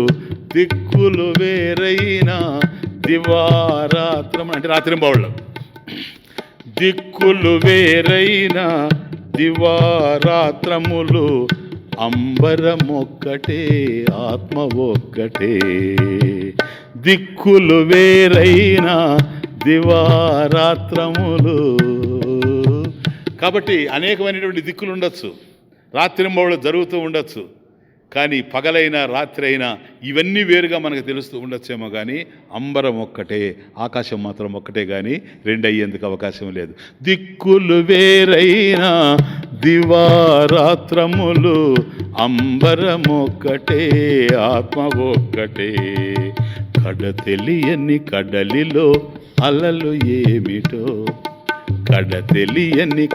దిక్కులు వేరైనా దివారాత్రములు అంటే రాత్రింబవళ్ళు. దిక్కులు వేరైనా దివారాత్రములు, అంబరమొక్కటే ఆత్మ ఒక్కటే. దిక్కులు వేరైనా దివారాత్రములు. కాబట్టి అనేకమైనటువంటి దిక్కులు ఉండొచ్చు, రాత్రింబవళ్ళు జరుగుతూ ఉండొచ్చు. కానీ పగలైనా రాత్రి అయినా ఇవన్నీ వేరుగా మనకు తెలుస్తూ ఉండొచ్చేమో, కానీ అంబరం ఒక్కటే, ఆకాశం మాత్రం ఒక్కటే, కానీ రెండు అయ్యేందుకు అవకాశం లేదు. దిక్కులు వేరైనా దివారాత్రములు, అంబరం ఒక్కటే ఆత్మ ఒక్కటే. కడ తెలియని కడలిలో అలలు ఏమిటో, కడ తెలియని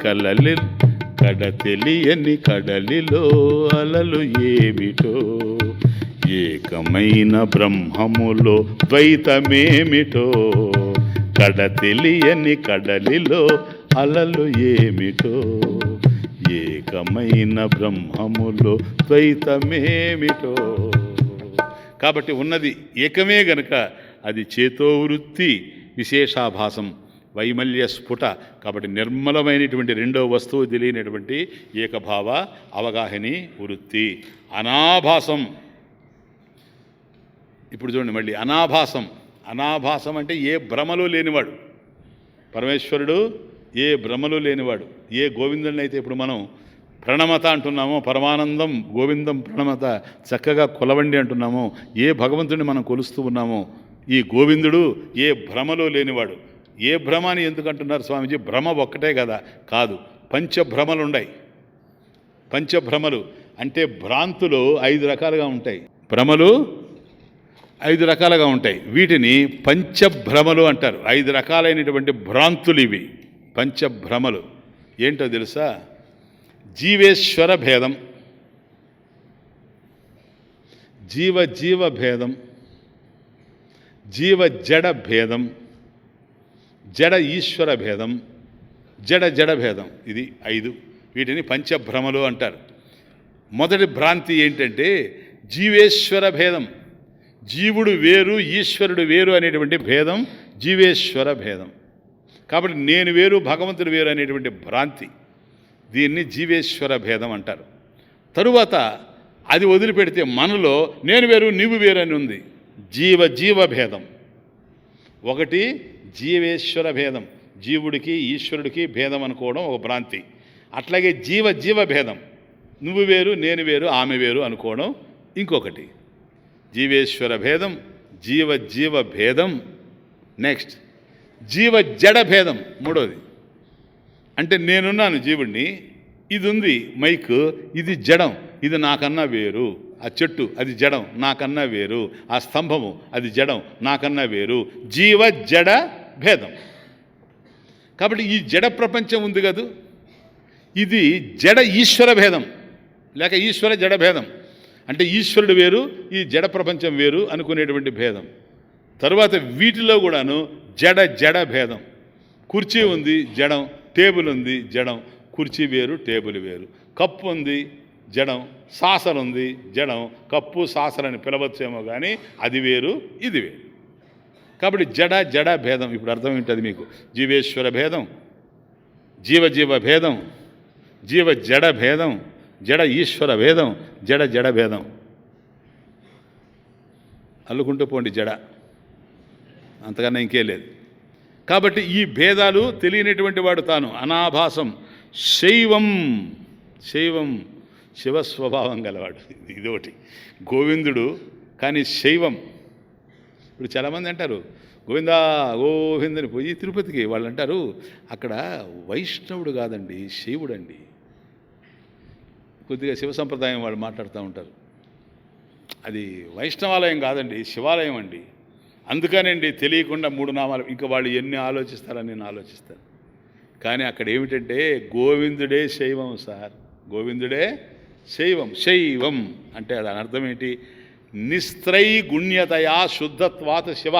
కడలిలో అలలు ఏమిటో. ఏకమైన బ్రహ్మములో ద్వైతమేమిటో, కడ తెలియని కడలిలో అలలు ఏమిటో. ఏకమైన బ్రహ్మములో ద్వైతమేమిటో. కాబట్టి ఉన్నది ఏకమే గనక అది చేతోవృత్తి విశేషాభాసం, వైమల్య స్ఫుట. కాబట్టి నిర్మలమైనటువంటి రెండో వస్తువు తెలియనటువంటి ఏకభావ అవగాహని వృత్తి. అనాభాసం. ఇప్పుడు చూడండి మళ్ళీ అనాభాసం. అనాభాసం అంటే ఏ భ్రమలు లేనివాడు పరమేశ్వరుడు, ఏ భ్రమలు లేనివాడు. ఏ గోవిందుని అయితే ఇప్పుడు మనం ప్రణమత అంటున్నామో, పరమానందం గోవిందం ప్రణమత, చక్కగా కొలవండి అంటున్నామో, ఏ భగవంతుడిని మనం కొలుస్తూ ఉన్నామో ఈ గోవిందుడు ఏ భ్రమలు లేనివాడు. ఏ భ్రమ అని ఎందుకు అంటున్నారు స్వామీజీ? భ్రమ ఒక్కటే కదా? కాదు, పంచభ్రమలు ఉన్నాయి. పంచభ్రమలు అంటే భ్రాంతులు 5 రకాలుగా ఉంటాయి. భ్రమలు 5 రకాలుగా ఉంటాయి. వీటిని పంచభ్రమలు అంటారు. 5 రకాలైనటువంటి భ్రాంతులు ఇవి పంచభ్రమలు. ఏంటో తెలుసా? జీవేశ్వర భేదం, జీవ భేదం, జీవ జడ భేదం, జడ ఈశ్వర భేదం, జడ భేదం. ఇది 5. వీటిని పంచభ్రమలు అంటారు. మొదటి భ్రాంతి ఏంటంటే జీవేశ్వర భేదం. జీవుడు వేరు, ఈశ్వరుడు వేరు అనేటువంటి భేదం జీవేశ్వర భేదం. కాబట్టి నేను వేరు, భగవంతుడు వేరు అనేటువంటి భ్రాంతి, దీన్ని జీవేశ్వర భేదం అంటారు. తరువాత అది వదిలిపెడితే మనలో నేను వేరు నీవు వేరు అని ఉంది, జీవ భేదం. ఒకటి జీవేశ్వర భేదం, జీవుడికి ఈశ్వరుడికి భేదం అనుకోవడం ఒక భ్రాంతి. అట్లాగే జీవ భేదం, నువ్వు వేరు నేను వేరు ఆమె వేరు అనుకోవడం ఇంకొకటి. జీవేశ్వర భేదం, జీవ భేదం. నెక్స్ట్ జీవ జడ భేదం, మూడోది. అంటే నేనున్నాను జీవుడిని, ఇది ఉంది మైక్, ఇది జడం, ఇది నాకన్నా వేరు. ఆ చెట్టు అది జడం, నాకన్నా వేరు. ఆ స్తంభము అది జడం, నాకన్నా వేరు. జీవ జడ భేదం. కాబట్టి ఈ జడ ప్రపంచం ఉంది కదూ, ఇది జడ ఈశ్వర భేదం, లేక ఈశ్వర జడ భేదం. అంటే ఈశ్వరుడు వేరు, ఈ జడ ప్రపంచం వేరు అనుకునేటువంటి భేదం. తరువాత వీటిలో కూడాను జడ భేదం. కుర్చీ ఉంది జడం, టేబుల్ ఉంది జడం, కుర్చీ వేరు టేబుల్ వేరు. కప్పు ఉంది జడం, సాసర్ ఉంది జడం, కప్పు సాసర్ అని పిలవచ్చేమో కానీ అది వేరు ఇది వేరు. కాబట్టి జడ భేదం. ఇప్పుడు అర్థం ఏంటది మీకు? జీవేశ్వర భేదం, జీవ భేదం, జీవ జడ భేదం, జడ ఈశ్వర భేదం, జడ భేదం. అల్లుకుంటూ పోండి జడ, అంతకన్నా ఇంకే లేదు. కాబట్టి ఈ భేదాలు తెలియనటువంటి వాడు తాను అనాభాసం. శైవం శివస్వభావం గలవాడు. ఇదొకటి. గోవిందుడు కానీ శైవం. ఇప్పుడు చాలామంది అంటారు గోవిందని పోయి తిరుపతికి వాళ్ళు అంటారు అక్కడ వైష్ణవుడు కాదండి శైవుడు అండి. కొద్దిగా శివ సంప్రదాయం వాళ్ళు మాట్లాడుతూ ఉంటారు. అది వైష్ణవాలయం కాదండి శివాలయం అండి. అందుకనండి తెలియకుండా 3 నామాలు. ఇంకా వాళ్ళు ఎన్ని ఆలోచిస్తారని నేను ఆలోచిస్తాను. కానీ అక్కడ ఏమిటంటే గోవిందుడే శైవం సార్, గోవిందుడే శైవం అంటే దాని అర్థం ఏంటి? నిస్త్రైగుణ్యతయా శుద్ధత్వాత్ Shiva.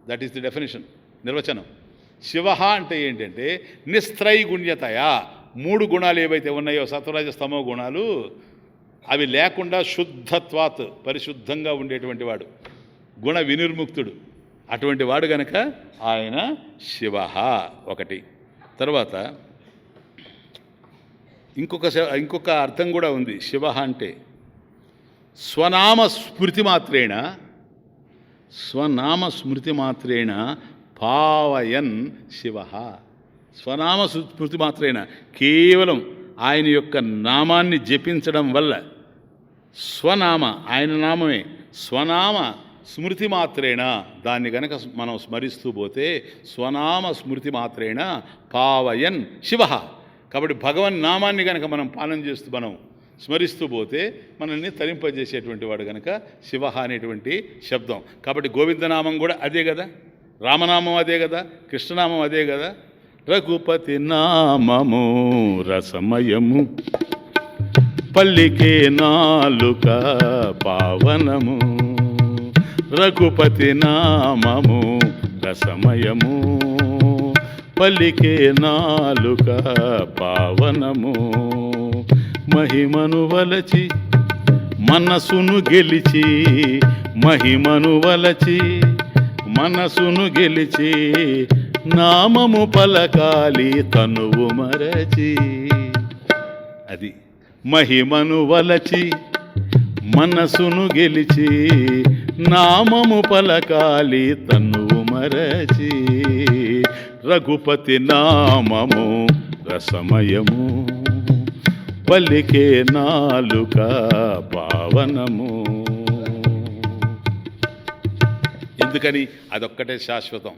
That is the definition, నిర్వచనం. శివ అంటే ఏంటంటే నిస్త్రైగుణ్యతయా, 3 గుణాలు ఏవైతే ఉన్నాయో సత్వరజ స్తమో గుణాలు, అవి లేకుండా శుద్ధత్వాత్ పరిశుద్ధంగా ఉండేటువంటి వాడు, గుణ వినిర్ముక్తుడు. అటువంటి వాడు గనక ఆయన శివ ఒకటి. తర్వాత ఇంకొక అర్థం కూడా ఉంది. శివ అంటే స్వనామ స్మృతి మాత్రేణ పావయన్ శివ. స్వనామ స్మృతి మాత్రేణ, కేవలం ఆయన యొక్క నామాన్ని జపించడం వల్ల, స్వనామ ఆయన నామమే, స్వనామ స్మృతి మాత్రేణ దాన్ని గనక మనం స్మరిస్తూ పోతే స్వనామ స్మృతి మాత్రేణ పావయన్ శివ. కాబట్టి భగవన్ నామాన్ని కనుక మనం పాలన చేస్తూ మనం స్మరిస్తూ పోతే మనల్ని తరింపజేసేటువంటి వాడు కనుక శివ అనేటువంటి శబ్దం. కాబట్టి గోవిందనామం కూడా అదే కదా, రామనామం అదే కదా, కృష్ణనామం అదే కదా. రఘుపతి నామము రసమయము, పల్లికే నాలుక పావనము. రఘుపతి నామము రసమయము, పల్లికే నాలుక పావనము. మహిమను వలచి మనసును గెలిచి, మహిమను వలచి మనసును గెలిచి, నామము పలకాలి తనువు మరచి. అది మహిమను వలచి మనసును గెలిచి, నామము పలకాలి తనువు మరచి. రఘుపతి నామము రసమయము, పలికే నాలుక పావనము. ఎందుకని? అదొక్కటే శాశ్వతం.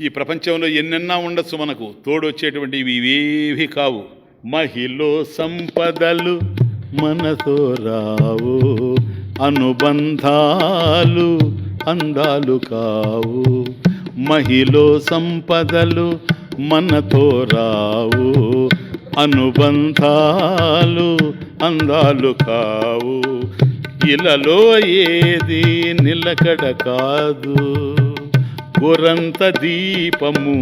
ఈ ప్రపంచంలో ఎన్నెన్నా ఉండొచ్చు, మనకు తోడొచ్చేటువంటివి ఇవేవి కావు. మహిళ సంపదలు మనతో రావు, అనుబంధాలు అందాలు కావు, మహిలో సంపదలు మనతో రావు. అనుబంధాలు అందాలు కావు, ఇలలో ఏది నిలకడ కాదు. గోరంత దీపము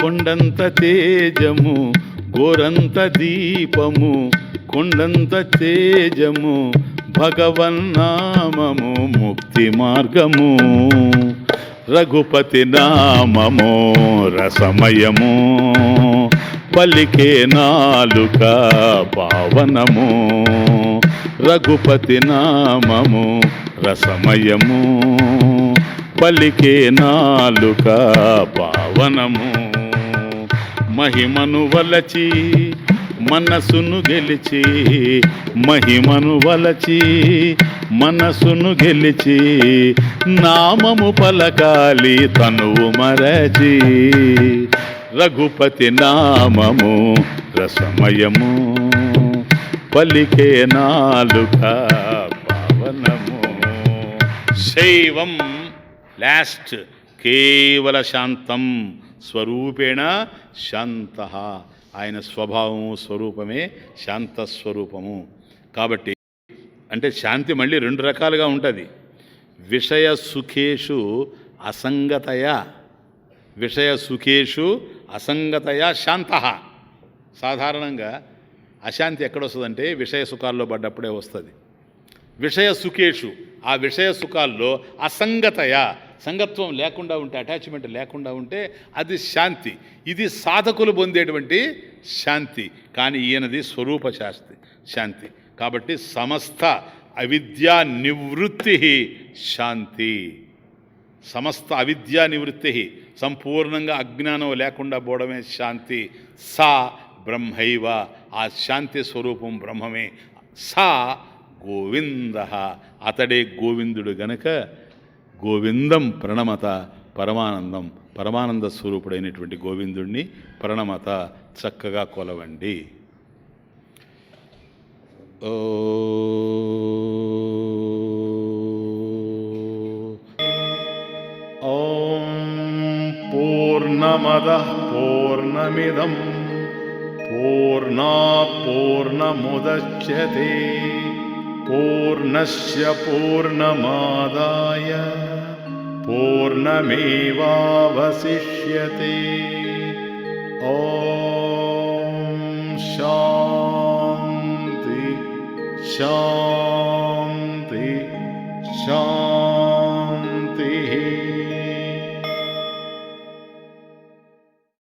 కొండంత తేజము, గోరంత దీపము కొండంత తేజము, భగవన్నామము ముక్తి మార్గము. రఘుపతి నామము రసమయము, పలికే నాలుక పావనము. రఘుపతి నామము రసమయము, పలికే నాలుక పావనము. మహిమను వలచి మనసును గెలిచి, మహిమను వలచి మనసును గెలిచి, నామము పలకాలి తనువు మరచి. రఘుపతి నామము రసమయము, పలికే నాలుక పావనము. శైవం లాస్ట్ కేవల శాంతం స్వరూపేణ శాంత. ఆయన స్వభావము స్వరూపమే శాంతస్వరూపము. కాబట్టి అంటే శాంతి మళ్ళీ రెండు రకాలుగా ఉంటుంది. విషయ సుఖేషు అసంగతయా, విషయ సుఖేషు అసంగతయా శాంత. సాధారణంగా అశాంతి ఎక్కడొస్తుందంటే విషయ సుఖాల్లో పడ్డప్పుడే వస్తుంది. విషయ సుఖేషు, ఆ విషయ సుఖాల్లో అసంగతయా, సంగత్వం లేకుండా ఉంటే, అటాచ్మెంట్ లేకుండా ఉంటే అది శాంతి. ఇది సాధకులు పొందేటువంటి శాంతి. కానీ ఈయనది స్వరూప శాంతి. కాబట్టి సమస్త అవిద్యా నివృత్తి శాంతి. సమస్త అవిద్యా నివృత్తి, సంపూర్ణంగా అజ్ఞానం లేకుండా పోవడమే శాంతి. సా బ్రహ్మైవ, ఆ శాంతి స్వరూపం బ్రహ్మమే. సా గోవింద, అతడే గోవిందుడు గనక గోవిందం ప్రణమత. పరమానందం, పరమానంద స్వరూపుడైనటువంటి గోవిందుడిని ప్రణమత, చక్కగా కొలవండి. ఓం పూర్ణమదః పూర్ణమిదం పూర్ణాత్ పూర్ణముదచ్యతే పూర్ణస్య పూర్ణమాదాయ పూర్ణమేవావశిష్యతే. ఓం శాంతి శాంతి శాంతి.